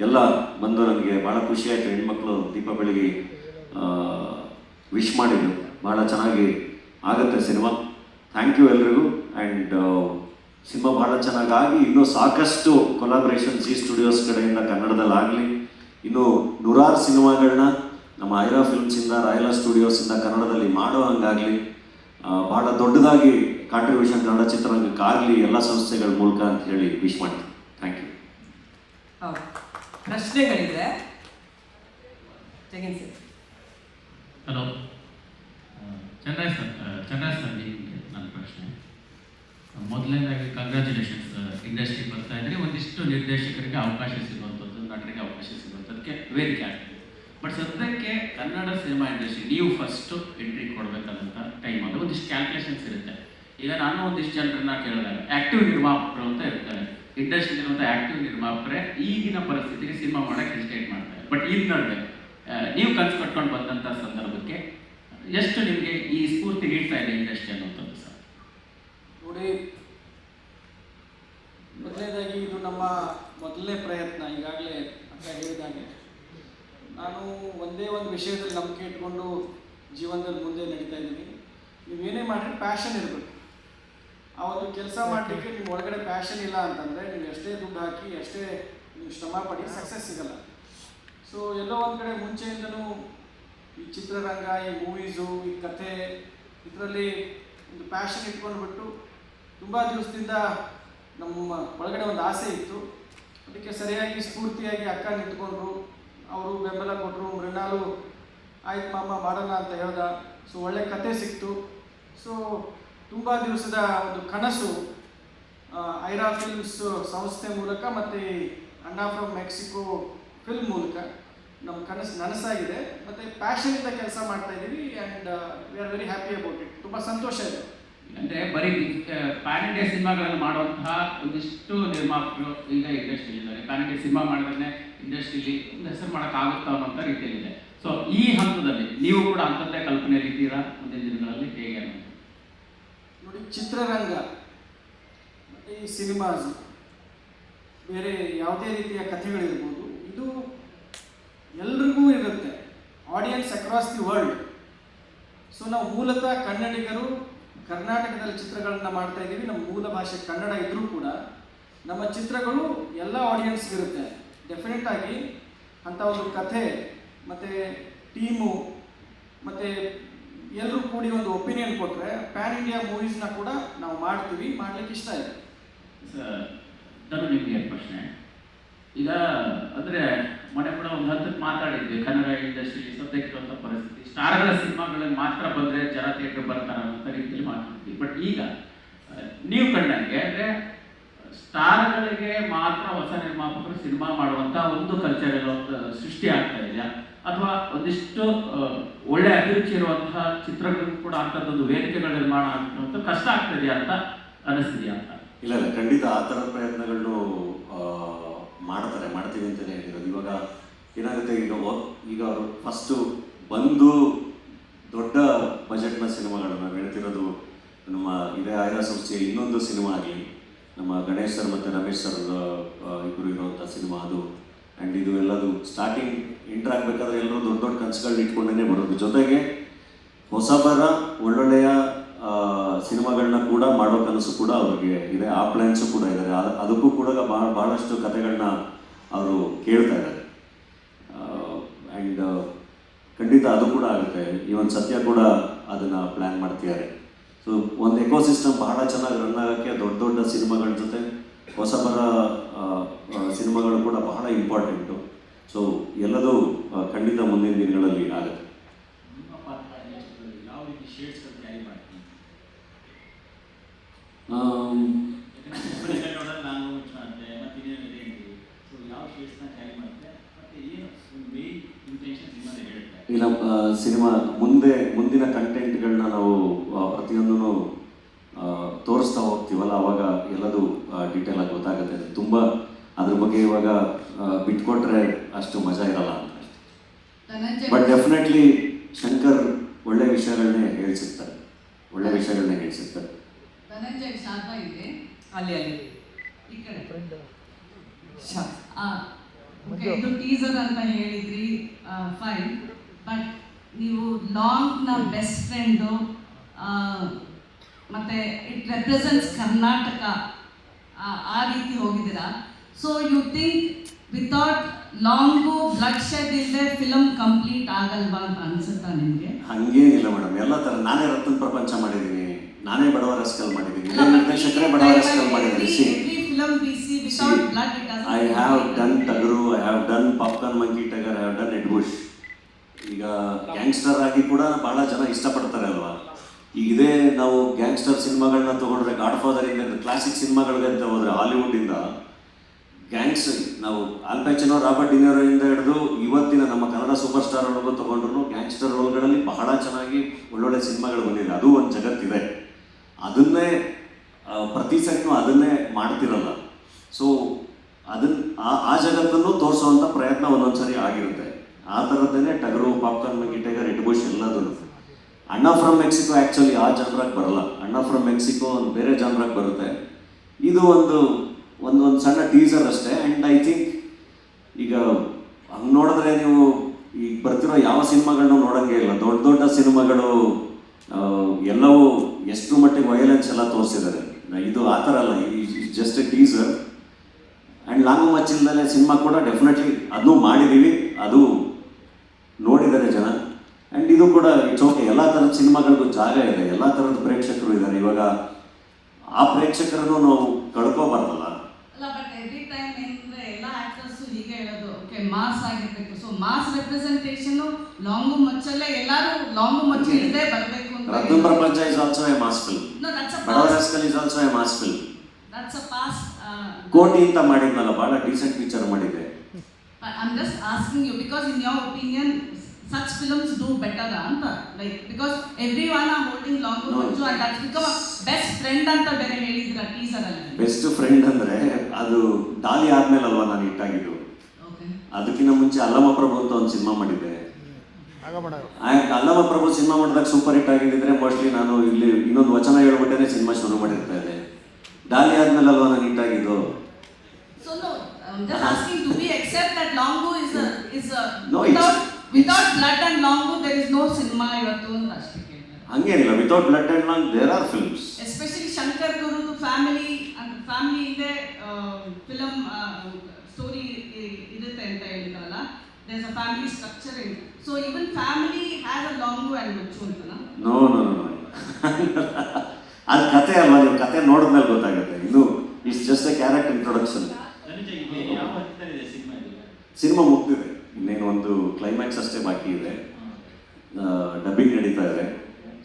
ಎಲ್ಲ ಬಂದು ನನಗೆ ಭಾಳ ಖುಷಿ ಆಯಿತು. ಹೆಣ್ಮಕ್ಳು ದೀಪ ಬೆಳಗ್ಗೆ ವಿಶ್ ಮಾಡಿದ್ರು. ಭಾಳ ಚೆನ್ನಾಗಿ ಆಗುತ್ತೆ ಸಿನಿಮಾ. ಥ್ಯಾಂಕ್ ಯು ಎಲ್ರಿಗೂ. ಆ್ಯಂಡ್ ಸಿನಿಮಾ ಭಾಳ ಚೆನ್ನಾಗಾಗಿ ಇನ್ನೂ ಸಾಕಷ್ಟು ಕೊಲಾಬ್ರೇಷನ್ ಝೀ ಸ್ಟುಡಿಯೋಸ್ ಕಡೆಯಿಂದ ಕನ್ನಡದಲ್ಲಿ ಆಗಲಿ, ಇನ್ನೂ ನೂರಾರು ಸಿನಿಮಾಗಳನ್ನ ನಮ್ಮ ಐರಾ ಫಿಲ್ಮ್ಸಿಂದ, ರಾಯಲಾ ಸ್ಟುಡಿಯೋಸಿಂದ ಕನ್ನಡದಲ್ಲಿ ಮಾಡೋ ಹಂಗಾಗಲಿ, ಭಾಳ ದೊಡ್ಡದಾಗಿ ಕಾಂಟ್ರಿಬ್ಯೂಷನ್ ಕನ್ನಡ ಚಿತ್ರರಂಗಕ್ಕಾಗಲಿ ಎಲ್ಲ ಸಂಸ್ಥೆಗಳ ಮೂಲಕ ಅಂತ ಹೇಳಿ ವಿಶ್ ಮಾಡ್ತೀನಿ. Thank you. ಹೌದು, ಪ್ರಶ್ನೆಗಳಿದೆ. Jagan sir. Hello, Chandraj sir, ನಿಮಗೆ ನನ್ನ ಪ್ರಶ್ನೆ. ಮೊದಲನೇದಾಗಿ ಕಂಗ್ರ್ಯಾಚುಲೇಷನ್ಸ್, ಇಂಡಸ್ಟ್ರಿ ಬರ್ತಾ ಇದ್ರೆ ಒಂದಿಷ್ಟು ನಿರ್ದೇಶಕರಿಗೆ ಅವಕಾಶ ಸಿಗುವಂಥದ್ದು, ನಟರಿಗೆ ಅವಕಾಶ ಸಿಗುವಂಥದ್ದಕ್ಕೆ ವೇದಿಕೆ ಆಗ್ತದೆ. ಬಟ್ ಸದ್ಯಕ್ಕೆ ಕನ್ನಡ ಸಿನಿಮಾ ಇಂಡಸ್ಟ್ರಿ ನೀವು ಫಸ್ಟು ಎಂಟ್ರಿ ಕೊಡಬೇಕಾದಂಥ ಟೈಮಲ್ಲಿ ಒಂದಿಷ್ಟು ಕ್ಯಾಲ್ಕುಲೇಷನ್ಸ್ ಇರುತ್ತೆ. ಈಗ ನಾನು ಒಂದಿಷ್ಟು ಜನರನ್ನ ಕೇಳಿದಾಗ ಆ್ಯಕ್ಟಿವ್ ನಿರ್ಮಾಪಕರು ಅಂತ ಇರ್ತಾರೆ. ಇಂಡಸ್ಟ್ರಿಲಿರುವಂಥ ಆ್ಯಕ್ಟಿವ್ ನಿರ್ಮಾಪಕರೇ ಈಗಿನ ಪರಿಸ್ಥಿತಿಗೆ ಸಿನಿಮಾ ಮಾಡೋಕ್ಕೆ ಹೆಸಿಟೇಟ್ ಮಾಡ್ತಾರೆ. ಬಟ್ ಈ ನಡುವೆ ನೀವು ಕನಸು ಕಟ್ಕೊಂಡು ಬಂದಂಥ ಸಂದರ್ಭಕ್ಕೆ ಎಷ್ಟು ನಿಮಗೆ ಈ ಸ್ಫೂರ್ತಿ ನೀಡ್ತಾ ಇದೆ ಇಂಡಸ್ಟ್ರಿ ಅನ್ನುವಂಥದ್ದು ಸರ್? ನೋಡಿ, ಮೊದಲನೇದಾಗಿ ಇದು ನಮ್ಮ ಮೊದಲನೇ ಪ್ರಯತ್ನ. ಈಗಾಗಲೇ ಅಂತ ಹೇಳಿದಾಗೆ ನಾನು ಒಂದೇ ಒಂದು ವಿಷಯದಲ್ಲಿ ನಂಬಿಕೆ ಇಟ್ಕೊಂಡು ಜೀವನದಲ್ಲಿ ಮುಂದೆ ನಡೀತಾ ಇದ್ದೀನಿ. ನೀವೇನೇ ಮಾಡಿದ್ರೆ ಪ್ಯಾಷನ್ ಇರಬೇಕು. ಆ ಒಂದು ಕೆಲಸ ಮಾಡಲಿಕ್ಕೆ ನಿಮ್ಮ ಒಳಗಡೆ ಪ್ಯಾಷನ್ ಇಲ್ಲ ಅಂತಂದರೆ ನೀವು ಎಷ್ಟೇ ದುಡ್ಡು ಹಾಕಿ, ಎಷ್ಟೇ ನೀವು ಶ್ರಮ ಪಡಿ ಸಕ್ಸಸ್ ಸಿಗಲ್ಲ. ಸೊ ಎಲ್ಲೋ ಒಂದು ಕಡೆ ಮುಂಚೆಯಿಂದನೂ ಈ ಚಿತ್ರರಂಗ, ಈ ಮೂವೀಸು, ಈ ಕಥೆ ಇದರಲ್ಲಿ ಒಂದು ಪ್ಯಾಷನ್ ಇಟ್ಕೊಂಡ್ಬಿಟ್ಟು ತುಂಬ ದಿವಸದಿಂದ ನಮ್ಮ ಒಳಗಡೆ ಒಂದು ಆಸೆ ಇತ್ತು. ಅದಕ್ಕೆ ಸರಿಯಾಗಿ ಸ್ಫೂರ್ತಿಯಾಗಿ ಅಕ್ಕ ನಿಂತ್ಕೊಂಡ್ರು, ಅವರು ಬೆಂಬಲ ಕೊಟ್ಟರು. ಮೃಣಾಲು ಆಯ್ತು ಮಾಮ ಮಾಡೋಣ ಅಂತ ಹೇಳ್ದ. ಸೊ ಒಳ್ಳೆ ಕತೆ ಸಿಕ್ತು. ಸೊ ತುಂಬ ದಿವಸದ ಒಂದು ಕನಸು ಐರಾ ಫಿಲ್ಮ್ಸ್ ಸಂಸ್ಥೆ ಮೂಲಕ ಮತ್ತು ಅಣ್ಣಾ ಫ್ರಮ್ ಮೆಕ್ಸಿಕೋ ಫಿಲ್ಮ್ ಮೂಲಕ ನಮ್ಮ ಕನಸು ನನಸಾಗಿದೆ. ಮತ್ತು ಪ್ಯಾಷನಿಂದ ಕೆಲಸ ಮಾಡ್ತಾ ಇದ್ದೀವಿ and we are very happy about it. ತುಂಬ ಸಂತೋಷ ಇದೆ. ಅಂದರೆ ಬರೀ ಪ್ಯಾನ್ ಇಂಡಿಯಾ ಸಿನಿಮಾಗಳನ್ನು ಮಾಡುವಂತಹ ಒಂದಿಷ್ಟು ನಿರ್ಮಾಪಕರು ಈಗ ಇಂಡಸ್ಟ್ರಿಯಲ್ಲಿ ಇದ್ದಾರೆ. ಪ್ಯಾನ್ ಇಂಡಿಯಾ ಸಿನಿಮಾ ಮಾಡಿದ್ರೆ ಇಂಡಸ್ಟ್ರಿಯಲ್ಲಿ ಒಂದು ಹೆಸರು ಮಾಡೋಕ್ಕಾಗುತ್ತಾ ಅನ್ನೋಂಥ ರೀತಿಯಲ್ಲಿದೆ. ಸೊ ಈ ಹಂತದಲ್ಲಿ ನೀವು ಕೂಡ ಅಂಥದ್ದೇ ಕಲ್ಪನೆಯಲ್ಲಿ ಇದ್ದೀರಾ ಮುಂದಿನ ದಿನಗಳಲ್ಲಿ, ಹೇಗೆ ಅನ್ನೋದು? ನೋಡಿ, ಚಿತ್ರರಂಗ ಮತ್ತು ಈ ಸಿನಿಮಾಸ್ ಬೇರೆ ಯಾವುದೇ ರೀತಿಯ ಕಥೆಗಳಿರ್ಬೋದು, ಇದು ಎಲ್ರಿಗೂ ಇರುತ್ತೆ, audience across the world. So ನಾವು ಮೂಲತಃ ಕನ್ನಡಿಗರು ಕರ್ನಾಟಕದಲ್ಲಿ ಚಿತ್ರಗಳನ್ನ ಮಾಡ್ತಾ ಇದ್ದೀವಿ. ನಮ್ಮ ಮೂಲ ಭಾಷೆ ಕನ್ನಡ ಇದ್ದರೂ ಕೂಡ ನಮ್ಮ ಚಿತ್ರಗಳು ಎಲ್ಲ ಆಡಿಯನ್ಸ್ಗಿರುತ್ತೆ. ಡೆಫಿನೆಟ್ ಆಗಿ ಅಂಥ ಒಂದು ಕಥೆ ಮತ್ತು ಟೀಮು ಮತ್ತು ಎಲ್ಲರೂ ಕೂಡಿ ಒಂದು ಒಪಿನಿಯನ್ ಕೊಟ್ಟರೆ ಪ್ಯಾನ್ ಇಂಡಿಯಾ ಮೂವೀಸ್ನ ಕೂಡ ನಾವು ಮಾಡ್ತೀವಿ, ಮಾಡಲಿಕ್ಕೆ ಇಷ್ಟ ಇದೆ. ನಾನು ನಿಮಗೆ ಪ್ರಶ್ನೆ, ಈಗ ಅಂದರೆ ಮೊನ್ನೆ ಕೂಡ ಒಂದು ಹಂತಕ್ಕೆ ಮಾತಾಡಿದ್ವಿ, ಕನ್ನಡ ಇಂಡಸ್ಟ್ರಿ ಸದ್ಯಕ್ಕಿರುವಂಥ ಪರಿಸ್ಥಿತಿ, ಸ್ಟಾರ್ಗಳ ಸಿನಿಮಾಗಳಲ್ಲಿ ಮಾತ್ರ ಬಂದರೆ ಜನ ಥಿಯೇಟ್ರ್ ಬರ್ತಾರೆ ಅನ್ನೋ ರೀತಿಯಲ್ಲಿ ಮಾತಾಡ್ತೀವಿ. ಬಟ್ ಈಗ ನೀವು ಕಂಡಂಗೆ ಅಂದರೆ ಸ್ಟಾರ್ಗಳಿಗೆ ಮಾತ್ರ ಹೊಸ ನಿರ್ಮಾಪಕರು ಸಿನಿಮಾ ಮಾಡುವಂಥ ಒಂದು ಕಲ್ಚರ್ ಸೃಷ್ಟಿ ಆಗ್ತಾ ಇದೆಯಾ, ಅಥವಾ ಒಂದಿಷ್ಟು ಒಳ್ಳೆ ಅಭಿರುಚಿ ಇರುವಂತಹ ಚಿತ್ರಗಳಿಗೂ ಕೂಡ ಅಂಥದ್ದೊಂದು ವೇದಿಕೆಗಳ ನಿರ್ಮಾಣ ಅಂತ ಕಷ್ಟ ಆಗ್ತದೆಯಾ ಅಂತ ಅನಿಸ್ತಿದೆಯಾ ಅಂತ? ಇಲ್ಲ, ಖಂಡಿತ ಆ ಥರದ ಪ್ರಯತ್ನಗಳನ್ನು ಮಾಡ್ತೀವಿ ಅಂತಲೇ ಹೇಳಿರೋದು. ಇವಾಗ ಏನಾಗುತ್ತೆ, ಈಗ ಅವರು ಫಸ್ಟು ಬಂದು ದೊಡ್ಡ ಬಜೆಟ್ನ ಸಿನಿಮಾಗಳು ನಾವು ಹೇಳ್ತಿರೋದು, ನಮ್ಮ ಇದೇ ಐರಾ ಸಂಸ್ಥೆಯ ಇನ್ನೊಂದು ಸಿನಿಮಾ ಆಗಲಿ, ನಮ್ಮ ಗಣೇಶ್ ಸರ್ ಮತ್ತು ರಮೇಶ್ ಸರ್ ಇಬ್ಬರು ಇರುವಂಥ ಸಿನಿಮಾ ಅದು. ಆ್ಯಂಡ್ ಇದು ಎಲ್ಲದು ಸ್ಟಾರ್ಟಿಂಗ್ ಎಂಟ್ರ್ ಆಗಬೇಕಾದ್ರೆ ಎಲ್ಲರೂ ದೊಡ್ಡ ದೊಡ್ಡ ಕನಸುಗಳನ್ನ ಇಟ್ಕೊಂಡೇ ಬರೋದು. ಜೊತೆಗೆ ಹೊಸಬರ ಒಳ್ಳೊಳ್ಳೆಯ ಸಿನಿಮಾಗಳನ್ನ ಕೂಡ ಮಾಡೋ ಕನಸು ಕೂಡ ಅವ್ರಿಗೆ ಇದೆ, ಆ ಪ್ಲ್ಯಾನ್ಸು ಕೂಡ ಇದ್ದಾರೆ. ಅದಕ್ಕೂ ಕೂಡ ಭಾಳಷ್ಟು ಕಥೆಗಳನ್ನ ಅವರು ಕೇಳ್ತಾ ಇದ್ದಾರೆ. ಆ್ಯಂಡ್ ಖಂಡಿತ ಅದು ಕೂಡ ಆಗುತ್ತೆ. ಇವನ್ ಸತ್ಯ ಕೂಡ ಅದನ್ನು ಪ್ಲ್ಯಾನ್ ಮಾಡ್ತಿದ್ದಾರೆ. ಸೊ ಒಂದು ಎಕೋಸಿಸ್ಟಮ್ ಬಹಳ ಚೆನ್ನಾಗಿ ರನ್ ಆಗೋಕ್ಕೆ ದೊಡ್ಡ ದೊಡ್ಡ ಸಿನಿಮಾಗಳ ಜೊತೆ ಹೊಸಬರ ಸಿನಿಮಾಗಳು ಕೂಡ ಬಹಳ ಇಂಪಾರ್ಟೆಂಟು. ಸೊ ಎಲ್ಲದೂ ಖಂಡಿತ ಮುಂದಿನ ದಿನಗಳಲ್ಲಿ ಆಗುತ್ತೆ. ಯಾವ ರೀತಿ ಶೇಡ್ಸ್ಗಳು ಕ್ಯಾರಿ ಮಾಡ್ತೀನಿ? ಇಲ್ಲ, ಮುಂದಿನ ಕಂಟೆಂಟ್ಗಳನ್ನ ನಾವು ಪ್ರತಿಯೊಂದೂ ತೋರಿಸ್ತಾ ಹೋಗ್ತೀವಲ್ಲ, ಅವಾಗ ಎಲ್ಲದೂ ಡೀಟೇಲ್ ಆಗಿ ಗೊತ್ತಾಗುತ್ತೆ. ತುಂಬ ಅದ್ರ ಬಗ್ಗೆ ಇವಾಗ ಬಿಟ್ಕೊಟ್ರೆ ಅಷ್ಟು ಮಜಾ ಇರಲ್ಲ ಅಂತ. ಬಟ್ ಡೆಫಿನೆಟ್ಲಿ ಶಂಕರ್ ಒಳ್ಳೆ ವಿಷಯಗಳನ್ನೇ ಹೇಳ್ಸಿರ್ತಾರೆ. ಧನಂಜಯ್ ಶಾರದಾ ಇದೆ ಅಲ್ಲಿ ಈ ಕಡೆ. ಓಕೆ, ಇದು ಟೀಸರ್ ಅಂತ ಹೇಳಿದ್ರಿ, ಫೈನ್. ಬಟ್ ನೀವು ಲಾಂಗ್ನ ಬೆಸ್ಟ್ ಫ್ರೆಂಡು ಮತ್ತು ಇಟ್ ರೆಪ್ರೆಸೆಂಟ್ಸ್ ಕರ್ನಾಟಕ, ಆ ರೀತಿ ಹೋಗಿದ್ದೀರಾ. So you think without long bloodshed ಇಲ್ಲದೆ ಫಿಲಮ್ ಕಂಪ್ಲೀಟ್ ಆಗಲ್ವಾ ಅಂತ ಅನ್ಸುತ್ತಾ ನಿಮಗೆ? ಹಂಗೇನಿಲ್ಲ ಮೇಡಮ್, ಎಲ್ಲ ಥರ. ನಾನೇ ರತ್ನ ಪ್ರಪಂಚ ಮಾಡಿದ್ದೀನಿ, ನಾನೇ ಬಡವ ರಸ್ಕಲ್ ಮಾಡಿದ್ದೀನಿ, ನಿರ್ದೇಶಕರೇ ಬಡವ ರಸ್ಕಲ್ ಮಾಡಿದ್ದೀನಿ. I have done Tagaru, I have done popcorn monkey tiger, I have done head bush. ಈಗ ಗ್ಯಾಂಗ್ಸ್ಟರ್ ಆಗಿ ಕೂಡ ಭಾಳ ಜನ ಇಷ್ಟಪಡ್ತಾರೆ ಅಲ್ವಾ. ಈಗ ಇದೇ ನಾವು ಗ್ಯಾಂಗ್ಸ್ಟರ್ ಸಿನಿಮಾಗಳನ್ನ ತೊಗೊಂಡ್ರೆ, ಗಾಡ್ ಫಾದರ್ ಇಂದ ಕ್ಲಾಸಿಕ್ ಸಿನಿಮಾಗಳಿಗೆ ಅಂತ ಹೋದರೆ ಹಾಲಿವುಡ್ಡಿಂದ ಗ್ಯಾಂಗ್ಸ್, ನಾವು ಆಲ್ ಪ್ಯಾಚಿನೋ, ರಾಬರ್ಟ್ ಡಿನಿರೋ ಇಂದ ಹಿಡಿದು ಇವತ್ತಿನ ನಮ್ಮ ಕನ್ನಡ ಸೂಪರ್ ಸ್ಟಾರ್ ಒಳಗೂ ತೊಗೊಂಡ್ರು ಗ್ಯಾಂಗ್ಸ್ಟರ್ ರೋಲ್ಗಳಲ್ಲಿ ಬಹಳ ಚೆನ್ನಾಗಿ ಒಳ್ಳೊಳ್ಳೆ ಸಿನಿಮಾಗಳು ಬಂದಿದೆ. ಅದು ಒಂದು ಜಗತ್ತಿದೆ. ಅದನ್ನೇ ಪ್ರತಿ ಸೆಟ್ನೂ ಅದನ್ನೇ ಮಾಡ್ತಿರಲ್ಲ. ಸೊ ಆ ಜಗತ್ತನ್ನು ತೋರಿಸುವಂಥ ಪ್ರಯತ್ನ ಒಂದೊಂದ್ಸರಿ ಆಗಿರುತ್ತೆ. ಆ ಥರದ್ದೇನೆ ಟಗರು, popcorn monkey tiger, Ed bush ಎಲ್ಲದೂ. ಅಣ್ಣಾ ಫ್ರಮ್ ಮೆಕ್ಸಿಕೋ ಆ್ಯಕ್ಚುಲಿ ಆ ಜಾನ್ರಾಗಿ ಬರಲ್ಲ. ಅಣ್ಣಾ ಫ್ರಮ್ ಮೆಕ್ಸಿಕೋ ಒಂದು ಬೇರೆ ಜಾನ್ರಾಗಿ ಬರುತ್ತೆ. ಇದು ಒಂದು ಸಣ್ಣ ಟೀಸರ್ ಅಷ್ಟೇ. ಆ್ಯಂಡ್ ಐ ಥಿಂಕ್ ಈಗ ಹಂಗೆ ನೋಡಿದ್ರೆ ನೀವು ಈಗ ಬರ್ತಿರೋ ಯಾವ ಸಿನಿಮಾಗಳನ್ನೂ ನೋಡೋಂಗೆ ಇಲ್ಲ. ದೊಡ್ಡ ದೊಡ್ಡ ಸಿನಿಮಾಗಳು ಎಲ್ಲವೂ ಎಷ್ಟು ಮಟ್ಟಿಗೆ ವೈಲೆನ್ಸ್ ಎಲ್ಲ ತೋರಿಸಿದ್ದಾರೆ. ಇದು ಆ ಥರ ಅಲ್ಲ, just a teaser. And long ಮಚ್ಚಿಲ್ದಲೇ ಸಿನಿಮಾ ಕೂಡ ಡೆಫಿನೆಟ್ಲಿ ಅದನ್ನೂ ಮಾಡಿದ್ದೀವಿ, ಅದು ನೋಡಿದ್ದಾರೆ ಜನ. ಆ್ಯಂಡ್ ಇದು ಕೂಡ ಇಟ್ಸ್ ಓಕೆ. ಎಲ್ಲ ಥರದ ಸಿನಿಮಾಗಳಿಗೂ ಜಾಗ ಇದೆ, ಎಲ್ಲ ಥರದ ಪ್ರೇಕ್ಷಕರು ಇದ್ದಾರೆ. ಇವಾಗ ಆ ಪ್ರೇಕ್ಷಕರನ್ನು ನಾವು ಕಳ್ಕೊಬಾರ್ದಲ್ಲ. ಅಲ್ಲ, ಬಟ್ ಎವ್ರಿ ಟೈಮ್ ಏನಂದ್ರೆ ಎಲ್ಲ ಆಕ್ಟರ್ಸು ಹೀಗೆ ಹೇಳೋದು, ಓಕೆ ಮಾಸ್ ಆಗಿರ್ಬೇಕು. ಸೊ ಮಾಸ್ ರೆಪ್ರೆಸೆಂಟೇಷನ್ ಲಾಂಗು ಮಚ್ಚಲ್ಲೇ ಎಲ್ಲರೂ ಲಾಂಗು ಮಚ್ಚ ಇಲ್ಲದೆ ಬರಬೇಕು ಅಂತ. Ratna Prapancha is also a mass film. No, that's a ಬಡವರ past. Rascal is also a mass film. That's a past. ಕೋಟಿ ಅಂತ ಮಾಡಿದ್ನಲ್ಲ, ಬಹಳ ಡೀಸೆಂಟ್ ಪಿಕ್ಚರ್ ಮಾಡಿದೆ. I'm just asking you because in your opinion such films do better anta, like because everyone are holding longu machchu and that's become a best friend anta ಬೇರೆ ಹೇಳಿದ್ರ teaser ಅಲ್ಲಿ. Best friend ಅಂದ್ರೆ ಅದು ಡಾಲಿ ಆದ್ಮೇಲೆ ಅಲ್ವಾ ನಾನು ಇಟ್ಟಾಗಿದ್ದು. ಅದಕ್ಕಿಂತ ಮುಂಚೆ ಅಲ್ಲಮ ಪ್ರಭು ಅಂತ ಒಂದು ಸಿನಿಮಾ ಮಾಡಿದ್ದೆ. ಅಲ್ಲಮ ಪ್ರಭು ಸಿನಿಮಾ ಮಾಡಿದಾಗ ಸೂಪರ್ ಹಿಟ್ ಆಗಿದ್ದಿದ್ರೆ ಮೋಸ್ಟ್ಲಿ ನಾನು ಇಲ್ಲಿ ಇನ್ನೊಂದು ವಚನ ಹೇಳ್ಬಿಟ್ಟೇನೆ ಸಿನಿಮಾ ಶುರು ಮಾಡಿರ್ತಾ ಇದ್ದೆ. ಡಾಲಿ ಆದ್ಮೇಲೆ ಅಲ್ವಾ ನಾನು ಹಿಟ್ ಆಗಿದ್ದು. So no, I'm just asking, do we accept that longu is a No, without blood and longu there is no cinema ಇವತ್ತು ಅಂತ ಅಷ್ಟೇ ಕೇಳ್ತಾರೆ. ಹಂಗೇನಿಲ್ಲ, without blood and long there are films. Especially Shankar ಗುರುದು ಫ್ಯಾಮಿಲಿ ಇದೆ film story ಇರುತ್ತೆ ಅಂತ ಹೇಳಿದ್ರಲ್ಲ, there is a family structure in. So even family has a long and ಮಚ್ಚು ಅಂತನಾ? ನೋ ನೋ ನೋ, ಅದು ಕತೆ ಅಲ್ವಾ, ನೀವು ಕತೆ ನೋಡಿದ್ಮೇಲೆ ಗೊತ್ತಾಗುತ್ತೆ. ಇದು it's just a character introduction. Cinema ಮುಗ್ದಿದೆ, ಇನ್ನೇನು ಒಂದು ಕ್ಲೈಮ್ಯಾಕ್ಸ್ ಅಷ್ಟೇ ಬಾಕಿ ಇದೆ, ಡಬ್ಬಿಂಗ್ ನಡೀತಾ ಇದೆ.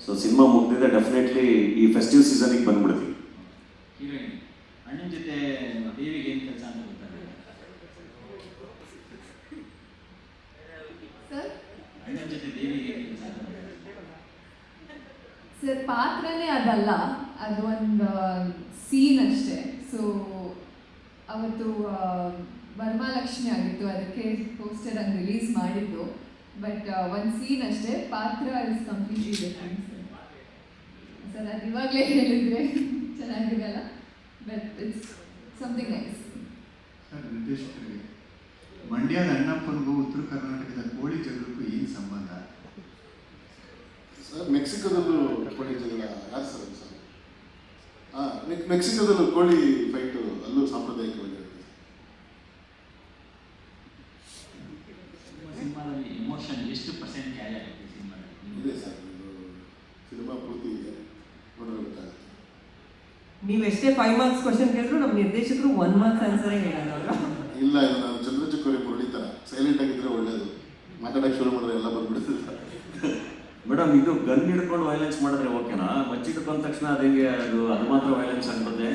ಸೊ ಸಿನಿಮಾ ಮುಗ್ದಿದೆ, ಡೆಫಿನೆಟ್ಲಿ ಈ ಫೆಸ್ಟಿವ್ ಸೀಸನಿಗೆ ಬಂದ್ಬಿಡ್ತೀವಿ. ಅಣ್ಣನ ಜೊತೆ ದೇವಿಗೆ ಏನು ಕೆಲಸ ಅಂತ ಗೊತ್ತಾಗ ಸರ್? ಅಣ್ಣನ ಜೊತೆ ದೇವಿಗೆ ಏನು ಕೆಲಸ? ಸರ್ ಪಾತ್ರನೇ ಅದಲ್ಲ, ಅದು ಒಂದು ಸೀನ್ ಅಷ್ಟೇ. ಸೊ ಅವತ್ತು ವರಮಹಾಲಕ್ಷ್ಮಿ ಆಗಿತ್ತು, ಅದಕ್ಕೆ ಪೋಸ್ಟರ್ ಹಂಗೆ ರಿಲೀಸ್ ಮಾಡಿದ್ದು. ಬಟ್ ಒಂದು ಸೀನ್ ಅಷ್ಟೇ, ಪಾತ್ರ ಇಸ್ ಕಂಪ್ಲೀಟ್ಲಿ ಡಿಫ್ರೆಂಟ್ ಸರ್. ಅದು ಇವಾಗಲೇ ಹೇಳಿದರೆ ಚೆನ್ನಾಗಿರಲ್ಲ, but it's something nice. Sir, ನಿರ್ದೇಶಕರಿಗೆ ಮಂಡ್ಯದ ಅಣ್ಣಪ್ಪನಿಗೂ ಉತ್ತರ ಕರ್ನಾಟಕದ ಕೋಳಿ ಜಗಳಕ್ಕೂ ಏನು ಸಂಬಂಧ? ಸರ್, ಮೆಕ್ಸಿಕೋದಲ್ಲೂ ಕೋಳಿ ಜಗಳ ಯಾರು ಸರ್? ಮೆಕ್ಸಿಕೋದಲ್ಲೂ ಕೋಳಿ ಫೈಟು ಅಲ್ಲೂ ಸಾಂಪ್ರದಾಯಿಕವಾಗಿರುತ್ತೆ. ಸಿನಿಮಾದಲ್ಲಿ ಎಮೋಷನ್ ಎಷ್ಟು ಪರ್ಸೆಂಟ್ ಕ್ಯಾರಿ ಆಗುತ್ತೆ ಸಿನಿಮಾದಲ್ಲಿ? ಇದೆ ಸರ್, ಇದು ಸಿನಿಮಾ ಪೂರ್ತಿ ಇದೆ, ನೋಡಿದ್ರೆ ಗೊತ್ತಾಗುತ್ತೆ. ನೀವು ಎಷ್ಟೇ 5 ಮಾರ್ಕ್ಸ್ ಕ್ವಶನ್ ಕೇಳಿದ್ರು ನಮ್ಮ ನಿರ್ದೇಶಕರು 1 ಮಾರ್ಕ್ಸ್ ಆನ್ಸರೇ ಹೇಳಲ್ಲ. ಇಲ್ಲ, ಇದು ನಾನು ಚಂದ್ರಚೂರಿ ಮುರಳಿ ಥರ ಸೈಲೆಂಟ್ ಆಗಿದ್ರೆ ಒಳ್ಳೇದು, ಮಾತಾಡೋಕ್ಕೆ ಶುರು ಮಾಡಿದ್ರೆ ಎಲ್ಲ ಬಂದ್ಬಿಡ್ತಿಲ್ಲ. ಮೇಡಮ್, ಇದು ಗನ್ ಹಿಡ್ಕೊಂಡು ವೈಲೆನ್ಸ್ ಮಾಡಿದ್ರೆ ಓಕೆನಾ? ಮಚ್ಚಿಟ್ಕೊಂಡ ತಕ್ಷಣ ಅದೇಗೆ ಅದು ಮಾತ್ರ ವೈಲೆನ್ಸ್ ಆಗ್ತದೆ?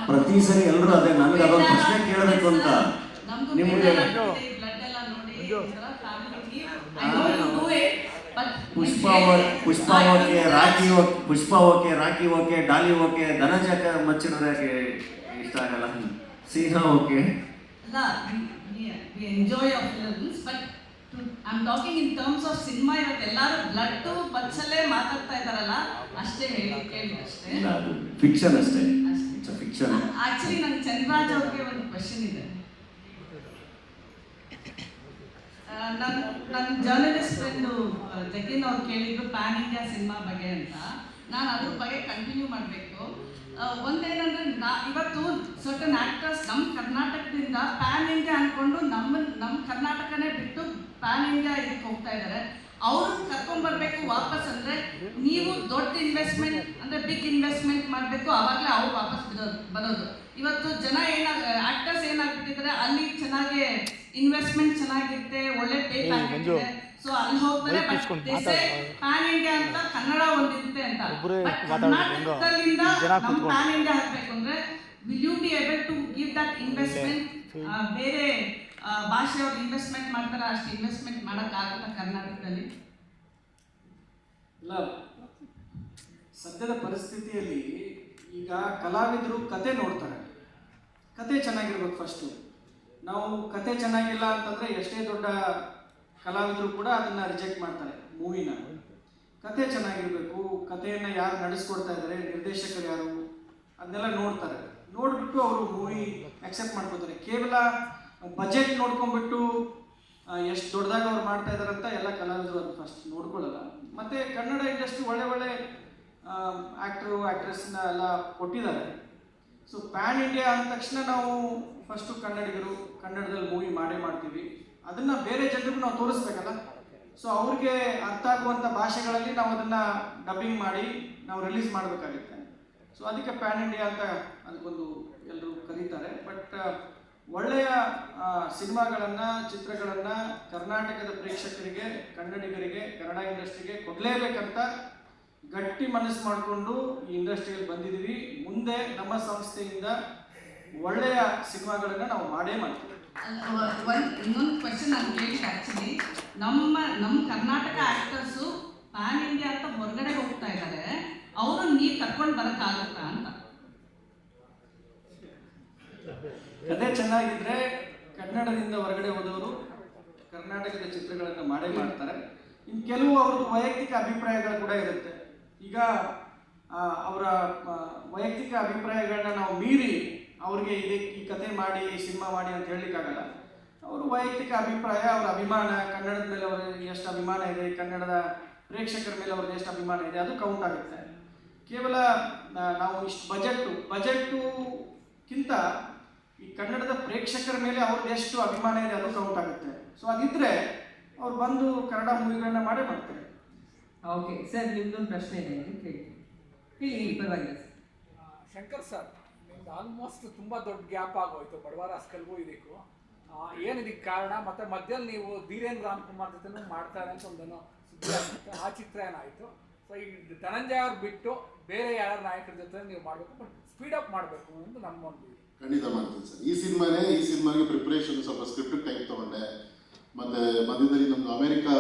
ಪ್ರತಿ ಸರಿ ಎಲ್ಲರೂ ಅದೇ ನನಗೆ ಅದೊಂದು ಪ್ರಶ್ನೆ ಕೇಳಬೇಕು ಅಂತ ನಿಮಗೆ. ಪುಷ್ಪ ಓಕೆ, ಡಾಲಿ ಓಕೆ, ಧನಂಜಯ ಮಚ್ಚಿಡೋದು ಯಾಕೆ ಇಷ್ಟ ಆಗಲ್ಲ? ಸೀನಾ okay. We enjoy our films, but I'm talking in terms of cinema. ಇವತ್ತು ಎಲ್ಲರೂ ಬ್ಲಡ್ ಬಚ್ಚಲ್ಲೇ ಮಾತಾಡ್ತಾ ಇದ್ದಾರಲ್ಲ, ಅಷ್ಟೇ ಕೇಳಿ ಅಷ್ಟೇ. ಇಲ್ಲ, ಅದು ಫಿಕ್ಷನ್ ಅಷ್ಟೇ, ಇಟ್ಸ್ ಅ ಫಿಕ್ಷನ್. ಆಕ್ಚುಲಿ ನಂಗೆ ಚಂದ್ರರಾಜ್ ಅವ್ರಿಗೆ ಒಂದು ಕ್ವೆಶನ್ ಇದೆ. ನನ್ನ ಜರ್ನಲಿಸ್ಟ್ ಫ್ರೆಂಡು ಜಗಿನ್ ಅವ್ರು ಕೇಳಿದ್ರು ಪ್ಯಾನ್ ಇಂಡಿಯಾ ಸಿನಿಮಾ ಬಗ್ಗೆ ಅಂತ. ನಾನು ಅದ್ರ ಬಗ್ಗೆ ಕಂಟಿನ್ಯೂ ಮಾಡಬೇಕು. ಒಂದೇನಂದ್ರೆ ಇವತ್ತು ಸರ್ಟನ್ ಆ್ಯಕ್ಟರ್ಸ್ ನಮ್ಮ ಕರ್ನಾಟಕದಿಂದ ಪ್ಯಾನ್ ಇಂಡಿಯಾ ಅಂದ್ಕೊಂಡು ನಮ್ಮ ಕರ್ನಾಟಕನೇ ಬಿಟ್ಟು ಪ್ಯಾನ್ ಇಂಡಿಯಾ ಇದಕ್ಕೆ ಹೋಗ್ತಾ ಇದ್ದಾರೆ. ಅವ್ರನ್ನ ಕರ್ಕೊಂಡ್ಬರ್ಬೇಕು ವಾಪಸ್. ಅಂದರೆ ನೀವು ದೊಡ್ಡ ಇನ್ವೆಸ್ಟ್ಮೆಂಟ್ ಅಂದರೆ ಬಿಗ್ ಇನ್ವೆಸ್ಟ್ಮೆಂಟ್ ಮಾಡಬೇಕು, ಆವಾಗಲೇ ಅವ್ರು ವಾಪಸ್ ಬರೋದು. ಇವತ್ತು ಜನ ಆ್ಯಕ್ಟರ್ಸ್ ಏನಾಗ್ಬಿಟ್ಟಿದ್ದಾರೆ, ಅಲ್ಲಿ ಚೆನ್ನಾಗಿ ಇನ್ವೆಸ್ಟ್ಮೆಂಟ್ ಚೆನ್ನಾಗಿರುತ್ತೆ, ಒಳ್ಳೆ ಪೇ ಆಗಿರುತ್ತೆ. ಸೊ ಅಲ್ಲಿ ಹೋಗ್ತಾರೆ. ಬಟ್ ಪ್ಯಾನ್ ಇಂಡಿಯಾ ಅಂತ ಕನ್ನಡ ಒಂದಿರುತ್ತೆ ಅಂತ. ಬಟ್ ಕರ್ನಾಟಕದಲ್ಲಿಂದ ನಮ್ಮ ಪ್ಯಾನ್ ಇಂಡಿಯಾ ಹಾಕಬೇಕು ಅಂದರೆ will you be able to give that investment? ಬೇರೆ ಭಾಷೆಯವ್ರು ಇನ್ವೆಸ್ಟ್ಮೆಂಟ್ ಮಾಡ್ತಾರೆ, ಅಷ್ಟು ಇನ್ವೆಸ್ಟ್ಮೆಂಟ್ ಮಾಡೋಕ್ಕಾಗುತ್ತಾ ಕರ್ನಾಟಕದಲ್ಲಿ? ಇಲ್ಲ, ಸದ್ಯದ ಪರಿಸ್ಥಿತಿಯಲ್ಲಿ ಈಗ ಕಲಾವಿದರು ಕತೆ ನೋಡ್ತಾರೆ. ಕತೆ ಚೆನ್ನಾಗಿರ್ಬೇಕು ಫಸ್ಟು. ನಾವು ಕತೆ ಚೆನ್ನಾಗಿಲ್ಲ ಅಂತಂದರೆ ಎಷ್ಟೇ ದೊಡ್ಡ ಕಲಾವಿದರು ಕೂಡ ಅದನ್ನು ರಿಜೆಕ್ಟ್ ಮಾಡ್ತಾರೆ ಮೂವಿನ. ಕತೆ ಚೆನ್ನಾಗಿರಬೇಕು, ಕಥೆಯನ್ನು ಯಾರು ನಡೆಸ್ಕೊಡ್ತಾ ಇದ್ದಾರೆ, ನಿರ್ದೇಶಕರು ಯಾರು, ಅದನ್ನೆಲ್ಲ ನೋಡ್ತಾರೆ. ನೋಡಿಬಿಟ್ಟು ಅವರು ಮೂವಿ ಆಕ್ಸೆಪ್ಟ್ ಮಾಡ್ಕೋತಾರೆ. ಕೇವಲ ಬಜೆಟ್ ನೋಡ್ಕೊಂಡ್ಬಿಟ್ಟು ಎಷ್ಟು ದೊಡ್ಡದಾಗ ಅವ್ರು ಮಾಡ್ತಾ ಇದ್ದಾರೆ ಅಂತ ಎಲ್ಲ ಕಲಾವಿದರು ಅದು ಫಸ್ಟ್ ನೋಡ್ಕೊಳ್ಳಲ್ಲ. ಮತ್ತು ಕನ್ನಡ ಇಂಡಸ್ಟ್ರಿ ಒಳ್ಳೆ ಆ್ಯಕ್ಟ್ರು ಆ್ಯಕ್ಟ್ರೆಸ್ನ ಎಲ್ಲ ಕೊಟ್ಟಿದ್ದಾರೆ. ಸೊ ಪ್ಯಾನ್ ಇಂಡಿಯಾ ಅಂದ ತಕ್ಷಣ ನಾವು ಫಸ್ಟು ಕನ್ನಡಿಗರು ಕನ್ನಡದಲ್ಲಿ ಮೂವಿ ಮಾಡೇ ಮಾಡ್ತೀವಿ. ಅದನ್ನು ಬೇರೆ ಜನರಿಗೂ ನಾವು ತೋರಿಸ್ಬೇಕಲ್ಲ. ಸೊ ಅವ್ರಿಗೆ ಅರ್ಥ ಆಗುವಂಥ ಭಾಷೆಗಳಲ್ಲಿ ನಾವು ಅದನ್ನು ಡಬ್ಬಿಂಗ್ ಮಾಡಿ ನಾವು ರಿಲೀಸ್ ಮಾಡಬೇಕಾಗುತ್ತೆ. ಸೊ ಅದಕ್ಕೆ ಪ್ಯಾನ್ ಇಂಡಿಯಾ ಅಂತ ಅದಕ್ಕೊಂದು ಎಲ್ಲರೂ ಕರೀತಾರೆ. ಬಟ್ ಒಳ್ಳೆಯ ಸಿನಿಮಾಗಳನ್ನು, ಚಿತ್ರಗಳನ್ನು ಕರ್ನಾಟಕದ ಪ್ರೇಕ್ಷಕರಿಗೆ, ಕನ್ನಡಿಗರಿಗೆ, ಕನ್ನಡ ಇಂಡಸ್ಟ್ರಿಗೆ ಕೊಡಲೇಬೇಕಂತ ಗಟ್ಟಿ ಮನಸ್ಸು ಮಾಡಿಕೊಂಡು ಈ ಇಂಡಸ್ಟ್ರಿಯಲ್ಲಿ ಬಂದಿದ್ದೀವಿ. ಮುಂದೆ ನಮ್ಮ ಸಂಸ್ಥೆಯಿಂದ ಒಳ್ಳೆಯ ಸಿನಿಮಾಗಳನ್ನು ನಾವು ಮಾಡೇ ಮಾಡ್ತೀವಿ. ಇನ್ನೊಂದು ಕ್ವೆಶನ್ ನಾನು ಕೇಳಿ, ಆ್ಯಕ್ಚುಲಿ ನಮ್ಮ ಕರ್ನಾಟಕ ಆ್ಯಕ್ಟರ್ಸು ಪ್ಯಾನ್ ಇಂಡಿಯಾ ಅಂತ ಹೊರಗಡೆ ಹೋಗ್ತಾ ಇದ್ದಾರೆ, ಅವರು ನೀವು ಕರ್ಕೊಂಡು ಬರೋಕ್ಕಾಗುತ್ತಾ ಅಂತ. ಕಥೆ ಚೆನ್ನಾಗಿದ್ರೆ ಕನ್ನಡದಿಂದ ಹೊರಗಡೆ ಹೋದವರು ಕರ್ನಾಟಕದ ಚಿತ್ರಗಳನ್ನು ಮಾಡೇ ಮಾಡ್ತಾರೆ. ಇನ್ನು ಕೆಲವು ಅವ್ರದ್ದು ವೈಯಕ್ತಿಕ ಅಭಿಪ್ರಾಯಗಳು ಕೂಡ ಇರುತ್ತೆ. ಈಗ ಅವರ ವೈಯಕ್ತಿಕ ಅಭಿಪ್ರಾಯಗಳನ್ನ ನಾವು ಮೀರಿ ಅವ್ರಿಗೆ ಈ ಕತೆ ಮಾಡಿ, ಸಿನಿಮಾ ಮಾಡಿ ಅಂತ ಹೇಳಲಿಕ್ಕಾಗಲ್ಲ. ಅವ್ರ ವೈಯಕ್ತಿಕ ಅಭಿಪ್ರಾಯ, ಅವರ ಅಭಿಮಾನ, ಕನ್ನಡದ ಮೇಲೆ ಅವ್ರಿಗೆ ಎಷ್ಟು ಅಭಿಮಾನ ಇದೆ, ಕನ್ನಡದ ಪ್ರೇಕ್ಷಕರ ಮೇಲೆ ಅವ್ರಿಗೆ ಎಷ್ಟು ಅಭಿಮಾನ ಇದೆ, ಅದು ಕೌಂಟ್ ಆಗುತ್ತೆ. ಕೇವಲ ನಾವು ಇಷ್ಟು ಬಜೆಟ್ಟುಕ್ಕಿಂತ ಈ ಕನ್ನಡದ ಪ್ರೇಕ್ಷಕರ ಮೇಲೆ ಅವ್ರದ್ದು ಎಷ್ಟು ಅಭಿಮಾನ ಇದೆ ಅದು ಕೌಂಟ್ ಆಗುತ್ತೆ. ಸೊ ಅದಿದ್ದರೆ ಅವ್ರು ಬಂದು ಕನ್ನಡ ಮೂವಿಗಳನ್ನ ಮಾಡೇ ಮಾಡ್ತಾರೆ. ಓಕೆ ಸರ್, ನಿಮ್ದೊಂದು ಪ್ರಶ್ನೆ ಇದೆ ಅಂತ ಕೇಳಿ. ಹೇಳಿ, ಪರವಾಗಿಲ್ಲ ಸರ್. ಶಂಕರ್ ಸರ್, ನಿಮ್ದು ಆಲ್ಮೋಸ್ಟ್ ತುಂಬ ದೊಡ್ಡ ಗ್ಯಾಪ್ ಆಗೋಯ್ತು ಬಡವರ ರಾಸ್ಕಲ್ಗೂ ಇದಕ್ಕೂ. ಏನು ಇದಕ್ಕೆ ಕಾರಣ? ಮತ್ತು ಮಧ್ಯದಲ್ಲಿ ನೀವು ಧೀರೇನ್ ರಾಮ್ಕುಮಾರ್ ಜೊತೆ ಮಾಡ್ತಾರೆ ಅಂತ ಒಂದೇನೋ ಸುದ್ದಿ ಆಗಿತ್ತು. ಆ ಚಿತ್ರ ಏನಾಯಿತು? ಸೊ ಈ ಧನಂಜಯ ಅವ್ರು ಬಿಟ್ಟು ಬೇರೆ ಯಾರು ನಾಯಕರ ಜೊತೆ ನೀವು ಮಾಡಬೇಕು, ಬಟ್ ಸ್ಪೀಡಪ್ ಮಾಡಬೇಕು ಅಂತ ನಮ್ಮೊಂದು. ಖಂಡಿತ ಮಾಡ್ತೀನಿ ಸರ್. ಈ ಸಿನಿಮಾಗೆ ಪ್ರಿಪ್ರೇಷನ್ ಸ್ವಲ್ಪ ಸ್ಕ್ರಿಪ್ಟ್ ಟೈಪ್ ತೊಗೊಂಡೆ. ಮತ್ತು ಮಧ್ಯದಲ್ಲಿ ನಮ್ಮದು ಅಮೇರಿಕಾ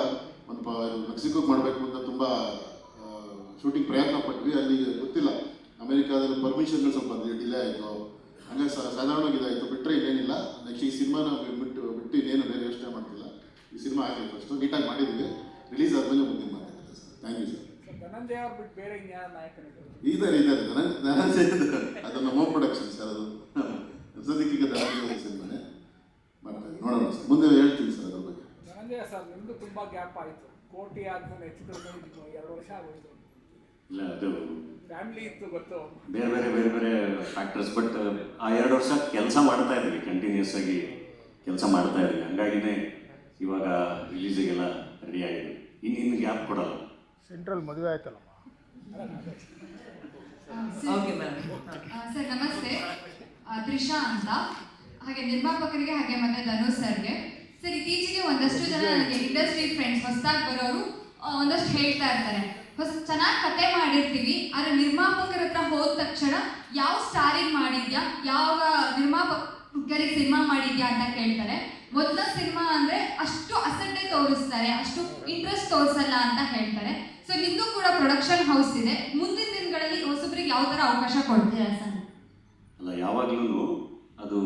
ಒಂದು ಮೆಕ್ಸಿಕೋಗೆ ಮಾಡಬೇಕು ಅಂತ ತುಂಬ ಶೂಟಿಂಗ್ ಪ್ರಯತ್ನ ಪಟ್ವಿ. ಅಲ್ಲಿ ಗೊತ್ತಿಲ್ಲ, ಅಮೇರಿಕಾದಲ್ಲಿ ಪರ್ಮಿಷನ್ಗಳು ಸ್ವಲ್ಪ ಡಿಲೇ ಆಯಿತು. ಹಂಗಾಗಿ ಸಾಧಾರಣವಾಗಿ ಇದಾಯಿತು. ಬಿಟ್ಟರೆ ಇನ್ನೇನಿಲ್ಲ. ನೆಕ್ಸ್ಟ್ ಈ ಸಿನಿಮಾನ ಬಿಟ್ಟು ಇನ್ನೇನು ಬೇರೆ ಯೋಚನೆ ಮಾಡ್ತಿಲ್ಲ. ಈ ಸಿನಿಮಾ ಆಗಲಿ, ಫಸ್ಟು ನೀಟಾಗಿ ಮಾಡಿದ್ದೀವಿ. ರಿಲೀಸ್ ಆದಮೇಲೆ ಮುಂದಿನ ಮಾತಾಡ್ತಾರೆ sir. Thank you sir. Dhananjaya ಅವ್ರು ಬಿಟ್ಟು ಬೇರೆ ಇನ್ಯಾರು ನಾಯಕನಿದ್ದಾರೆ? ಇದ್ದಾರೆ ಧನಂಜಯ, ಅದು ನಮ್ಮ ಪ್ರೊಡಕ್ಷನ್ ಸರ್. ಅದು ಸದ್ಯಕ್ಕೆ ಧನಂಜಯ ಸಿನಿಮಾನೇ ಮಾಡ್ತಾ ಇದ್ದೀವಿ. ನೋಡೋಣ ಸರ್, ಮುಂದೆ ಹೇಳ್ತೀನಿ ಸರ್ ಅದ್ರ ಬಗ್ಗೆ. ಧನಂಜಯ ಸರ್, ನಿಮ್ಮದು ತುಂಬ ಗ್ಯಾಪ್ ಆಯಿತು. ಕೋಟಿ ಆದ್ಮೇಲೆ ಹೆಚ್ಚು ಕಡಿಮೆ 2 ವರ್ಷ ಆಗೋಯ್ತು. ಇಲ್ಲ, ಅದು ಫ್ಯಾಮಿಲಿ ಇತ್ತು, ಗೊತ್ತು, ಬೇರೆ ಫ್ಯಾಕ್ಟರ್ಸ್. ಬಟ್ ಆ 2 ವರ್ಷ ಕೆಲಸ ಮಾಡ್ತಾ ಇದ್ದೀವಿ, ಕಂಟಿನ್ಯೂಸ್ ಆಗಿ ಕೆಲಸ ಮಾಡ್ತಾ ಇದ್ದೀವಿ. ಹಂಗಾಗಿನೇ ಇವಾಗ ರಿಲೀಸಿಗೆಲ್ಲ ರೆಡಿ ಆಗಿದೆ. ಇನ್ನು ಗ್ಯಾಪ್ ಕೊಡಲ್ಲ. ಸೆಂಟ್ರಲ್ ಮದುವೆ ಆಯ್ತಲ್ಲ. ಸರ್ ನಮಸ್ತೆ, ತ್ರಿಷಾ ಅಂತ. ಹಾಗೆ ನಿರ್ಮಾಪಕರಿಗೆ, ಹಾಗೆ ಮತ್ತೆ ಧನುಷ್ ಸರ್ಗೆ. ಸರ್, ಇತ್ತೀಚೆಗೆ ಒಂದಷ್ಟು ಜನ ನನಗೆ ಇಂಡಸ್ಟ್ರಿ ಫ್ರೆಂಡ್ಸ್ ಹೊಸದಾಗಿ ಬರೋರು ಒಂದಷ್ಟು ಹೇಳ್ತಾ ಇರ್ತಾರೆ, ಚೆನ್ನಾಗಿ ಕತೆ ಮಾಡಿರ್ತೀವಿ, ಆದರೆ ನಿರ್ಮಾಪಕರ ಹತ್ರ ಹೋದ ತಕ್ಷಣ ಯಾವ ಸ್ಟಾರಿಗೆ ಮಾಡಿದ್ಯಾ, ಯಾವ ನಿರ್ಮಾಪಕರಿಗೆ ಸಿನಿಮಾ ಮಾಡಿದ್ಯಾ ಅಂತ ಕೇಳ್ತಾರೆ. ಮೊದಲ ಸಿನಿಮಾ ಅಂದರೆ ಅಷ್ಟು ಅಸಡ್ಡೆ ತೋರಿಸ್ತಾರೆ, ಅಷ್ಟು ಇಂಟ್ರೆಸ್ಟ್ ತೋರಿಸಲ್ಲ ಅಂತ ಹೇಳ್ತಾರೆ. ಸೊ ನಿಮ್ಮದು ಕೂಡ ಪ್ರೊಡಕ್ಷನ್ ಹೌಸ್ ಇದೆ, ಮುಂದಿನ ದಿನಗಳಲ್ಲಿ ಹೊಸಬ್ರಿಗೆ ಯಾವ ಥರ ಅವಕಾಶ ಕೊಡ್ತೀರಾ ಸರ್? ಅಲ್ಲ, ಯಾವಾಗಲೂ ಅದು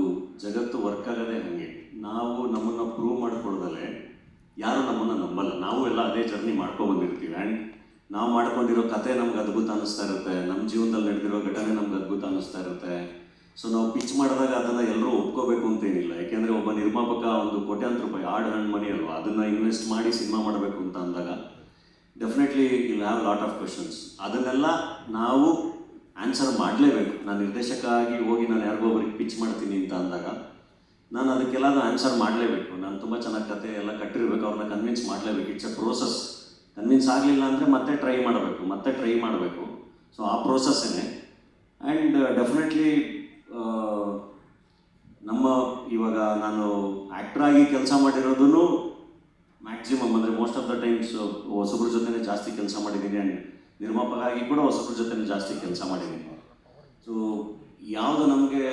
ಜಗತ್ತು ವರ್ಕ್ ಆಗೋದೇ ಹಾಗೆ. ನಾವು ನಮ್ಮನ್ನು ಪ್ರೂವ್ ಮಾಡ್ಕೊಳ್ದಲ್ಲೇ ಯಾರು ನಮ್ಮನ್ನು ನಂಬಲ್ಲ. ನಾವು ಎಲ್ಲ ಅದೇ ಜರ್ನಿ ಮಾಡ್ಕೊಬಂದಿರ್ತೀವಿ. ಆ್ಯಂಡ್ ನಾವು ಮಾಡ್ಕೊಂಡಿರೋ ಕತೆ ನಮ್ಗೆ ಅದ್ಭುತ ಅನ್ನಿಸ್ತಾ ಇರುತ್ತೆ, ನಮ್ಮ ಜೀವನದಲ್ಲಿ ನಡೆದಿರೋ ಘಟನೆ ನಮ್ಗೆ ಅದ್ಭುತ ಅನ್ನಿಸ್ತಾ ಇರುತ್ತೆ. ಸೊ ನಾವು ಪಿಚ್ ಮಾಡಿದಾಗ ಅದನ್ನು ಎಲ್ಲರೂ ಒಪ್ಕೋಬೇಕು ಅಂತೇನಿಲ್ಲ. ಯಾಕೆಂದರೆ ಒಬ್ಬ ನಿರ್ಮಾಪಕ ಒಂದು ಕೋಟ್ಯಾಂತರ ರೂಪಾಯಿ ಹಾರ್ಡ್ ಅರ್ನ್ ಮನಿ ಅಲ್ವಾ, ಅದನ್ನು ಇನ್ವೆಸ್ಟ್ ಮಾಡಿ ಸಿನಿಮಾ ಮಾಡಬೇಕು ಅಂತ ಅಂದಾಗ definitely will have lot of questions. ಅದನ್ನೆಲ್ಲ ನಾವು ಆನ್ಸರ್ ಮಾಡಲೇಬೇಕು. ನಾನು ನಿರ್ದೇಶಕ ಆಗಿ ಹೋಗಿ ನಾನು ಯಾರಿಗೋ ಒಬ್ಬರಿಗೆ ಪಿಚ್ ಮಾಡ್ತೀನಿ ಅಂತ ಅಂದಾಗ ನಾನು ಅದಕ್ಕೆಲ್ಲ ಆನ್ಸರ್ ಮಾಡಲೇಬೇಕು. ನಾನು ತುಂಬ ಚೆನ್ನಾಗಿ ಕತೆ ಎಲ್ಲ ಕಟ್ಟಿರ್ಬೇಕು, ಅವ್ರನ್ನ ಕನ್ವಿನ್ಸ್ ಮಾಡಲೇಬೇಕು. It's A process. ಕನ್ವಿನ್ಸ್ ಆಗಲಿಲ್ಲ ಅಂದರೆ ಮತ್ತೆ ಟ್ರೈ ಮಾಡಬೇಕು. ಸೊ ಆ ಪ್ರೋಸೆಸ್ಸೇ. ಆ್ಯಂಡ್ ಡೆಫಿನೆಟ್ಲಿ ನಮ್ಮ ಇವಾಗ ನಾನು ಆ್ಯಕ್ಟ್ರಾಗಿ ಕೆಲಸ ಮಾಡಿರೋದೂ ಮ್ಯಾಕ್ಸಿಮಮ್ ಅಂದರೆ ಮೋಸ್ಟ್ ಆಫ್ ದ ಟೈಮ್ಸ್ ಹೊಸಬ್ರ ಜೊತೆ ಜಾಸ್ತಿ ಕೆಲಸ ಮಾಡಿದ್ದೀನಿ. ಆ್ಯಂಡ್ ನಿರ್ಮಾಪಕ ಆಗಿ ಕೂಡ ಹೊಸಬ್ರ ಜೊತೆ ಜಾಸ್ತಿ ಕೆಲಸ ಮಾಡಿದ್ದೀನಿ. ಸೊ ಯಾವುದು ನಮಗೆ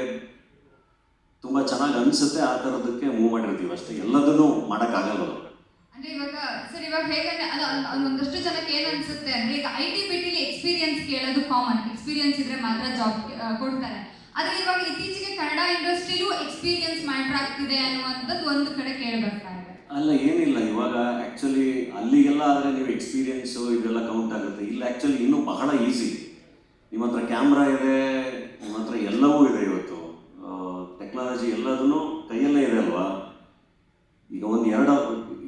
ತುಂಬ ಚೆನ್ನಾಗಿ ಅನಿಸುತ್ತೆ ಆ ಥರದಕ್ಕೆ ಮೂವ್ ಮಾಡಿರ್ತೀವಿ ಅಷ್ಟೇ. ಎಲ್ಲದನ್ನೂ ಮಾಡೋಕ್ಕಾಗಲ್ಲ. ಅಂದರೆ ಇವಾಗ ಹೇಗೆ ಒಂದಷ್ಟು ಜನಕ್ಕೆ ಏನು ಅನಿಸುತ್ತೆ ಅಂದರೆ, ಈಗ IT/BTಲಿ ಎಕ್ಸ್ಪೀರಿಯನ್ಸ್ ಕೇಳೋದು ಕಾಮನ್, ಎಕ್ಸ್ಪೀರಿಯನ್ಸ್ ಇದ್ರೆ ಮಾತ್ರ ಜಾಬ್ ಕೊಡ್ತಾರೆ. ಆದರೆ ಇವಾಗ ಇತ್ತೀಚೆಗೆ ಕನ್ನಡ ಇಂಡಸ್ಟ್ರಿಲೂ ಎಕ್ಸ್ಪೀರಿಯನ್ಸ್ ಮ್ಯಾಟ್ರ್ ಆಗ್ತಿದೆ ಅನ್ನುವಂಥದ್ದು ಒಂದು ಕಡೆ ಕೇಳಬೇಕಾಗಿದೆ. ಅಲ್ಲ, ಏನಿಲ್ಲ. ಇವಾಗ ಆ್ಯಕ್ಚುಲಿ ಅಲ್ಲಿಗೆಲ್ಲ ಆದರೆ ನೀವು ಎಕ್ಸ್ಪೀರಿಯನ್ಸು ಇದೆಲ್ಲ ಕೌಂಟ್ ಆಗುತ್ತೆ. ಇಲ್ಲ, ಆ್ಯಕ್ಚುಲಿ ಇನ್ನೂ ಬಹಳ ಈಸಿ. ನಿಮ್ಮ ಹತ್ರ ಕ್ಯಾಮ್ರಾ ಇದೆ, ನಿಮ್ಮ ಹತ್ರ ಎಲ್ಲವೂ ಇದೆ. ಇವತ್ತು ಟೆಕ್ನಾಲಜಿ ಎಲ್ಲದೂ ಕೈಯಲ್ಲೇ ಇದೆ ಅಲ್ವಾ. ಈಗ ಒಂದು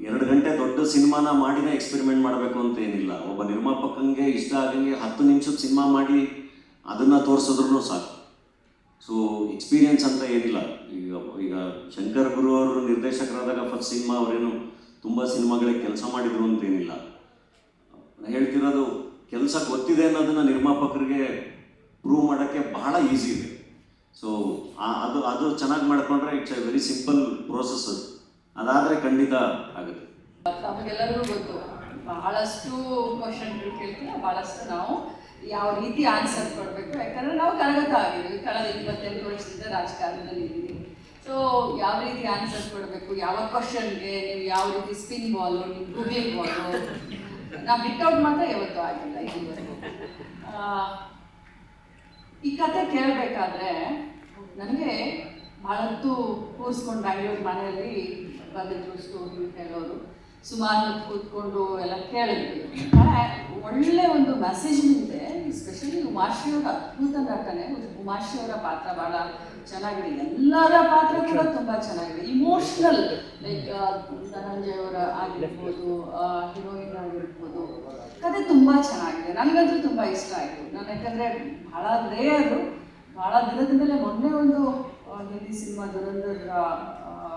2 ಗಂಟೆ ದೊಡ್ಡ ಸಿನಿಮಾನ ಮಾಡಿನೇ ಎಕ್ಸ್ಪೆರಿಮೆಂಟ್ ಮಾಡಬೇಕು ಅಂತ ಏನಿಲ್ಲ. ಒಬ್ಬ ನಿರ್ಮಾಪಕಂಗೆ ಇಷ್ಟ ಆಗಂಗೆ 10 ನಿಮಿಷದ ಸಿನಿಮಾ ಮಾಡಿ ಅದನ್ನು ತೋರಿಸಿದ್ರೂ ಸಾಕು. ಸೊ ಎಕ್ಸ್ಪೀರಿಯನ್ಸ್ ಅಂತ ಏನಿಲ್ಲ. ಈಗ ಶಂಕರ್ ಗುರು ಅವರು ನಿರ್ದೇಶಕರಾದಾಗ ಫಸ್ಟ್ ಸಿನಿಮಾ ಅವರೇನು ತುಂಬ ಸಿನಿಮಾಗಳಿಗೆ ಕೆಲಸ ಮಾಡಿದ್ರು ಅಂತೇನಿಲ್ಲ. ನಾನು ಹೇಳ್ತಿರೋದು ಕೆಲಸ ಗೊತ್ತಿದೆ ಅನ್ನೋದನ್ನು ನಿರ್ಮಾಪಕರಿಗೆ ಪ್ರೂವ್ ಮಾಡೋಕ್ಕೆ ಬಹಳ ಈಸಿ ಇದೆ. ಸೊ ಅದು ಚೆನ್ನಾಗಿ ಮಾಡಿಕೊಂಡ್ರೆ it's a very simple process. ಅದಾದರೆ ಖಂಡಿತ ಆಗುತ್ತೆ. ನಮಗೆಲ್ಲರಿಗೂ ಗೊತ್ತು, ಬಹಳಷ್ಟು ಕ್ವಶನ್ಗಳು ಕೇಳ್ತೀವಿ, ಬಹಳಷ್ಟು ನಾವು ಯಾವ ರೀತಿ ಆನ್ಸರ್ ಕೊಡಬೇಕು. ಯಾಕಂದರೆ ನಾವು ಕರಗತ ಆಗಿದ್ದೀವಿ, ಕಳೆದ 28 ವರ್ಷದಿಂದ ರಾಜಕಾರಣದಲ್ಲಿ ಇದ್ದೀವಿ. ಸೊ ಯಾವ ರೀತಿ ಆನ್ಸರ್ ಕೊಡಬೇಕು, ಯಾವ ಕ್ವಶನ್ಗೆ ನೀವು ಯಾವ ರೀತಿ ಸ್ಪಿನ್ ಬಾಲು, ನೀವು ಗೂಗ್ಲಿಂಗ್ ಬಾಲು, ನಾವು ಬಿಟ್ಟೌಟ್ ಮಾತ್ರ ಯಾವತ್ತೂ ಆಗಿಲ್ಲ ಇದುವರೆಗೂ. ಈ ಕತೆ ಕೇಳಬೇಕಾದ್ರೆ ನನಗೆ ಭಾಳತ್ತು ಕೂರಿಸ್ಕೊಂಡು ಬ್ಯಾಂಗ್ಳೂರು ಮನೆಯಲ್ಲಿ ಬಂದಿದ್ರು ಸ್ಟೋರಿ ಹೇಳೋರು, ಸುಮಾರು ಕೂತ್ಕೊಂಡು ಎಲ್ಲ ಕೇಳಿದ್ವಿ. ಒಳ್ಳೆ ಒಂದು ಮೆಸೇಜ್ ಇದೆ. ಎಸ್ಪೆಷಲಿ ಉಮಾಶ್ರೀ ಅವರ ಅದ್ಭುತ ನಟನೆ, ಉಮಾಶ್ರೀ ಅವರ ಪಾತ್ರ ಭಾಳ ಚೆನ್ನಾಗಿದೆ, ಎಲ್ಲರ ಪಾತ್ರ ಕೂಡ ತುಂಬ ಚೆನ್ನಾಗಿದೆ. ಇಮೋಷ್ನಲ್, ಲೈಕ್ ಧನಂಜಯ ಅವರ ಆಗಿರ್ಬೋದು, ಹೀರೋಯಿನ್ ಆಗಿರ್ಬೋದು, ಕತೆ ತುಂಬ ಚೆನ್ನಾಗಿದೆ. ನನಗಂತೂ ತುಂಬ ಇಷ್ಟ ಆಯಿತು. ನಾನು ಯಾಕಂದರೆ ಭಾಳ ರೇರು, ಭಾಳ ದಿನದ ಮೇಲೆ ಮೊನ್ನೆ ಒಂದು ಹಿಂದಿ ಸಿನಿಮಾ ದುರಂಧರ್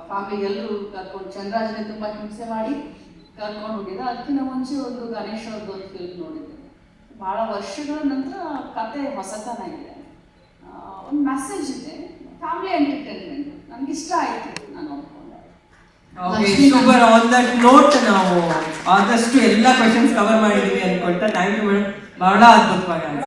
ಫ್ಯಾಮಿಲಿ ಎಲ್ಲರೂ ಕರ್ಕೊಂಡು, ಚಂದ್ರಾಜನೇ ತುಂಬ ಹಿಂಸೆ ಮಾಡಿ ಕರ್ಕೊಂಡು ಹೋಗಿದ್ದೆ. ಅದಕ್ಕಿಂತ ಮುಂಚೆ ಒಂದು ಗಣೇಶ್ ಅವ್ರದ್ದು ಒಂದು ಫಿಲ್ಮ್ ನೋಡಿದ್ದೆ. ಭಾಳ ವರ್ಷಗಳ ನಂತರ ಕತೆ ಹೊಸತನ ಇದೆ, ಒಂದು ಮೆಸೇಜ್ ಇದೆ, ಫ್ಯಾಮಿಲಿ ಎಂಟರ್ಟೈನ್ಮೆಂಟ್. ನನಗೆ ಇಷ್ಟ ಆಯಿತು, ನಾನು ನೋಡ್ಕೊಂಡೆ. Okay, super. On that note ನಾವು ಆದಷ್ಟು ಎಲ್ಲ ಕ್ವೆಶನ್ಸ್ ಕವರ್ ಮಾಡಿದ್ದೀವಿ ಅನ್ಕೊಳ್ತಾ ಥ್ಯಾಂಕ್ ಯು ಮೇಡಮ್, ಬಹಳ ಅದ್ಭುತವಾಗಿ.